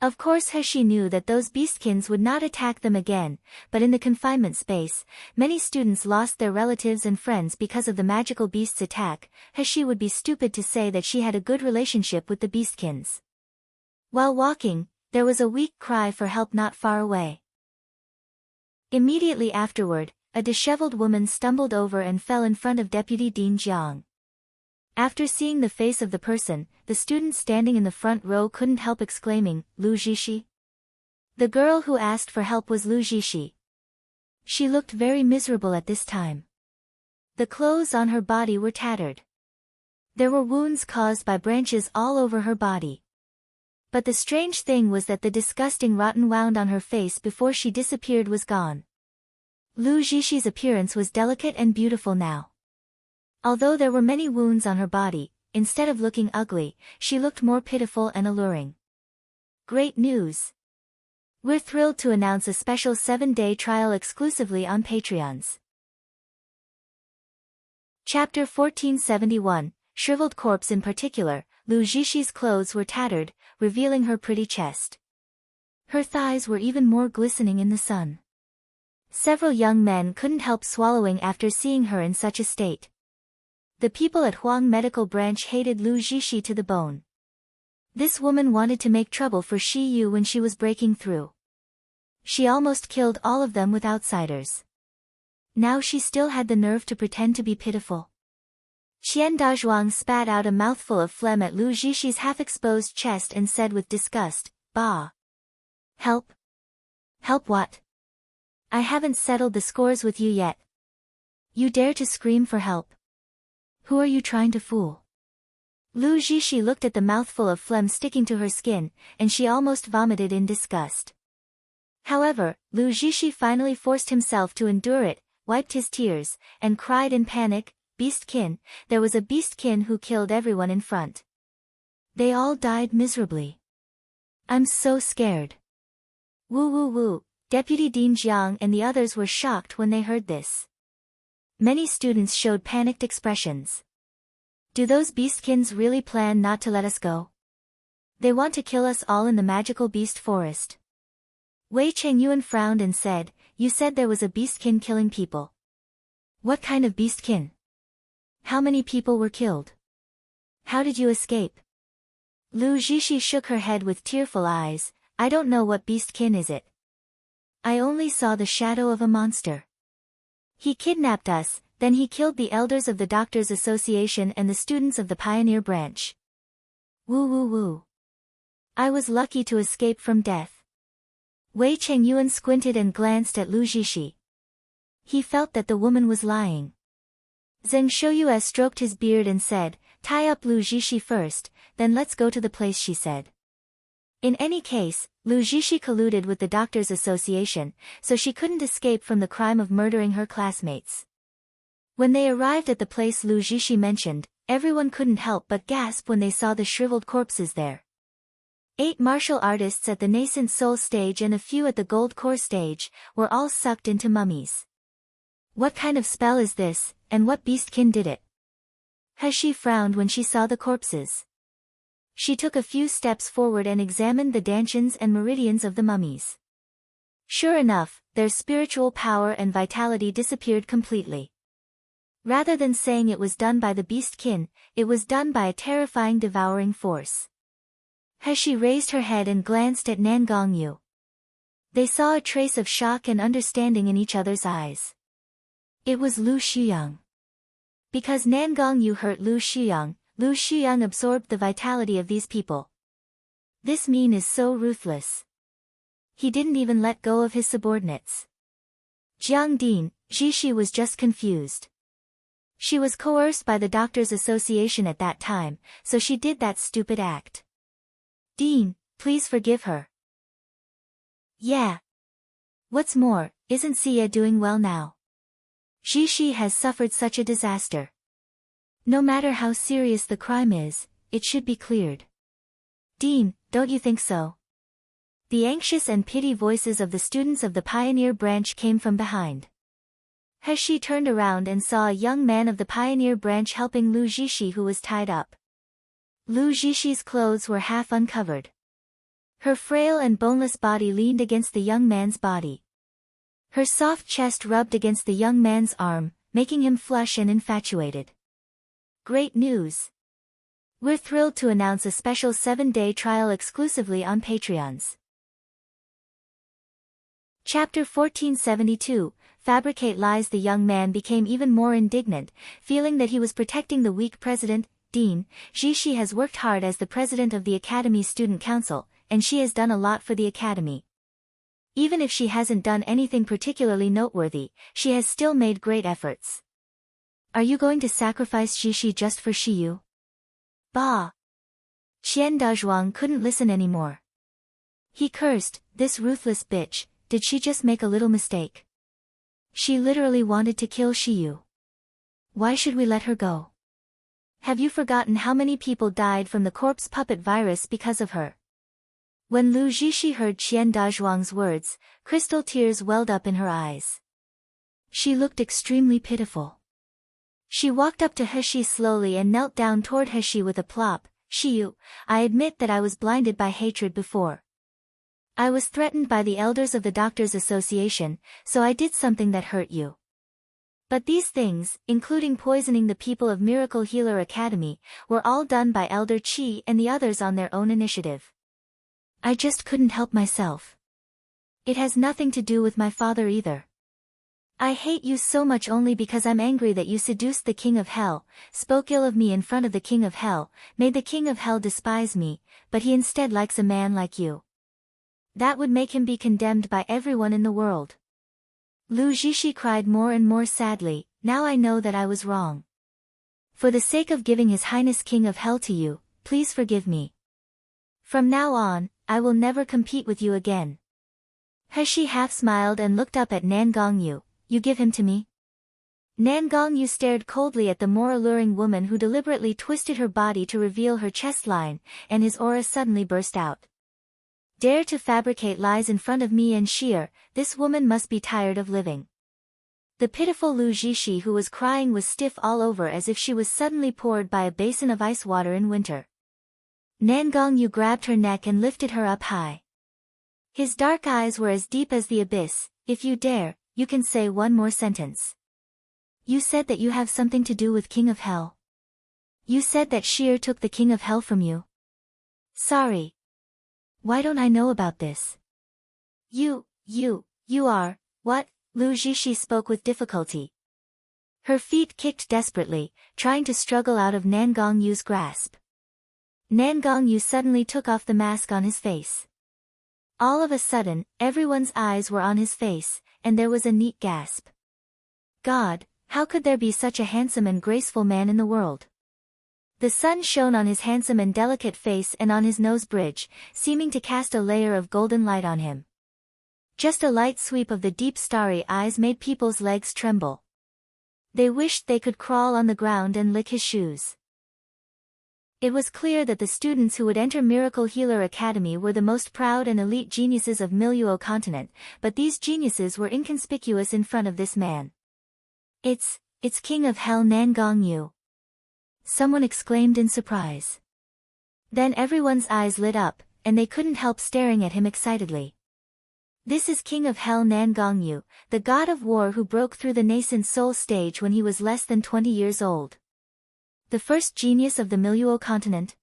Of course He knew that those beastkins would not attack them again, but in the confinement space, many students lost their relatives and friends because of the magical beast's attack. He would be stupid to say that she had a good relationship with the beastkins. While walking, there was a weak cry for help not far away. Immediately afterward, a disheveled woman stumbled over and fell in front of Deputy Dean Jiang. After seeing the face of the person, the student standing in the front row couldn't help exclaiming, "Lu Jishi?" The girl who asked for help was Lu Zhishi. She looked very miserable at this time. The clothes on her body were tattered. There were wounds caused by branches all over her body. But the strange thing was that the disgusting rotten wound on her face before she disappeared was gone. Lu Zhishi's appearance was delicate and beautiful now. Although there were many wounds on her body, instead of looking ugly, she looked more pitiful and alluring. Great news! We're thrilled to announce a special 7-day trial exclusively on Patreons. Chapter 1471, Shriveled Corpse. In particular, Lu Zhishi's clothes were tattered, revealing her pretty chest. Her thighs were even more glistening in the sun. Several young men couldn't help swallowing after seeing her in such a state. The people at Huang Medical Branch hated Lu Zhishi to the bone. This woman wanted to make trouble for Shi Yu when she was breaking through. She almost killed all of them with outsiders. Now she still had the nerve to pretend to be pitiful. Qian Dazhuang spat out a mouthful of phlegm at Lu Zhishi's half-exposed chest and said with disgust, "Bah! Help? Help what? I haven't settled the scores with you yet. You dare to scream for help? Who are you trying to fool?" Lu Zhishi looked at the mouthful of phlegm sticking to her skin, and she almost vomited in disgust. However, Lu Zhishi finally forced himself to endure it, wiped his tears, and cried in panic, "Beastkin, there was a beastkin who killed everyone in front. They all died miserably. I'm so scared." Woo woo woo, Deputy Dean Jiang and the others were shocked when they heard this. Many students showed panicked expressions. Do those beastkins really plan not to let us go? They want to kill us all in the magical beast forest. Wei Chengyuan frowned and said, "You said there was a beastkin killing people. What kind of beastkin? How many people were killed? How did you escape?" Lu Zhishi shook her head with tearful eyes. "I don't know what beastkin is it. I only saw the shadow of a monster. He kidnapped us, then he killed the elders of the Doctors' Association and the students of the Pioneer Branch. Woo woo woo. I was lucky to escape from death." Wei Chengyuan squinted and glanced at Lu Zhishi. He felt that the woman was lying. Zheng Shouyue stroked his beard and said, "Tie up Lu Zhishi first, then let's go to the place," she said. In any case, Lu Zhishi colluded with the Doctors' Association, so she couldn't escape from the crime of murdering her classmates. When they arrived at the place Lu Zhishi mentioned, everyone couldn't help but gasp when they saw the shriveled corpses there. 8 martial artists at the nascent soul stage and a few at the gold core stage, were all sucked into mummies. What kind of spell is this, and what beastkin did it? He frowned when she saw the corpses. She took a few steps forward and examined the dantians and meridians of the mummies. Sure enough, their spiritual power and vitality disappeared completely. Rather than saying it was done by the beastkin, it was done by a terrifying devouring force. She raised her head and glanced at Nangongyu. They saw a trace of shock and understanding in each other's eyes. It was Lu Xuyang. Because Nangongyu hurt Lu Xuyang absorbed the vitality of these people. This mean is so ruthless. He didn't even let go of his subordinates. Jiang Din, Zhishi was just confused. She was coerced by the Doctors' Association at that time, so she did that stupid act. Dean, please forgive her. Yeah. What's more, isn't Xia doing well now? Zhishi has suffered such a disaster. No matter how serious the crime is, it should be cleared. Dean, don't you think so? The anxious and pity voices of the students of the Pioneer Branch came from behind. She turned around and saw a young man of the Pioneer Branch helping Lu Zhishi, who was tied up. Lu Zhishi's clothes were half uncovered. Her frail and boneless body leaned against the young man's body. Her soft chest rubbed against the young man's arm, making him flush and infatuated. Great news! We're thrilled to announce a special 7-day trial exclusively on Patreons. Chapter 1472, Fabricate Lies. The young man became even more indignant, feeling that he was protecting the weak president. Dean, Zhishi has worked hard as the president of the Academy Student Council, and she has done a lot for the Academy. Even if she hasn't done anything particularly noteworthy, she has still made great efforts. Are you going to sacrifice Xixi just for Xiyu? Bah! Qian Dazhuang couldn't listen anymore. He cursed, this ruthless bitch, did she just make a little mistake? She literally wanted to kill Xiyu. Why should we let her go? Have you forgotten how many people died from the corpse puppet virus because of her? When Lu Zixi heard Qian Dazhuang's words, crystal tears welled up in her eyes. She looked extremely pitiful. She walked up to Heshi slowly and knelt down toward Heshi with a plop. Xiyu, I admit that I was blinded by hatred before. I was threatened by the elders of the Doctors Association, so I did something that hurt you. But these things, including poisoning the people of Miracle Healer Academy, were all done by Elder Qi and the others on their own initiative. I just couldn't help myself. It has nothing to do with my father either. I hate you so much only because I'm angry that you seduced the King of Hell, spoke ill of me in front of the King of Hell, made the King of Hell despise me, but he instead likes a man like you. That would make him be condemned by everyone in the world. Lu Zixi cried more and more sadly, now I know that I was wrong. For the sake of giving His Highness King of Hell to you, please forgive me. From now on, I will never compete with you again. Heshi half smiled and looked up at Nan Gongyu. You give him to me? Nan Gongyu stared coldly at the more alluring woman who deliberately twisted her body to reveal her chest line, and his aura suddenly burst out. Dare to fabricate lies in front of me and Sheer, this woman must be tired of living. The pitiful Lu Zixi who was crying was stiff all over as if she was suddenly poured by a basin of ice water in winter. Nan Gongyu grabbed her neck and lifted her up high. His dark eyes were as deep as the abyss. If you dare, you can say one more sentence. You said that you have something to do with King of Hell. You said that Sheer took the King of Hell from you. Sorry. Why don't I know about this? You are, what? Lu Zixi spoke with difficulty. Her feet kicked desperately, trying to struggle out of Nan Gongyu's grasp. Nan Gongyu suddenly took off the mask on his face. All of a sudden, everyone's eyes were on his face, and there was a neat gasp. God, how could there be such a handsome and graceful man in the world? The sun shone on his handsome and delicate face and on his nose bridge, seeming to cast a layer of golden light on him. Just a light sweep of the deep starry eyes made people's legs tremble. They wished they could crawl on the ground and lick his shoes. It was clear that the students who would enter Miracle Healer Academy were the most proud and elite geniuses of Miluo continent, but these geniuses were inconspicuous in front of this man. It's King of Hell Nan Gongyu. Someone exclaimed in surprise. Then everyone's eyes lit up, and they couldn't help staring at him excitedly. This is King of Hell Nan Gongyu, the god of war who broke through the nascent soul stage when he was less than 20 years old. The first genius of the Miluo continent.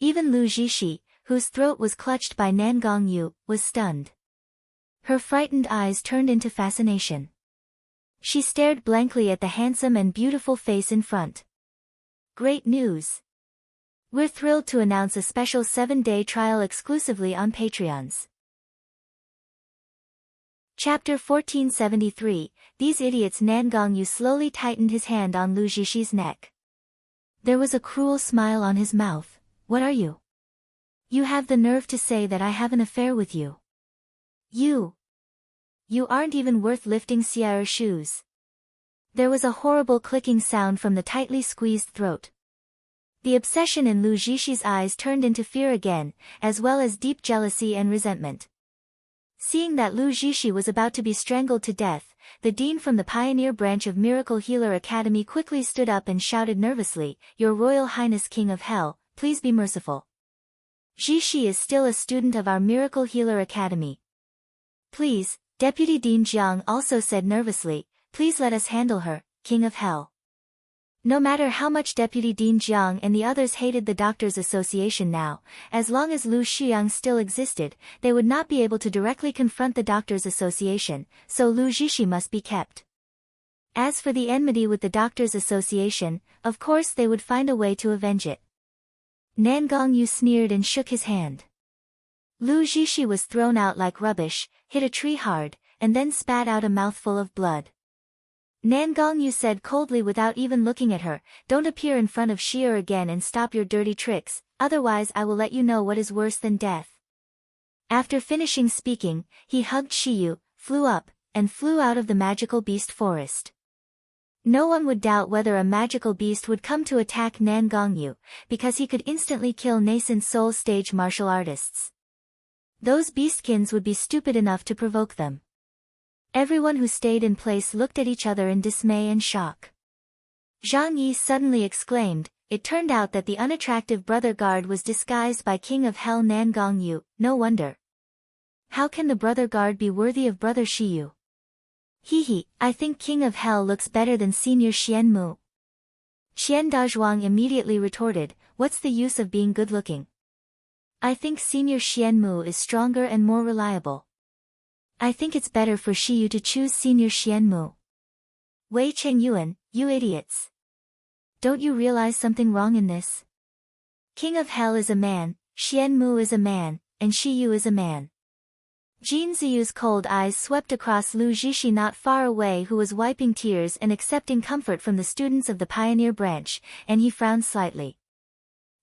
Even Lu Zixi, whose throat was clutched by Nan Gongyu, was stunned. Her frightened eyes turned into fascination. She stared blankly at the handsome and beautiful face in front. Great news! We're thrilled to announce a special 7-day trial exclusively on Patreons. Chapter 1473, These Idiots. Nan Gongyu slowly tightened his hand on Lu Zixi neck. There was a cruel smile on his mouth. What are you? You have the nerve to say that I have an affair with you. You aren't even worth lifting Xiao's shoes. There was a horrible clicking sound from the tightly squeezed throat. The obsession in Lu Zixi eyes turned into fear again, as well as deep jealousy and resentment. Seeing that Lu Zixi was about to be strangled to death, the dean from the pioneer branch of Miracle Healer Academy quickly stood up and shouted nervously, Your Royal Highness King of Hell, please be merciful. Zixi is still a student of our Miracle Healer Academy. Please, Deputy Dean Jiang also said nervously, please let us handle her, King of Hell. No matter how much Deputy Dean Jiang and the others hated the Doctors Association now, as long as Lu Xiang still existed, they would not be able to directly confront the Doctors Association, so Lu Zixi must be kept. As for the enmity with the Doctors Association, of course they would find a way to avenge it. Nan Gongyu sneered and shook his hand. Lu Zhishi was thrown out like rubbish, hit a tree hard, and then spat out a mouthful of blood. Nan Gongyu said coldly without even looking at her, "Don't appear in front of Xiao again and stop your dirty tricks, otherwise I will let you know what is worse than death." After finishing speaking, he hugged Xiao, flew up, and flew out of the magical beast forest. No one would doubt whether a magical beast would come to attack Nan Gongyu, because he could instantly kill nascent soul stage martial artists. Those beastkins would be stupid enough to provoke them. Everyone who stayed in place looked at each other in dismay and shock. Zhang Yi suddenly exclaimed, "It turned out that the unattractive brother guard was disguised by King of Hell Nan Gongyu, no wonder. How can the brother guard be worthy of brother Xiao? Hehe, I think King of Hell looks better than Senior Xian Mu." Xian Dazhuang immediately retorted, "What's the use of being good-looking? I think Senior Xian Mu is stronger and more reliable. I think it's better for Xiao to choose Senior Xian Mu." Wei Chengyuan, you idiots. Don't you realize something wrong in this? King of Hell is a man, Xian Mu is a man, and Xiao is a man. Jin Ziyu's cold eyes swept across Lu Zhishi not far away, who was wiping tears and accepting comfort from the students of the Pioneer branch, and he frowned slightly.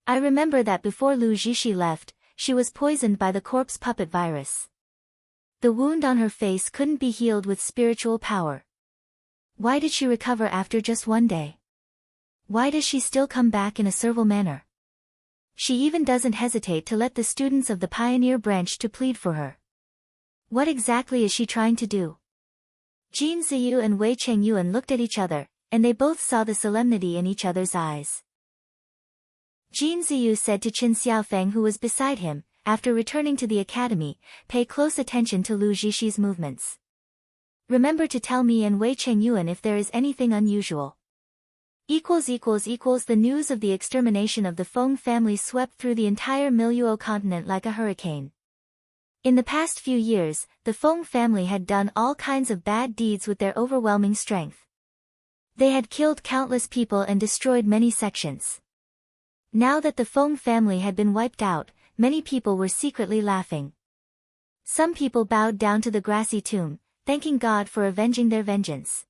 "I remember that before Lu Zhishi left, she was poisoned by the corpse puppet virus. The wound on her face couldn't be healed with spiritual power. Why did she recover after just one day? Why does she still come back in a servile manner? She even doesn't hesitate to let the students of the Pioneer branch to plead for her. What exactly is she trying to do?" Jin Ziyu and Wei Chengyuan looked at each other, and they both saw the solemnity in each other's eyes. Jin Ziyu said to Qin Xiaofeng, who was beside him, after returning to the academy, "Pay close attention to Lu Zhishi's movements. Remember to tell me and Wei Chengyuan if there is anything unusual." The news of the extermination of the Feng family swept through the entire Miluo continent like a hurricane. In the past few years, the Feng family had done all kinds of bad deeds with their overwhelming strength. They had killed countless people and destroyed many sections. Now that the Feng family had been wiped out, many people were secretly laughing. Some people bowed down to the grassy tomb, thanking God for avenging their vengeance.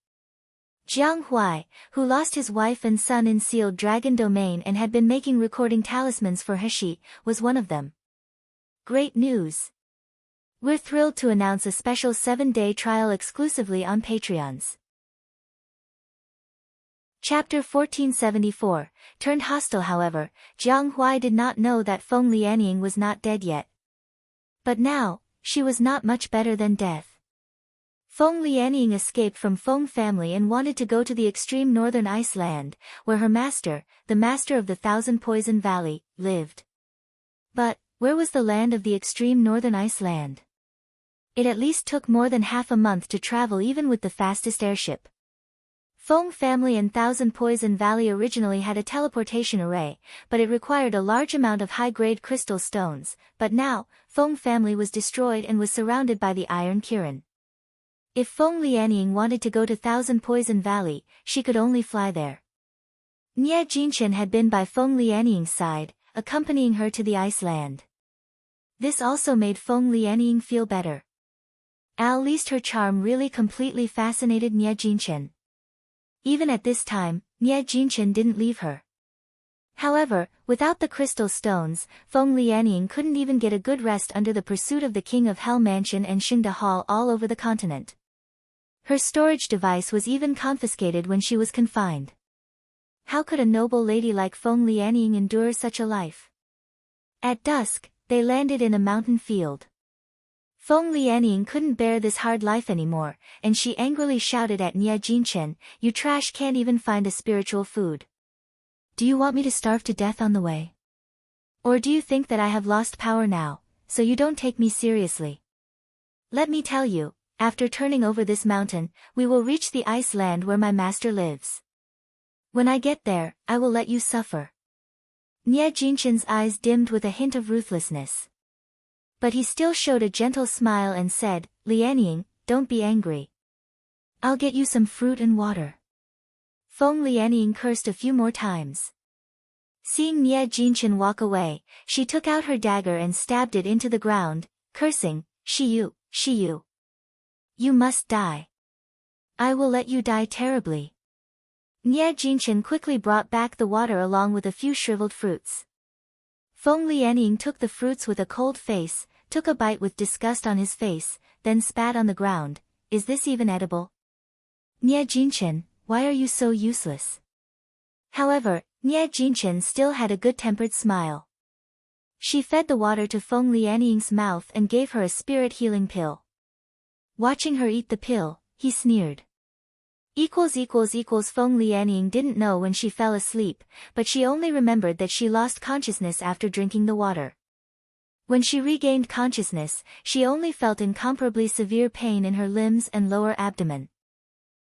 Jiang Huai, who lost his wife and son in sealed dragon domain and had been making recording talismans for Heshi, was one of them. Great news! We're thrilled to announce a special 7-day trial exclusively on Patreons. Chapter 1474, turned hostile. However, Jiang Huai did not know that Feng Lianying was not dead yet. But now, she was not much better than death. Feng Lianying escaped from Feng family and wanted to go to the extreme northern ice land, where her master, the master of the Thousand Poison Valley, lived. But, where was the land of the extreme northern ice land? It at least took more than half a month to travel even with the fastest airship. Feng family and Thousand Poison Valley originally had a teleportation array, but it required a large amount of high-grade crystal stones, but now, Feng family was destroyed and was surrounded by the Iron Kirin. If Feng Lianying wanted to go to Thousand Poison Valley, she could only fly there. Nie Jinchen had been by Feng Lianying's side, accompanying her to the ice land. This also made Feng Lianying feel better. At least her charm really completely fascinated Nie Jinchen. Even at this time, Nie Jinchen didn't leave her. However, without the crystal stones, Feng Lianying couldn't even get a good rest under the pursuit of the King of Hell Mansion and Xingda Hall all over the continent. Her storage device was even confiscated when she was confined. How could a noble lady like Feng Lianying endure such a life? At dusk, they landed in a mountain field. Feng Lianying couldn't bear this hard life anymore, and she angrily shouted at Nie Jinchen, "You trash can't even find a spiritual food. Do you want me to starve to death on the way? Or do you think that I have lost power now, so you don't take me seriously? Let me tell you, after turning over this mountain, we will reach the ice land where my master lives. When I get there, I will let you suffer." Nie Jinchen's eyes dimmed with a hint of ruthlessness. But he still showed a gentle smile and said, "Lianying, don't be angry. I'll get you some fruit and water." Feng Lianying cursed a few more times. Seeing Nie Jinchen walk away, she took out her dagger and stabbed it into the ground, cursing, Xiao, Xiao. You must die. I will let you die terribly. Nie Jinchen quickly brought back the water along with a few shriveled fruits. Feng Lianying took the fruits with a cold face, took a bite with disgust on his face, then spat on the ground. Is this even edible? Nie Jinchen, why are you so useless? However, Nie Jinchen still had a good-tempered smile. She fed the water to Feng Lianying's mouth and gave her a spirit-healing pill. Watching her eat the pill, he sneered. Feng Lianying didn't know when she fell asleep, but she only remembered that she lost consciousness after drinking the water. When she regained consciousness, she only felt incomparably severe pain in her limbs and lower abdomen.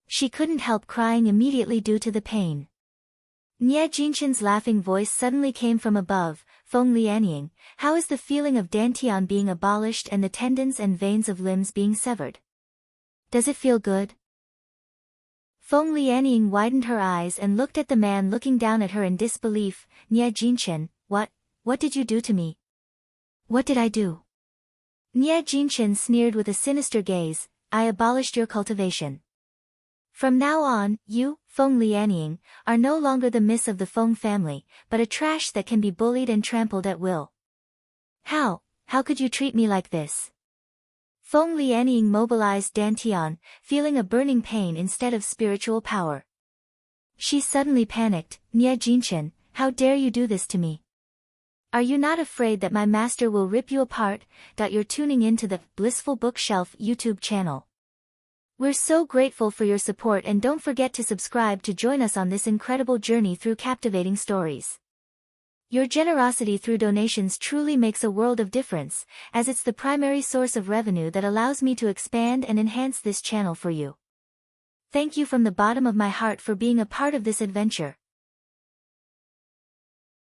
She couldn't help crying immediately due to the pain. Nie Jinchen's laughing voice suddenly came from above. Feng Lianying, how is the feeling of dantian being abolished and the tendons and veins of limbs being severed? Does it feel good? Feng Lianying widened her eyes and looked at the man looking down at her in disbelief. Nie Jinchen, what did you do to me? What did I do? Nie Jinchen sneered with a sinister gaze. I abolished your cultivation. From now on, you, Feng Lianying, are no longer the miss of the Feng family, but a trash that can be bullied and trampled at will. How could you treat me like this? Feng Lianying mobilized dantian, feeling a burning pain instead of spiritual power. She suddenly panicked. Nie Jinchen, how dare you do this to me? Are you not afraid that my master will rip you apart? You're tuning into the Blissful Bookshelf YouTube channel. We're so grateful for your support, and don't forget to subscribe to join us on this incredible journey through captivating stories. Your generosity through donations truly makes a world of difference, as it's the primary source of revenue that allows me to expand and enhance this channel for you. Thank you from the bottom of my heart for being a part of this adventure.